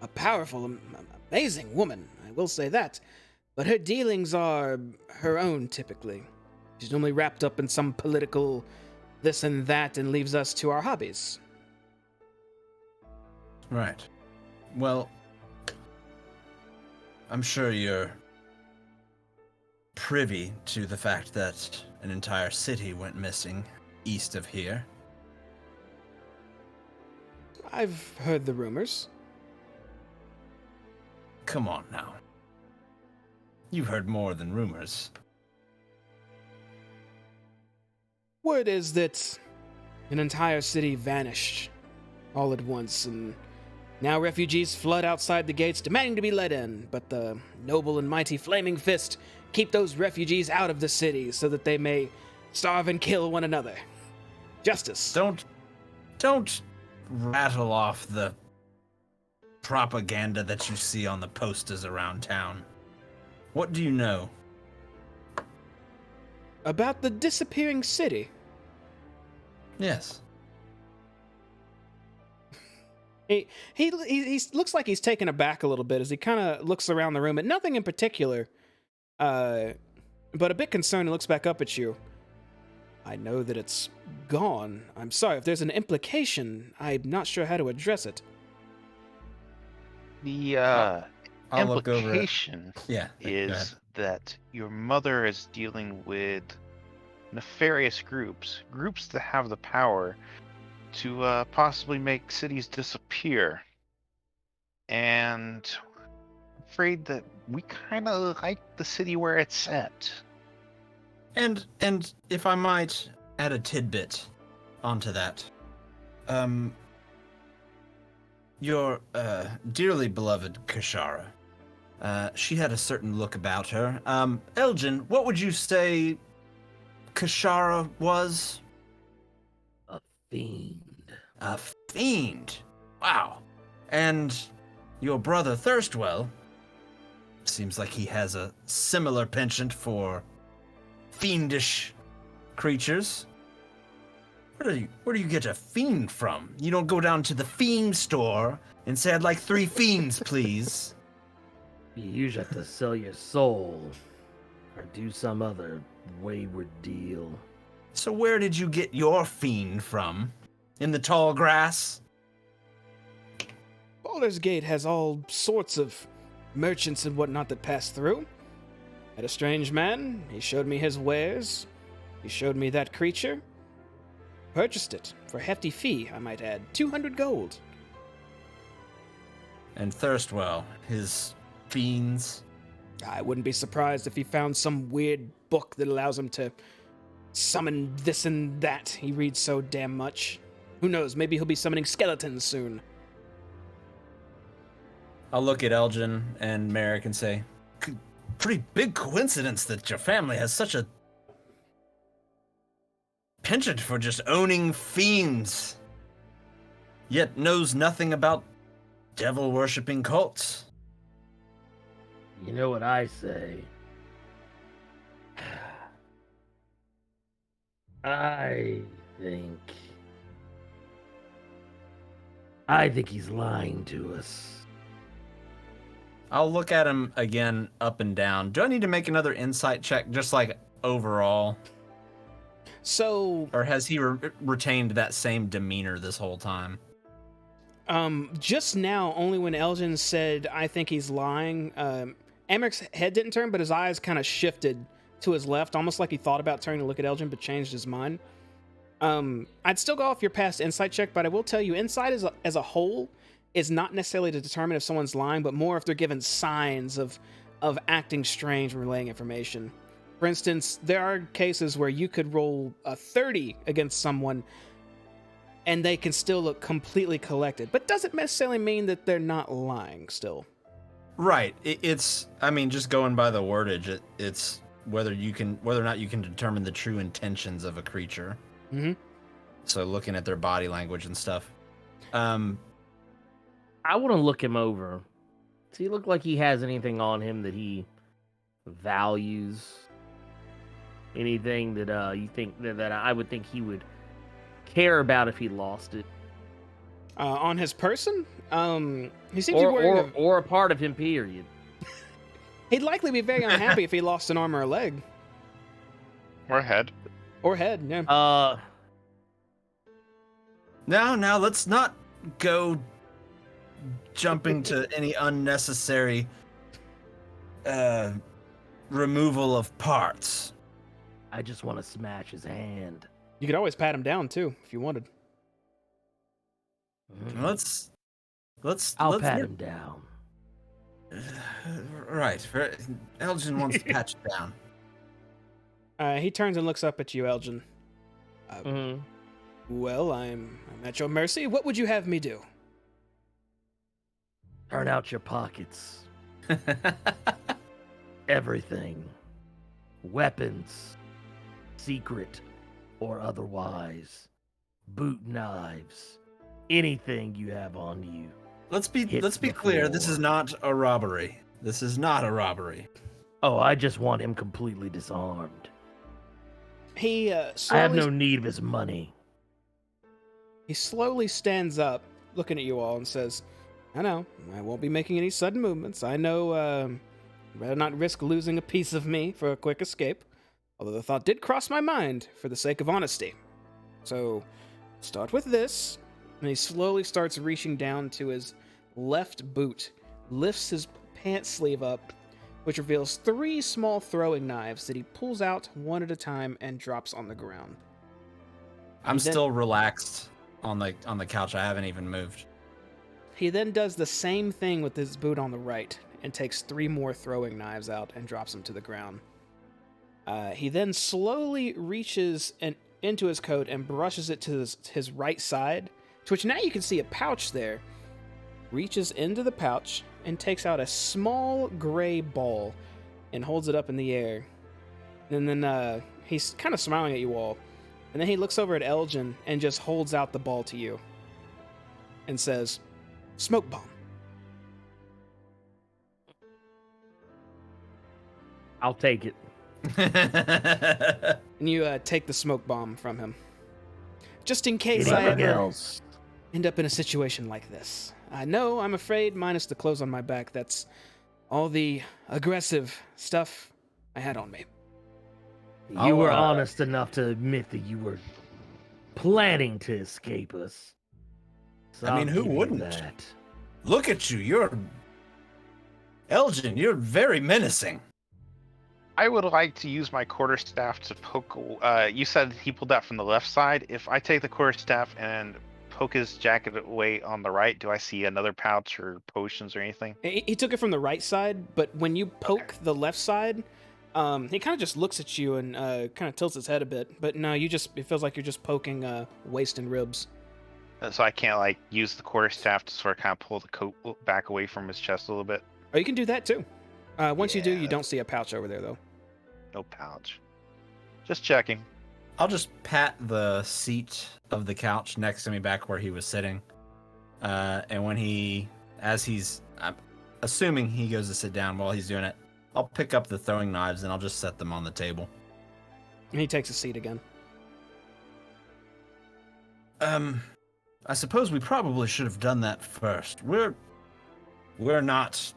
a powerful, amazing woman, I will say that. But her dealings are her own, typically. She's normally wrapped up in some political this and that and leaves us to our hobbies. Right. Well, I'm sure you're privy to the fact that an entire city went missing east of here. I've heard the rumors. Come on now. You've heard more than rumors. Word is that an entire city vanished all at once, and now refugees flood outside the gates demanding to be let in, but the noble and mighty Flaming Fist keep those refugees out of the city so that they may starve and kill one another. Justice. Don't rattle off the propaganda that you see on the posters around town. What do you know? About the disappearing city. Yes. He looks like he's taken aback a little bit as he kind of looks around the room at nothing in particular, but a bit concerned and looks back up at you. I know that it's gone. I'm sorry, if there's an implication, I'm not sure how to address it. The I'll look over it. implication Yeah. go ahead. is that your mother is dealing with nefarious groups that have the power to possibly make cities disappear. And I'm afraid that we kind of like the city where it's at. And if I might add a tidbit onto that, your dearly beloved Kashara, she had a certain look about her. Elgin, what would you say Kashara was? A fiend. A fiend. Wow. And your brother Thirstwell seems like he has a similar penchant for fiendish creatures. Where do you get a fiend from? You don't go down to the fiend store and say, I'd like 3 fiends, please. You usually have to sell your soul or do some other wayward deal. So where did you get your fiend from? In the tall grass? Baldur's Gate has all sorts of merchants and whatnot that pass through. Met a strange man, he showed me his wares, he showed me that creature. Purchased it, for a hefty fee, I might add, 200 gold. And Thirstwell, his fiends. I wouldn't be surprised if he found some weird book that allows him to summon this and that. He reads so damn much. Who knows, maybe he'll be summoning skeletons soon. I'll look at Elgin and Merrick and say, pretty big coincidence that your family has such a penchant for just owning fiends, yet knows nothing about devil-worshipping cults. You know what I say? I think he's lying to us. I'll look at him again up and down. Do I need to make another insight check, just like overall? So, Or has he retained that same demeanor this whole time? just now, only when Elgin said, I think he's lying, Amerik's head didn't turn, but his eyes kind of shifted to his left, almost like he thought about turning to look at Elgin, but changed his mind. I'd still go off your past insight check, but I will tell you, insight as a whole is not necessarily to determine if someone's lying, but more if they're given signs of acting strange and relaying information. For instance, there are cases where you could roll a 30 against someone and they can still look completely collected, but doesn't necessarily mean that they're not lying still. Right. It's, I mean, just going by the wordage, it's whether or not you can determine the true intentions of a creature. Mm-hmm. So looking at their body language and stuff. I want to look him over. Does he look like he has anything on him that he values? Anything that you think that I would think he would care about if he lost it? On his person, he seems to be wearing or a part of him, period. He'd likely be very unhappy if he lost an arm or a leg. Or head. Or head, yeah. Now, let's not go jumping to any unnecessary removal of parts. I just want to smash his hand. You could always pat him down, too, if you wanted. I'll pat him down. Right. Elgin wants to patch it down. He turns and looks up at you, Elgin. Well, I'm at your mercy. What would you have me do? Turn out your pockets. Everything. Weapons. Secret or otherwise. Boot knives. Anything you have on you. Let's be clear. This is not a robbery. This is not a robbery. Oh, I just want him completely disarmed. He I have no need of his money. He slowly stands up, looking at you all, and says, I know, I won't be making any sudden movements. I know, I'd rather not risk losing a piece of me for a quick escape. Although the thought did cross my mind for the sake of honesty. So, start with this. And he slowly starts reaching down to his left boot, lifts his pants sleeve up, which reveals 3 small throwing knives that he pulls out one at a time and drops on the ground. I'm still relaxed on the couch. I haven't even moved. He then does the same thing with his boot on the right and takes 3 more throwing knives out and drops them to the ground. He then slowly reaches into his coat and brushes it to his right side, to which now you can see a pouch there. Reaches into the pouch and takes out a small gray ball and holds it up in the air. And then he's kind of smiling at you all. And then he looks over at Elgin and just holds out the ball to you and says, "Smoke bomb." I'll take it. And you take the smoke bomb from him. Just in case I Anything ever else? end up in a situation like this. No, I'm afraid, minus the clothes on my back, that's all the aggressive stuff I had on me. You were honest enough to admit that you were planning to escape us. So I mean, I'll who give you wouldn't? that. Look at you. Elgin, you're very menacing. I would like to use my quarterstaff to poke. You said he pulled that from the left side. If I take the quarterstaff and poke his jacket away on the right, do I see another pouch or potions or anything? He took it from the right side, but when you poke the left side, he kind of just looks at you and kind of tilts his head a bit. But no, it feels like you're just poking waist and ribs. So I can't like use the quarterstaff to sort of kind of pull the coat back away from his chest a little bit. Or you can do that too. Once you do, you Yeah. don't see a pouch over there though. No pouch. Just checking. I'll just pat the seat of the couch next to me back where he was sitting. And when I'm assuming he goes to sit down while he's doing it, I'll pick up the throwing knives and I'll just set them on the table. And he takes a seat again. I suppose we probably should have done that first. We're not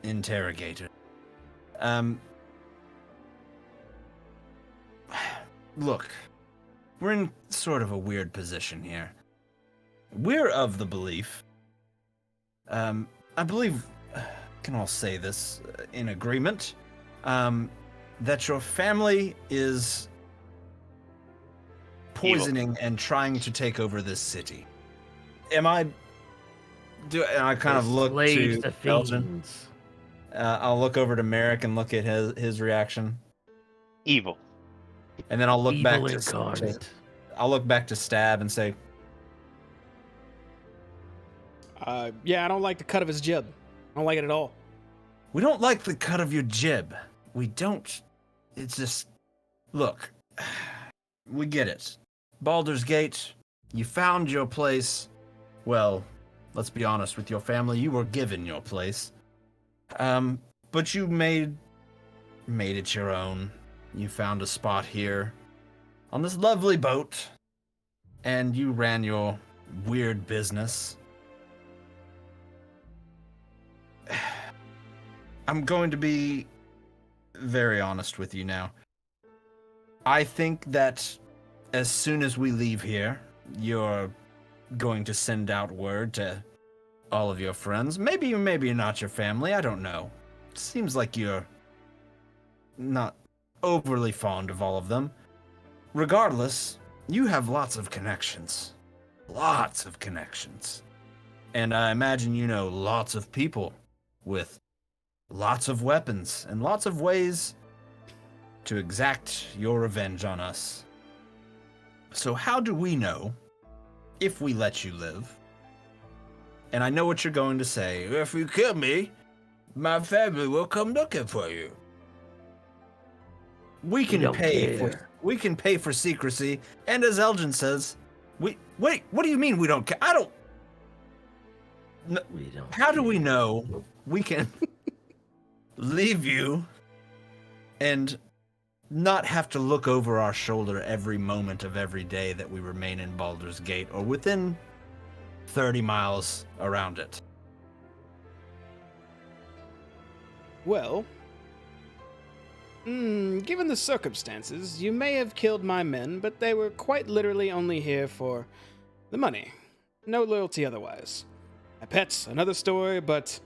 interrogators. Look, we're in sort of a weird position here. We're of the belief, I believe, can all say this in agreement, that your family is poisoning and trying to take over this city. And I kind of look Slaves to to Elgin. fiends. I'll look over to Merrick and look at his reaction, Evil. and then I'll look back Evil to incarnate. I'll look back to Stab and say, Yeah, I don't like the cut of his jib. I don't like it at all. "We don't like the cut of your jib. We don't. It's just, look, we get it. Baldur's Gate, you found your place. Well, let's be honest with your family. You were given your place. But you made it your own. You found a spot here on this lovely boat, and you ran your weird business. I'm going to be very honest with you now. I think that as soon as we leave here, you're going to send out word to all of your friends. Maybe not your family, I don't know. It seems like you're not overly fond of all of them. Regardless, you have lots of connections. Lots of connections. And I imagine you know lots of people with lots of weapons and lots of ways to exact your revenge on us. So how do we know if we let you live? And I know what you're going to say. If you kill me, my family will come looking for you. We can don't pay care. we can pay for secrecy, and as Elgin says, wait, what do you mean we don't care? I don't. We don't How do we care. know we can leave you and not have to look over our shoulder every moment of every day that we remain in Baldur's Gate or within 30 miles around it? Well, given the circumstances, you may have killed my men, but they were quite literally only here for the money. No loyalty otherwise. My pet's another story, but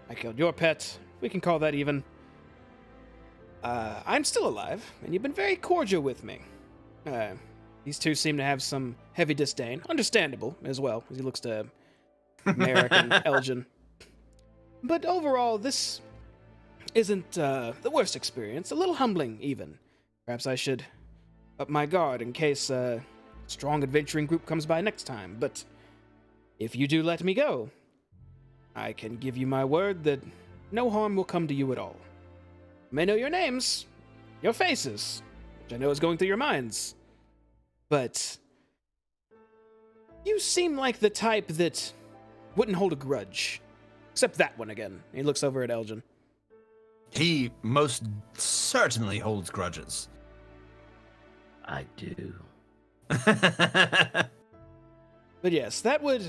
I killed your pet. We can call that even. I'm still alive, and you've been very cordial with me. These two seem to have some heavy disdain. Understandable, as well, as he looks to Merrick and Elgin. But overall, this isn't the worst experience. A little humbling, even. Perhaps I should up my guard in case a strong adventuring group comes by next time. But if you do let me go, I can give you my word that no harm will come to you at all. I may know your names, your faces, which I know is going through your minds, but you seem like the type that wouldn't hold a grudge. Except that one again. He looks over at Elgin. He most certainly holds grudges. I do. But yes, that would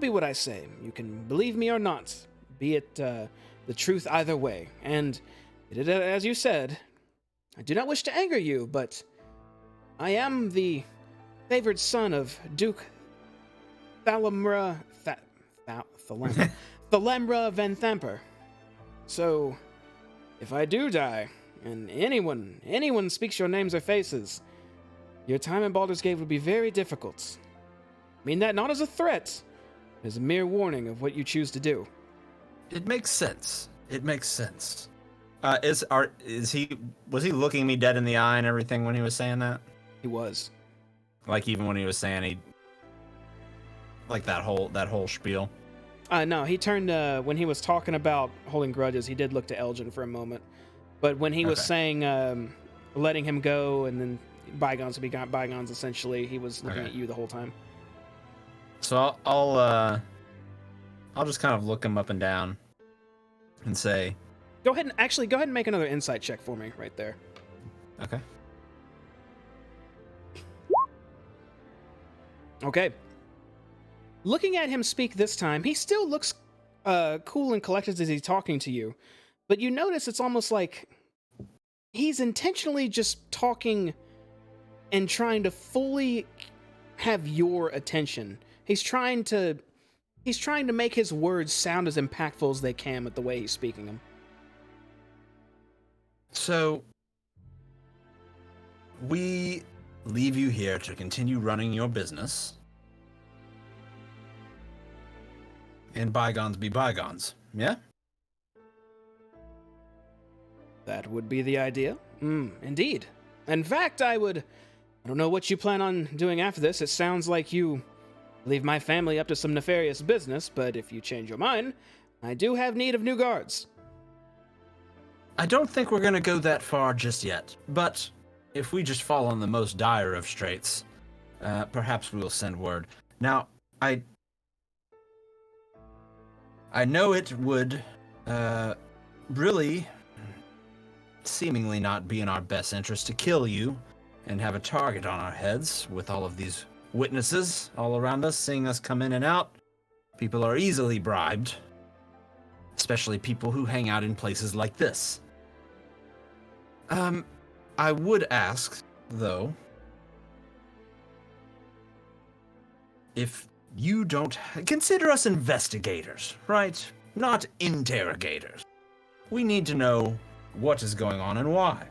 be what I say. You can believe me or not, be it the truth either way. And as you said, I do not wish to anger you, but I am the favored son of Duke Thalamra Van Thamper. So, if I do die, and anyone speaks your names or faces, your time in Baldur's Gate would be very difficult. mean that not as a threat, as a mere warning of what you choose to do. It makes sense. It makes sense. Was he looking me dead in the eye and everything when he was saying that? He was. Like even when he was saying like that whole spiel. No, he turned when he was talking about holding grudges. He did look to Elgin for a moment, but when he was saying letting him go and then bygones to be bygones, essentially, he was looking at you the whole time. So I'll just kind of look him up and down and say, Go ahead and make another insight check for me right there. okay. Okay. Looking at him speak this time, he still looks cool and collected as he's talking to you, but you notice it's almost like he's intentionally just talking and trying to fully have your attention. He's trying to make his words sound as impactful as they can with the way he's speaking them. So we leave you here to continue running your business. And bygones be bygones, yeah? That would be the idea. Indeed. In fact, I don't know what you plan on doing after this. It sounds like you leave my family up to some nefarious business, but if you change your mind, I do have need of new guards. I don't think we're gonna go that far just yet, but if we just fall on the most dire of straits, perhaps we will send word. Now, I know it would really seemingly not be in our best interest to kill you and have a target on our heads with all of these witnesses all around us, seeing us come in and out. People are easily bribed, especially people who hang out in places like this. I would ask, though, if you don't consider us investigators, right? Not interrogators. We need to know what is going on and why.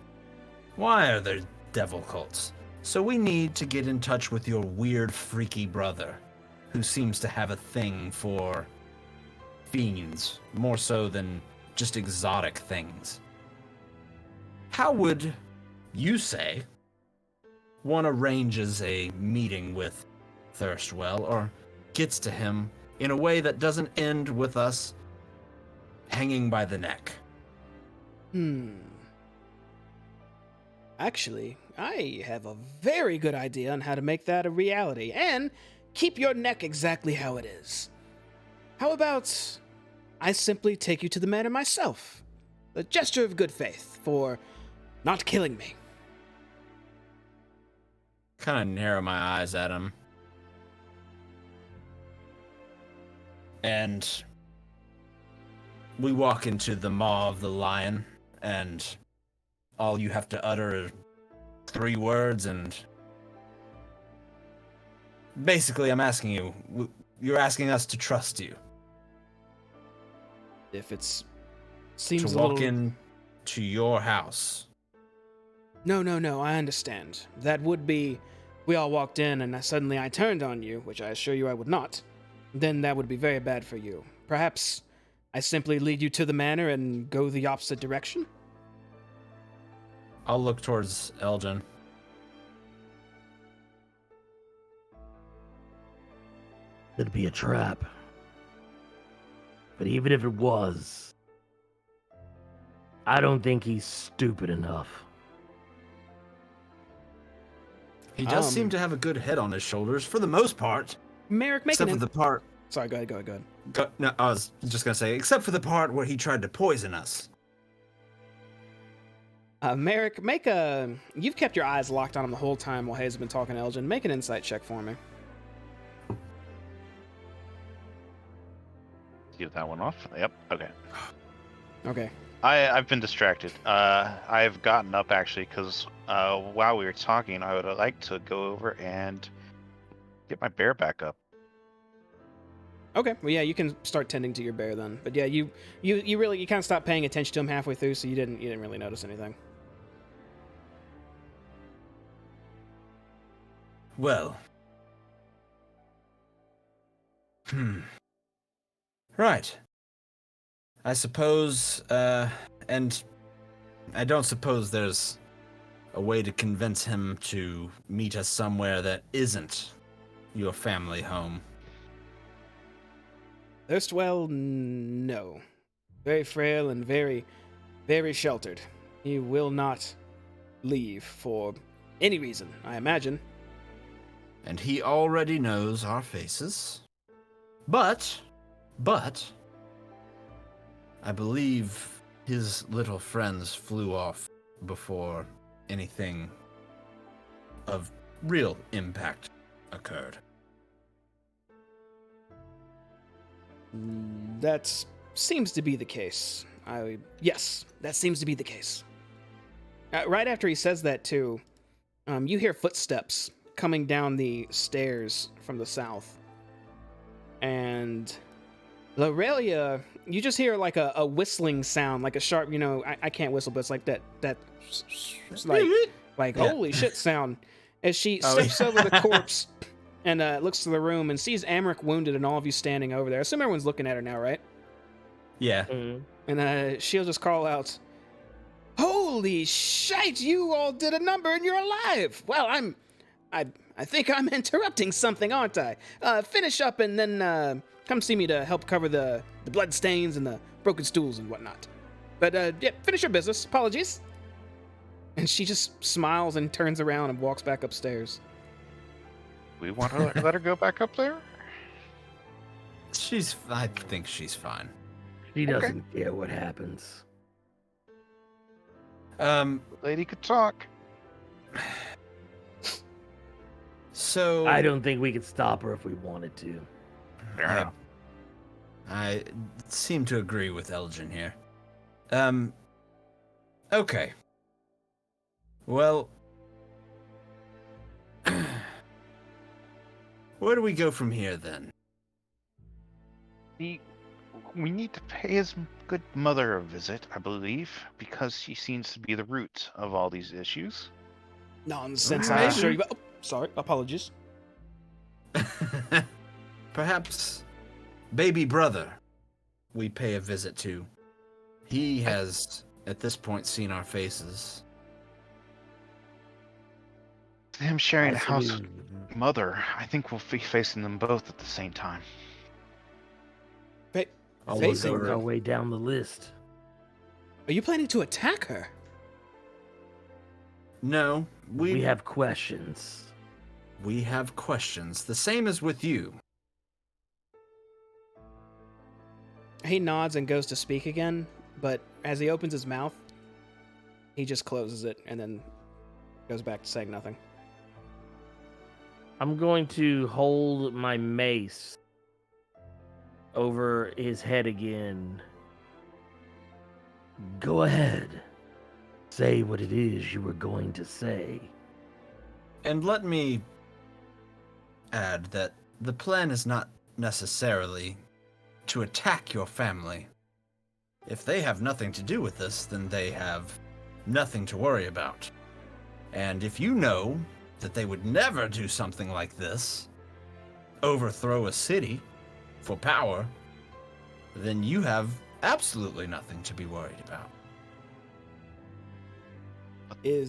Why are there devil cults? So we need to get in touch with your weird, freaky brother, who seems to have a thing for fiends, more so than just exotic things. How would you say one arranges a meeting with Thirstwell or gets to him in a way that doesn't end with us hanging by the neck? Actually, I have a very good idea on how to make that a reality and keep your neck exactly how it is. How about I simply take you to the manor myself? A gesture of good faith for not killing me. Kind of narrow my eyes at him. And we walk into the maw of the lion, and all you have to utter are 3 words, and basically I'm asking you're asking us to trust you. If it's seems to a walk little... in to your house. No, I understand. That would be, we all walked in and suddenly I turned on you, which I assure you I would not. Then that would be very bad for you. Perhaps I simply lead you to the manor and go the opposite direction? I'll look towards Elgin. It'd be a trap. But even if it was, I don't think he's stupid enough. He does seem to have a good head on his shoulders, for the most part. Merrick, make except for the part... Sorry, go ahead. No, I was just gonna say, except for the part where he tried to poison us. Merrick, you've kept your eyes locked on him the whole time while Hayes has been talking to Elgin. Make an insight check for me. Get that one off. Yep. Okay. Okay. I've been distracted. I've gotten up actually because while we were talking, I would like to go over and get my bear back up. Okay. Well, yeah, you can start tending to your bear then. But yeah, you kind of stopped paying attention to him halfway through, so you didn't really notice anything. Well, Right. I suppose, and I don't suppose there's a way to convince him to meet us somewhere that isn't your family home. Erstwhile, no. Very frail and very, very sheltered. He will not leave for any reason, I imagine. And he already knows our faces. But, I believe his little friends flew off before anything of real impact occurred. That seems to be the case. Yes, that seems to be the case. Right after he says that, too, you hear footsteps coming down the stairs from the south. And Lorelia, you just hear like a whistling sound, like a sharp, I can't whistle, but it's like that it's like Yeah. holy shit sound. As she steps over the corpse and looks to the room and sees Amric wounded and all of you standing over there. I assume everyone's looking at her now, right? Yeah. And she'll just call out, "Holy shite, you all did a number and you're alive! Well, I think I'm interrupting something, aren't I? Finish up and then come see me to help cover the blood stains and the broken stools and whatnot. But yeah, finish your business. Apologies." And she just smiles and turns around and walks back upstairs. We want to let her go back up there? I think she's fine. She doesn't care what happens. The lady could talk. So I don't think we could stop her if we wanted to. Yeah. I seem to agree with Elgin here. Okay. Well, where do we go from here then? We need to pay his good mother a visit, I believe, because she seems to be the root of all these issues. Nonsense, I assure you. Oh, sorry, apologies. Perhaps baby brother we pay a visit to. He has, at this point, seen our faces. Him sharing a house Absolutely. with mother, I think we'll be facing them both at the same time. All Facing over. Our way down the list. Are you planning to attack her? No, We have questions. we have questions, the same as with you. He nods and goes to speak again, but as he opens his mouth, he just closes it and then goes back to saying nothing. I'm going to hold my mace over his head again. Go ahead. Say what it is you were going to say. And let me add that the plan is not necessarily to attack your family. If they have nothing to do with this, then they have nothing to worry about. And if you know that they would never do something like this, overthrow a city for power, then you have absolutely nothing to be worried about.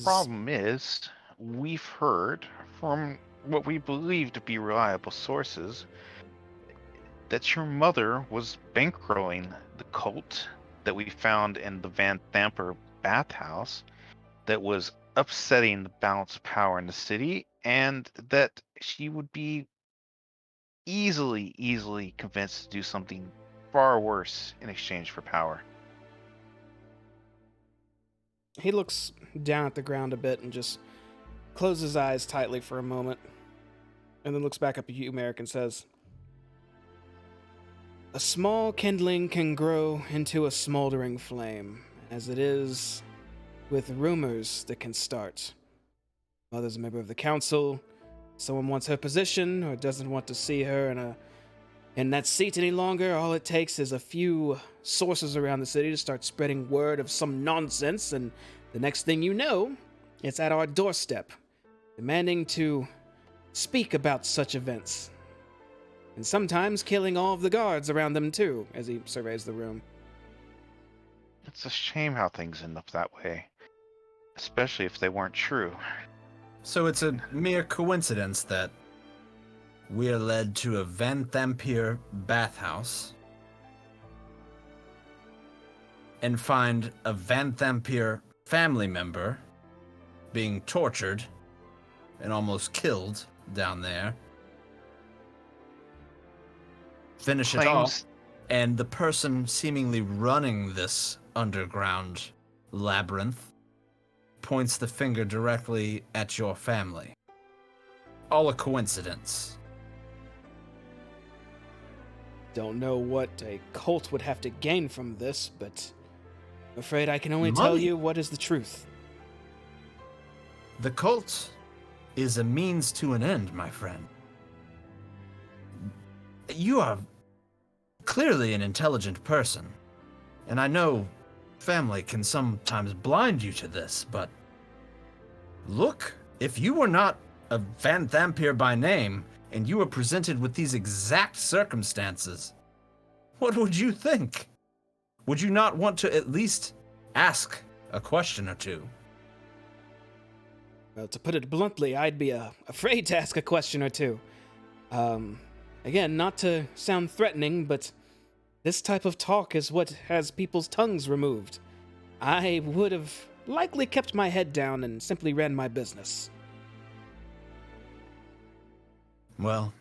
Problem is, we've heard from what we believe to be reliable sources that your mother was bankrolling the cult that we found in the Van Thamper bathhouse that was upsetting the balance of power in the city, and that she would be easily convinced to do something far worse in exchange for power. He looks down at the ground a bit and just closes his eyes tightly for a moment, and then looks back up at you, Merrick, and says, "A small kindling can grow into a smoldering flame, as it is with rumors that can start. Mother's a member of the council. Someone wants her position or doesn't want to see her in that seat any longer. All it takes is a few sources around the city to start spreading word of some nonsense, and the next thing you know, it's at our doorstep, demanding to speak about such events. and sometimes killing all of the guards around them too, as he surveys the room. It's a shame how things end up that way, especially if they weren't true. So it's a mere coincidence that we're led to a Van Thampir bathhouse and find a Van Thampir family member being tortured and almost killed down there. Finish it off, and the person seemingly running this underground labyrinth points the finger directly at your family. All a coincidence. Don't know what a cult would have to gain from this, but I'm afraid I can only tell you what is the truth. The cult is a means to an end, my friend. You are clearly an intelligent person, and I know family can sometimes blind you to this, but look, if you were not a Van Thampir by name, and you were presented with these exact circumstances, what would you think? Would you not want to at least ask a question or two? Well, to put it bluntly, I'd be afraid to ask a question or two. Again, not to sound threatening, but this type of talk is what has people's tongues removed. I would have likely kept my head down and simply ran my business. Well,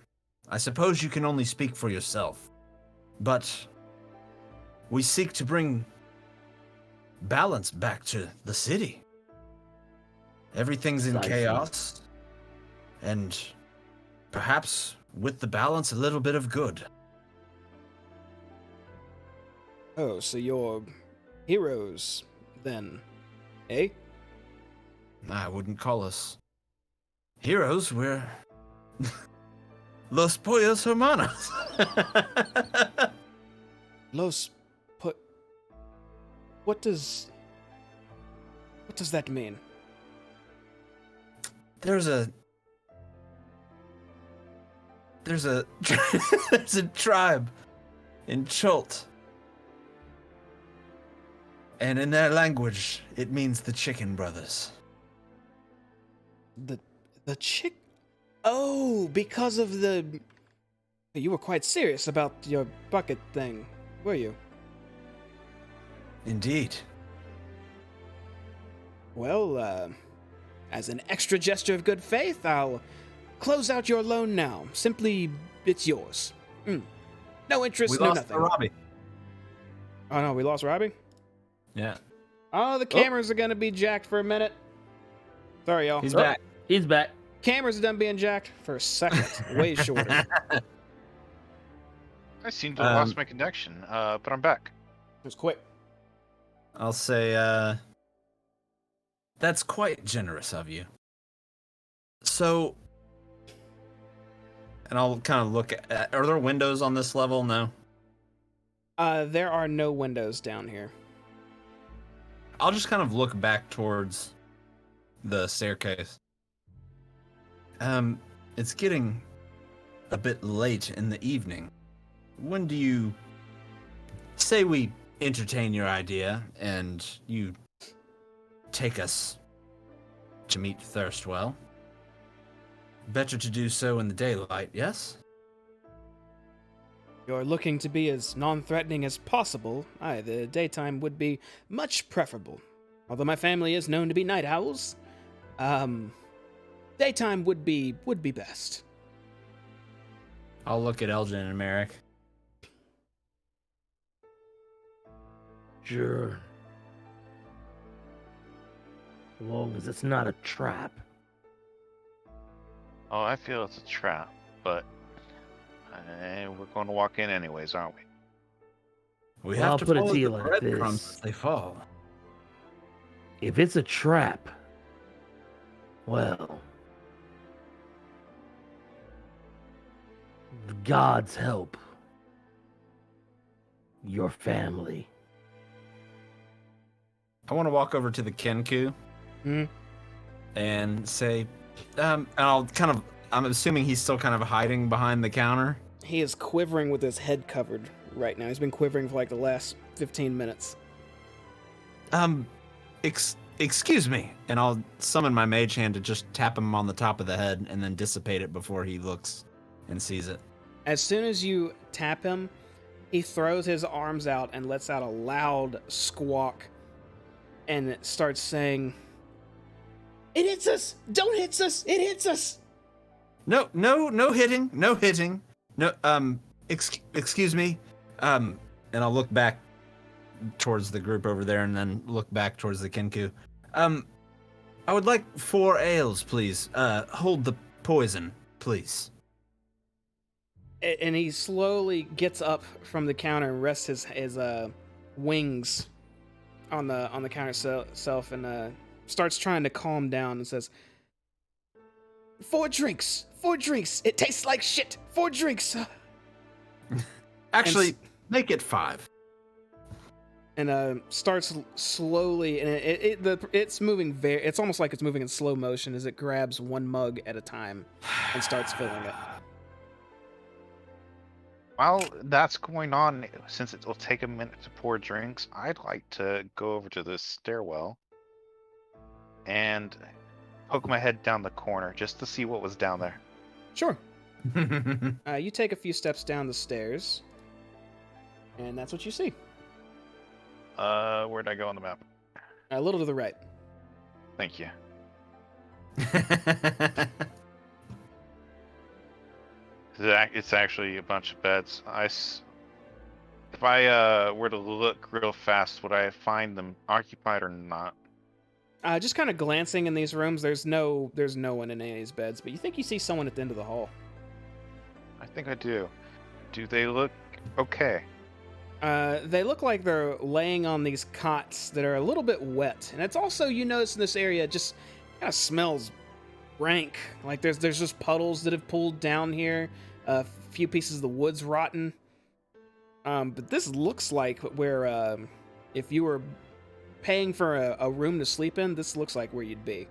I suppose you can only speak for yourself. But we seek to bring balance back to the city. Everything's in chaos, and perhaps with the balance, a little bit of good. Oh, so you're heroes, then, eh? I wouldn't call us heroes, we're Los Pollos Hermanos. What does that mean? There's a there's a tribe in Chult, and in their language, it means the Chicken Brothers. The chick? Oh, because of the... You were quite serious about your bucket thing, were you? Indeed. Well, as an extra gesture of good faith, I'll close out your loan now. Simply, it's yours. No interest, We no lost nothing. Robbie. Oh no, we lost Robbie? Yeah. Oh, the cameras are gonna be jacked for a minute. Sorry, y'all. He's back. He's back. Cameras are done being jacked for a second. Way shorter. I seem to have lost my connection, but I'm back. It was quick. I'll say, that's quite generous of you. So, and I'll kind of look at, are there windows on this level? No. There are no windows down here. I'll just kind of look back towards the staircase. It's getting a bit late in the evening. When do you say we entertain your idea and you take us to meet Thirstwell? Better to do so in the daylight, yes? You're looking to be as non-threatening as possible. Aye, the daytime would be much preferable. Although my family is known to be night owls, daytime would be best. I'll look at Elgin and Merrick. Sure. As long as it's not a trap. Oh, I feel it's a trap, but we're going to walk in anyways, aren't we? We Well, have I'll to put it follow to you the like breadcrumbs this. as they fall. If it's a trap, well, the gods help your family. I want to walk over to the Kenku and say, and I'm assuming he's still kind of hiding behind the counter. He is quivering with his head covered right now. He's been quivering for like the last 15 minutes. Excuse me, and I'll summon my mage hand to just tap him on the top of the head and then dissipate it before he looks and sees it. As soon as you tap him, he throws his arms out and lets out a loud squawk and starts saying, "It hits us! Don't hit us! It hits us!" No hitting. No, excuse me. And I'll look back towards the group over there and then look back towards the Kenku. I would like 4 ales, please. Hold the poison, please. And he slowly gets up from the counter and rests his wings on the counter itself and starts trying to calm down and says, 4 drinks. It tastes like shit. 4 drinks. Actually, make it 5. And starts slowly, and it's moving it's almost like it's moving in slow motion as it grabs 1 mug at a time and starts filling it. While that's going on, since it will take a minute to pour drinks, I'd like to go over to this stairwell and poke my head down the corner just to see what was down there. Sure. You take a few steps down the stairs, and that's what you see. Where'd I go on the map? A little to the right. Thank you. It's actually a bunch of beds. If I were to look real fast, would I find them occupied or not? Just kind of glancing in these rooms, there's no one in any of these beds, but you think you see someone at the end of the hall. I think I do. Do they look okay? They look like they're laying on these cots that are a little bit wet, and it's also, you notice in this area, it just kind of smells rank. Like there's just puddles that have pulled down here, a few pieces of the wood's rotten. But this looks like where, if you were paying for a room to sleep in, this looks like where you'd be.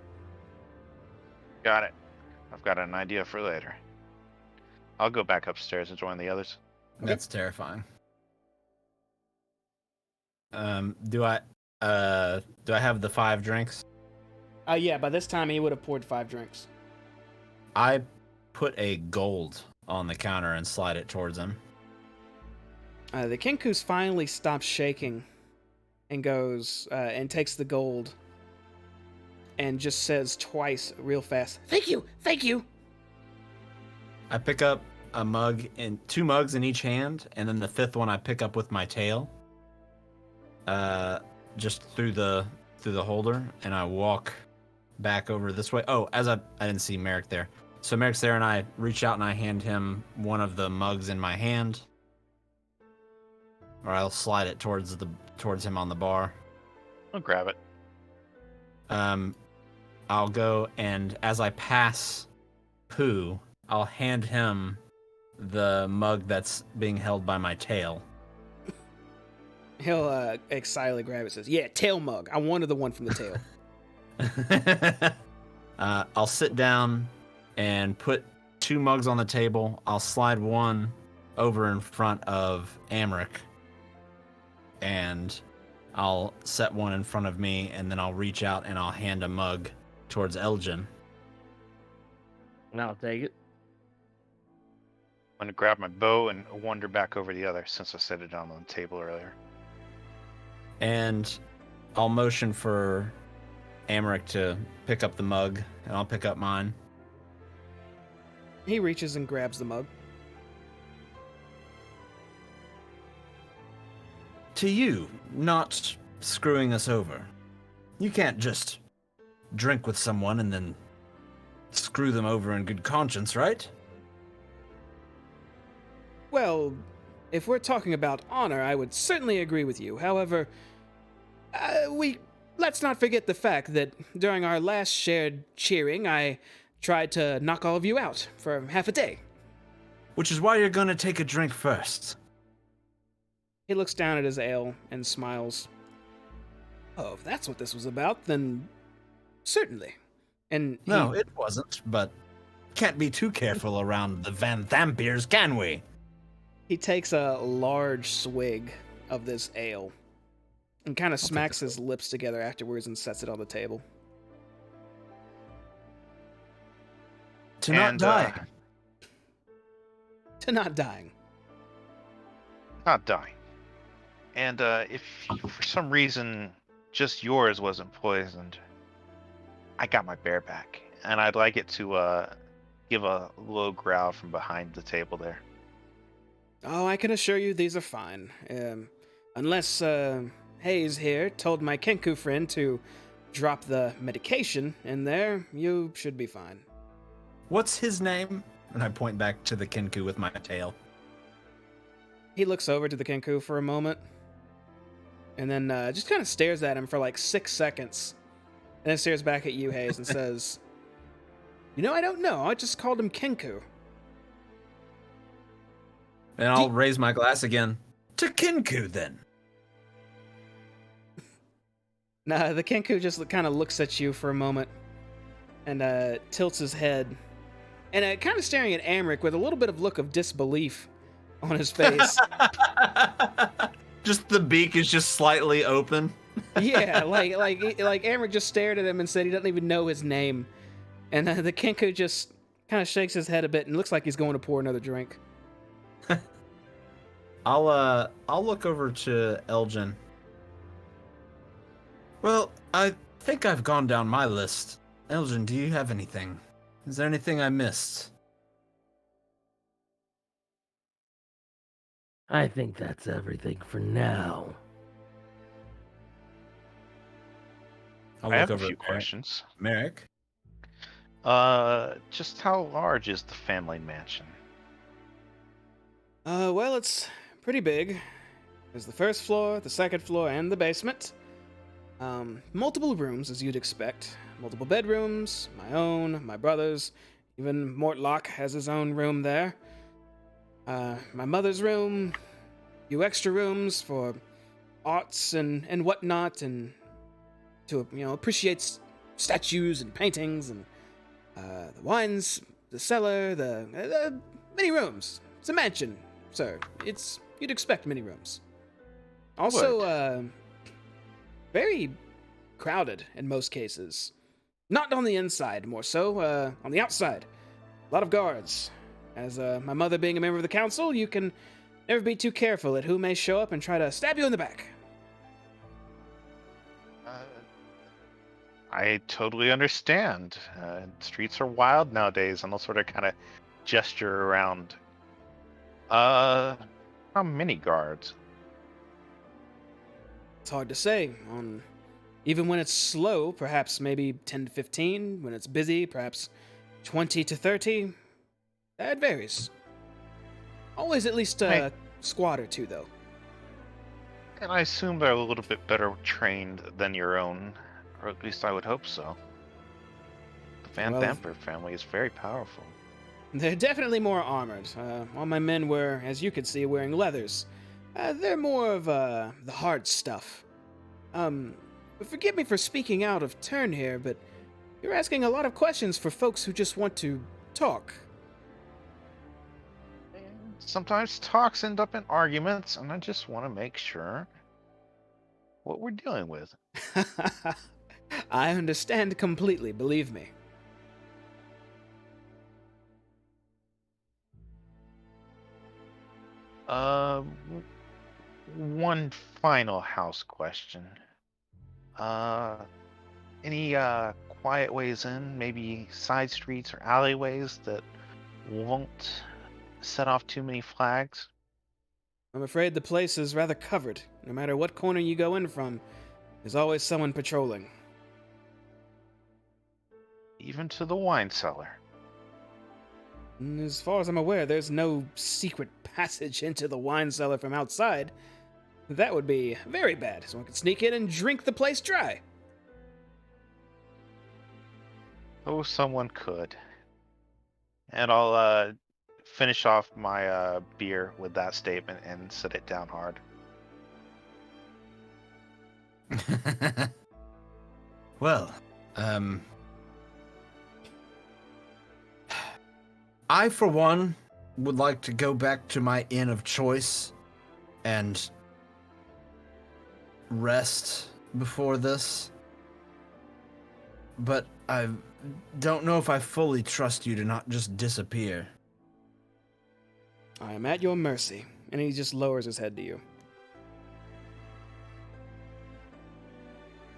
Got it. I've got an idea for later. I'll go back upstairs and join the others. That's terrifying. Do I have the 5 drinks? Yeah, by this time he would have poured 5 drinks. I put a gold on the counter and slide it towards him. The Kenku's finally stops shaking and goes and takes the gold and just says twice real fast, "Thank you, thank you." I pick up a mug and 2 mugs in each hand, and then the 5th one I pick up with my tail. Just through the holder, and I walk back over this way. Oh, I didn't see Merrick there. So Merrick's there, and I reach out and I hand him one of the mugs in my hand, or I'll slide it towards him on the bar. I'll grab it. I'll go, and as I pass Pooh, I'll hand him the mug that's being held by my tail. He'll excitedly grab it and says, "Yeah, tail mug. I wanted the one from the tail." I'll sit down and put 2 mugs on the table. I'll slide one over in front of Amric, and I'll set one in front of me, and then I'll reach out and I'll hand a mug towards Elgin. And I'll take it. I'm gonna grab my bow and wander back over the other since I set it down on the table earlier. And I'll motion for Amric to pick up the mug, and I'll pick up mine. He reaches and grabs the mug. To you, not screwing us over. You can't just drink with someone and then screw them over in good conscience, right? Well, if we're talking about honor, I would certainly agree with you. However, let's not forget the fact that during our last shared cheering, I tried to knock all of you out for half a day. Which is why you're gonna take a drink first. He looks down at his ale and smiles. "Oh, if that's what this was about, then certainly." And No, it wasn't, but can't be too careful around the Van Thampiers, can we? He takes a large swig of this ale and kind of smacks his lips together afterwards and sets it on the table. To not And, die. To not dying. Not dying. And if for some reason just yours wasn't poisoned, I got my bear back. And I'd like it to give a low growl from behind the table there. Oh, I can assure you these are fine. Unless Hayes here told my Kenku friend to drop the medication in there, you should be fine. What's his name? And I point back to the Kenku with my tail. He looks over to the Kenku for a moment, and then just kind of stares at him for like 6 seconds, and then stares back at you, Hayes, and says, "You know, I don't know. I just called him Kenku." And I'll raise my glass again. To Kenku, then. Nah, the Kenku just kind of looks at you for a moment, and tilts his head, and kind of staring at Amric with a little bit of look of disbelief on his face. Just the beak is just slightly open. Yeah, like Amric just stared at him and said he doesn't even know his name, and the Kenku just kind of shakes his head a bit and looks like he's going to pour another drink. I'll look over to Elgin. Well, I think I've gone down my list. Elgin, do you have anything? Is there anything I missed? I think that's everything for now. I'll I look have a over few at questions. Merrick. Just how large is the family mansion? Well, it's pretty big. There's the first floor, the second floor, and the basement. Multiple rooms, as you'd expect. Multiple bedrooms, my own, my brother's. Even Mortlock has his own room there. My mother's room, a few extra rooms for arts and whatnot, and to appreciate statues and paintings, and the wines, the cellar, the many rooms. It's a mansion, sir. You'd expect many rooms. Also, very crowded in most cases. Not on the inside, more so on the outside. A lot of guards. As my mother being a member of the council, you can never be too careful at who may show up and try to stab you in the back. I totally understand. Streets are wild nowadays, and they'll sort of kind of gesture around. How many guards? It's hard to say. Even when it's slow, perhaps maybe 10 to 15. When it's busy, perhaps 20 to 30. That varies. Always at least a squad or two, though. And I assume they're a little bit better trained than your own, or at least I would hope so. The Van Well, Damper family is very powerful. They're definitely more armored. All my men were, as you could see, wearing leathers. They're more of the hard stuff. Forgive me for speaking out of turn here, but you're asking a lot of questions for folks who just want to talk. Sometimes talks end up in arguments, and I just want to make sure what we're dealing with. I understand completely, believe me. One final house question. Any quiet ways in, maybe side streets or alleyways that won't set off too many flags? I'm afraid the place is rather covered. No matter what corner you go in from, there's always someone patrolling. Even to the wine cellar. As far as I'm aware, there's no secret passage into the wine cellar from outside. That would be very bad. Someone could sneak in and drink the place dry. Oh, someone could. And I'll finish off my beer with that statement and set it down hard. Well, I, for one, would like to go back to my inn of choice and rest before this. But I don't know if I fully trust you to not just disappear. I am at your mercy. And he just lowers his head to you.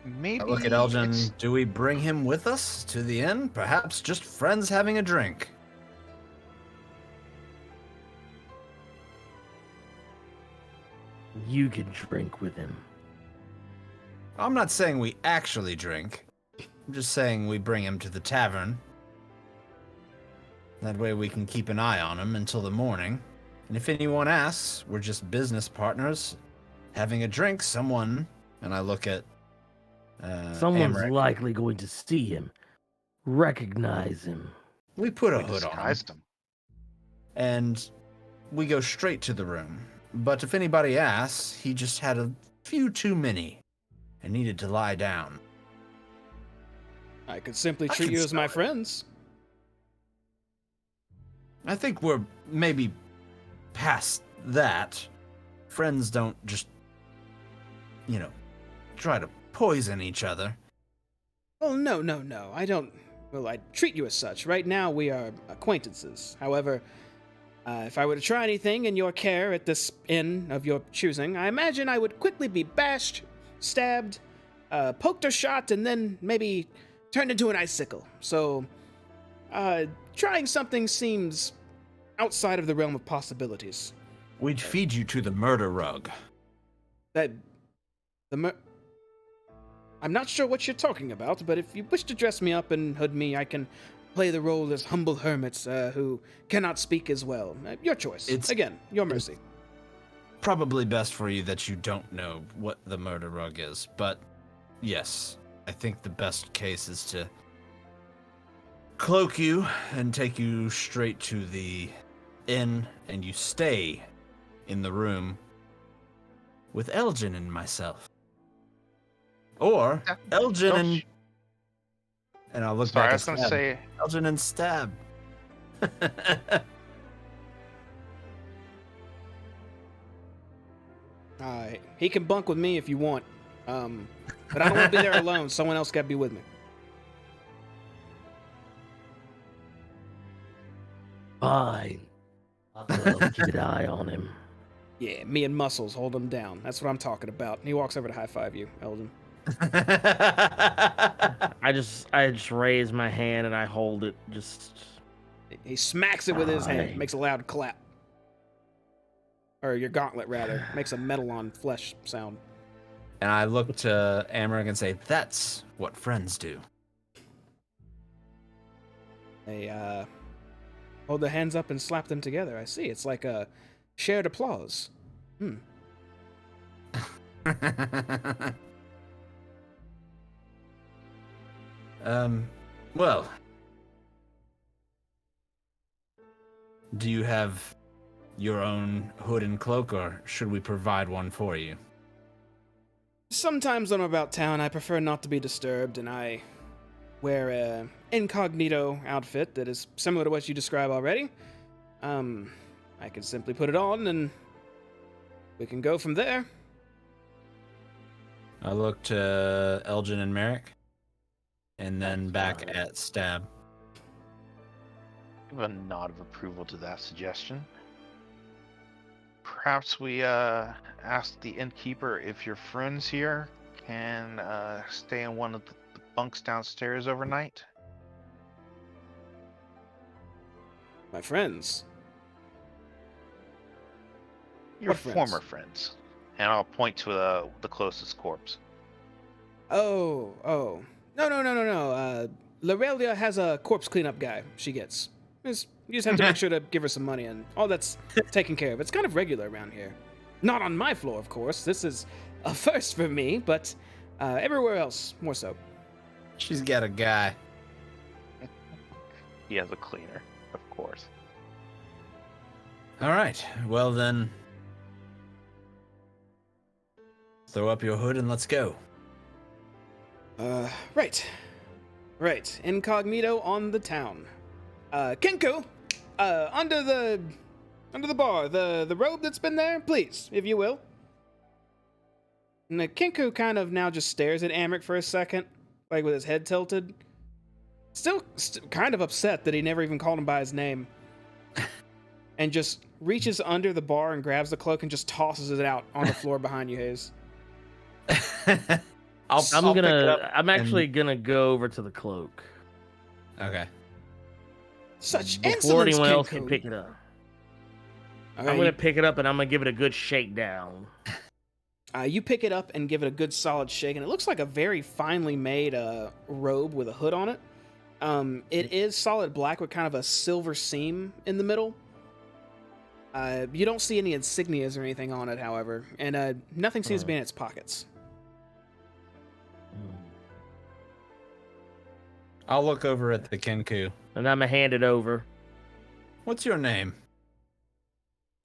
Maybe I look at Elgin. it's- Do we bring him with us to the inn? Perhaps just friends having a drink. You can drink with him. I'm not saying we actually drink. I'm just saying we bring him to the tavern. That way we can keep an eye on him until the morning. And if anyone asks, we're just business partners having a drink. Someone, and I look at Someone's Amric. likely going to see him, recognize him. We put a we hood on him, disguised him. and we go straight to the room. But if anybody asks, he just had a few too many and needed to lie down. I could simply I treat can you as my smell it. friends. I think we're maybe past that. Friends don't just, try to poison each other. Oh, no. I don't. Well, I treat you as such. Right now, we are acquaintances. However, if I were to try anything in your care at this inn of your choosing, I imagine I would quickly be bashed, stabbed, poked or shot, and then maybe turned into an icicle. So, trying something seems outside of the realm of possibilities. We'd feed you to the murder rug. I'm not sure what you're talking about, but if you wish to dress me up and hood me, I can play the role as humble hermits who cannot speak as well. Your choice. Again, your mercy. Probably best for you that you don't know what the murder rug is, but yes, I think the best case is to cloak you and take you straight to the inn, and you stay in the room with Elgin and myself. Or Elgin Don't and... you- And I'll look Sorry, back I at was gonna Stab. say, Elgin and Stab. He can bunk with me if you want. But I don't want to be there alone. Someone else got to be with me. Fine. I'll keep an eye on him. Yeah, me and Muscles hold him down. That's what I'm talking about. And he walks over to high five you, Eldon. I just raise my hand and I hold it. Just He smacks it with his hand. Fine. Makes a loud clap. Or your gauntlet, rather. Makes a metal on flesh sound. And I look to Amric and say, that's what friends do. They hold their hands up and slap them together. I see. It's like a shared applause. Well, do you have your own hood and cloak, or should we provide one for you? Sometimes when I'm about town, I prefer not to be disturbed, and I wear a incognito outfit that is similar to what you described already. I can simply put it on, and we can go from there. I look to Elgin and Merrick, and then back fine. at Stab. give a nod of approval to that suggestion. Perhaps we ask the innkeeper if your friends here can stay in one of the bunks downstairs overnight. My friends. Your What friends? former friends. And I'll point to the closest corpse. Oh. No. Lorelia has a corpse cleanup guy she gets. You just have to make sure to give her some money, and all that's taken care of. It's kind of regular around here. Not on my floor, of course. This is a first for me, but everywhere else, more so. She's got a guy. He has a cleaner, of course. All right. Well, then, throw up your hood and let's go. Right. Incognito on the town. Kenku, under the Under the bar, the robe that's been there, please, if you will. And the Kinku kind of now just stares at Amric for a second, like with his head tilted. Still kind of upset that he never even called him by his name. And just reaches under the bar and grabs the cloak and just tosses it out on the floor behind you, Hayes. I'm actually gonna go over to the cloak. Okay. Such before insolence, anyone else Kinku. can pick it up. Okay, I'm gonna pick it up and I'm gonna give it a good shakedown. You pick it up and give it a good solid shake, and it looks like a very finely made robe with a hood on it. It is solid black with kind of a silver seam in the middle. You don't see any insignias or anything on it, however, and nothing seems to be in its pockets. I'll look over at the Kenku. And I'm gonna hand it over. What's your name?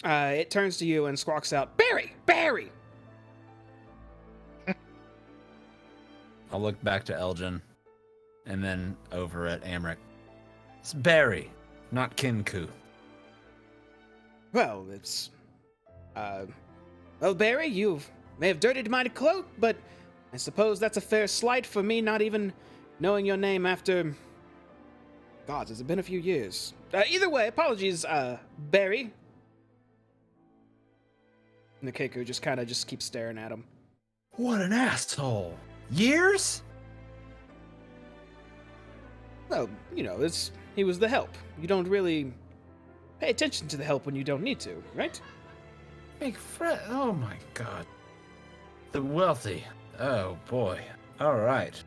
It turns to you and squawks out, "Barry! Barry!" I'll look back to Elgin, and then over at Amric. It's Barry, not Kenku. Well, it's... Well, Barry, you may have dirtied my cloak, but I suppose that's a fair slight for me not even knowing your name after... God, has it been a few years? Either way, apologies, Barry. And the Keiko just kind of just keeps staring at him. What an asshole! Years? Well, you know, he was the help. You don't really pay attention to the help when you don't need to, right? Big friend. Oh my god. The wealthy. Oh boy. All right.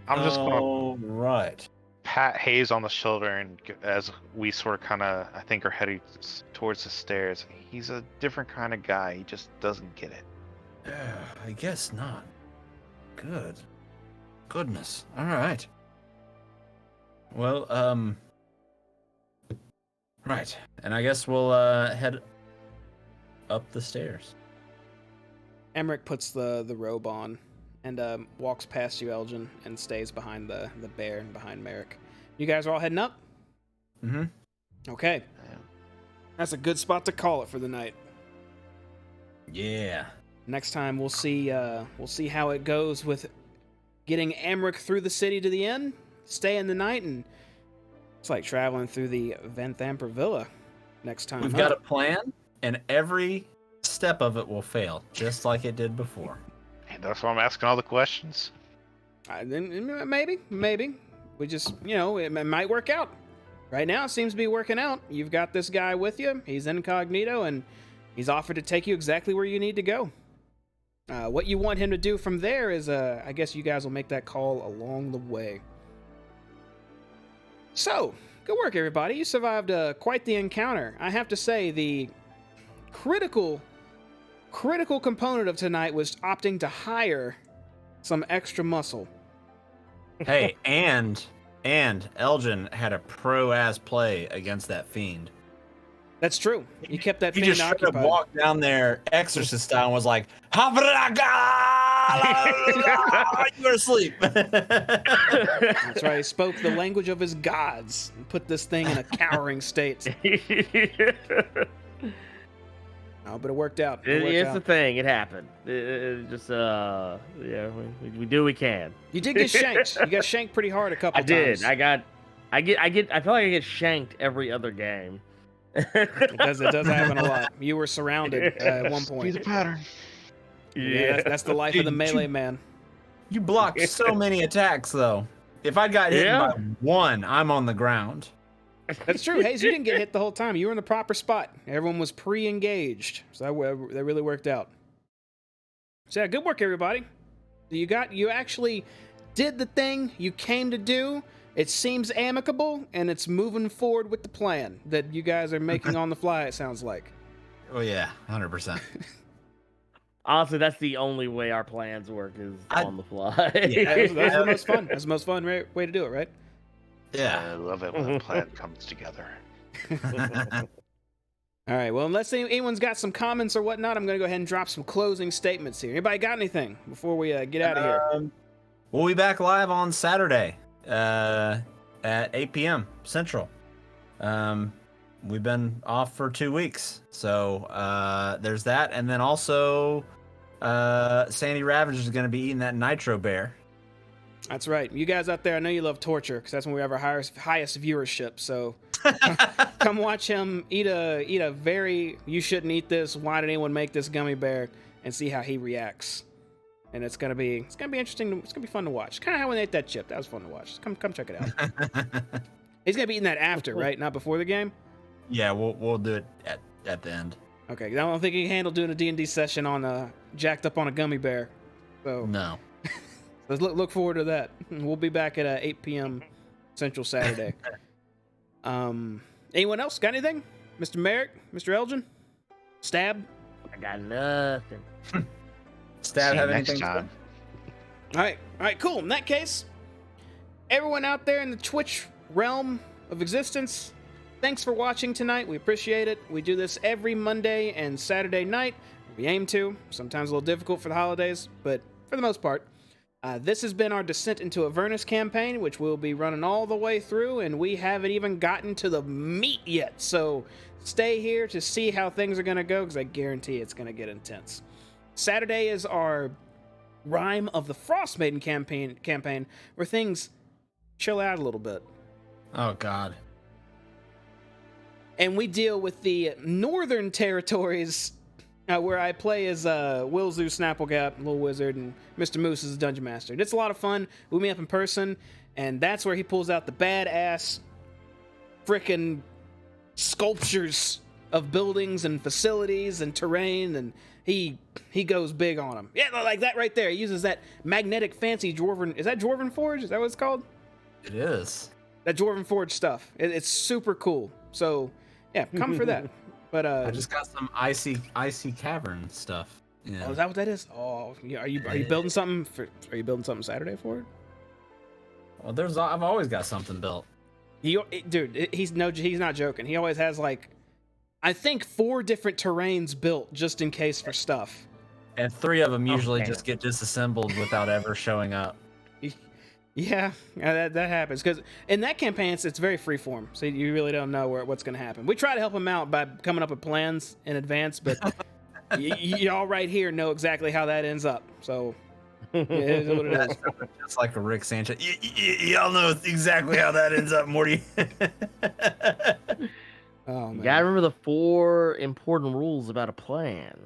I'm just gonna All right. pat Hayes on the shoulder, and as we sort of kind of, I think, are heading towards the stairs. He's a different kind of guy. He just doesn't get it. I guess not. Good. Goodness. All right. Well, right. And I guess we'll head up the stairs. Emmerich puts the robe on and walks past you, Elgin, and stays behind the bear and behind Merrick. You guys are all heading up? Mm-hmm. Okay. That's a good spot to call it for the night. Yeah. Next time we'll see how it goes with getting Emmerich through the city to the end, staying the night, and it's like traveling through the Van Thamper Villa next time. We've got a plan, and every step of it will fail, just like it did before. And that's why I'm asking all the questions. Maybe. We just, it might work out. Right now, it seems to be working out. You've got this guy with you. He's incognito, and he's offered to take you exactly where you need to go. What you want him to do from there is, I guess you guys will make that call along the way. So, good work, everybody. You survived quite the encounter. I have to say, the critical component of tonight was opting to hire some extra muscle. Hey, and Elgin had a pro-ass play against that fiend. That's true. You kept that He fiend just straight up occupied. walked down there, exorcist style, and was like, "You were asleep." That's right. He spoke the language of his gods and put this thing in a cowering state. Oh, but it worked out. It's the thing. It happened. We do what we can. You did get shanked. You got shanked pretty hard a couple times. I did. I feel like I get shanked every other game. It does happen a lot. You were surrounded at one Be point. the pattern. Yeah, that's the life of the melee man. You blocked so many attacks, though. If I got hit by one, I'm on the ground. That's true. Hayes, you didn't get hit the whole time. You were in the proper spot. Everyone was pre-engaged. So that really worked out. So yeah, good work, everybody. You actually did the thing you came to do. It seems amicable, and it's moving forward with the plan that you guys are making on the fly, it sounds like. Oh, yeah, 100%. Honestly, that's the only way our plans work is on the fly. Yeah, that's the most fun. That's the most fun way to do it, right? Yeah. I love it when a plan comes together. All right, well, unless anyone's got some comments or whatnot, I'm going to go ahead and drop some closing statements here. Anybody got anything before we get out of here? We'll be back live on Saturday at 8 p.m. Central. we've been off for 2 weeks, so there's that, and then also Sandy Ravager is going to be eating that nitro bear. That's right. You guys out there, I know you love torture because that's when we have our highest viewership. So come watch him eat a very you shouldn't eat this. Why did anyone make this gummy bear? And see how he reacts. And it's gonna be interesting. It's gonna be fun to watch. Kind of how we ate that chip. That was fun to watch. Come check it out. He's gonna be eating that after, right? Not before the game. Yeah, we'll do it at the end. Okay. I don't think he can handle doing a D&D session on jacked up on a gummy bear. So No. let's look forward to that. We'll be back at 8 p.m. Central Saturday. Anyone else got anything? Mr. Merrick, Mr. Elgin, Stab. I got nothing. Stab See have you next anything? time. All right, cool. In that case, everyone out there in the Twitch realm of existence, thanks for watching tonight. We appreciate it. We do this every Monday and Saturday night. We aim to. Sometimes a little difficult for the holidays, but for the most part. This has been our Descent into Avernus campaign, which we'll be running all the way through, and we haven't even gotten to the meat yet. So stay here to see how things are going to go, because I guarantee it's going to get intense. Saturday is our Rime of the Frost Maiden campaign, where things chill out a little bit. Oh God. And we deal with the northern territories, where I play as Wilzu Snapplegap, Little Wizard, and Mr. Moose is the Dungeon Master. It's a lot of fun. We meet up in person, and that's where he pulls out the badass frickin' sculptures of buildings and facilities and terrain, and he goes big on them. Yeah, like that right there. He uses that magnetic fancy Dwarven. Is that Dwarven Forge? Is that what it's called? It is. That Dwarven Forge stuff. It's super cool. So, yeah, come for that. But I just got some icy cavern stuff. Yeah. oh, is that what that is? Oh, are you building something? Are you building something Saturday for it? Well, I've always got something built. Dude, he's not joking. He always has like, I think 4 different terrains built just in case for stuff. And 3 of them usually man. just get disassembled without ever showing up. Yeah, that happens because in that campaign it's very freeform, so you really don't know what's going to happen. We try to help him out by coming up with plans in advance, but y'all right here know exactly how that ends up. So it is what it is. Just like a Rick Sanchez. Y'all know exactly how that ends up, Morty. Oh man, You gotta remember the 4 important rules about a plan.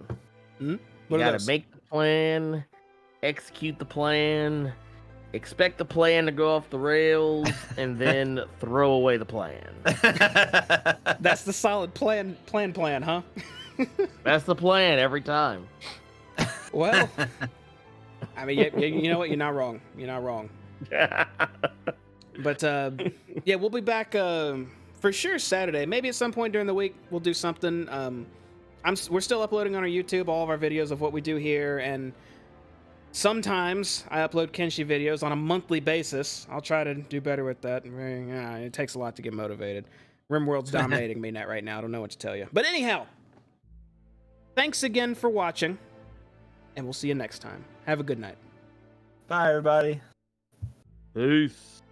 What You are gotta those? make the plan, execute the plan, expect the plan to go off the rails, and then throw away the plan. That's the solid plan, huh? That's the plan every time. Well, I mean, you know what? You're not wrong. But yeah, we'll be back for sure Saturday. Maybe at some point during the week we'll do something. We're still uploading on our YouTube all of our videos of what we do here, and sometimes I upload Kenshi videos on a monthly basis. I'll try to do better with that. It takes a lot to get motivated. RimWorld's dominating me right now. I don't know what to tell you. But anyhow, thanks again for watching, and we'll see you next time. Have a good night. Bye, everybody. Peace.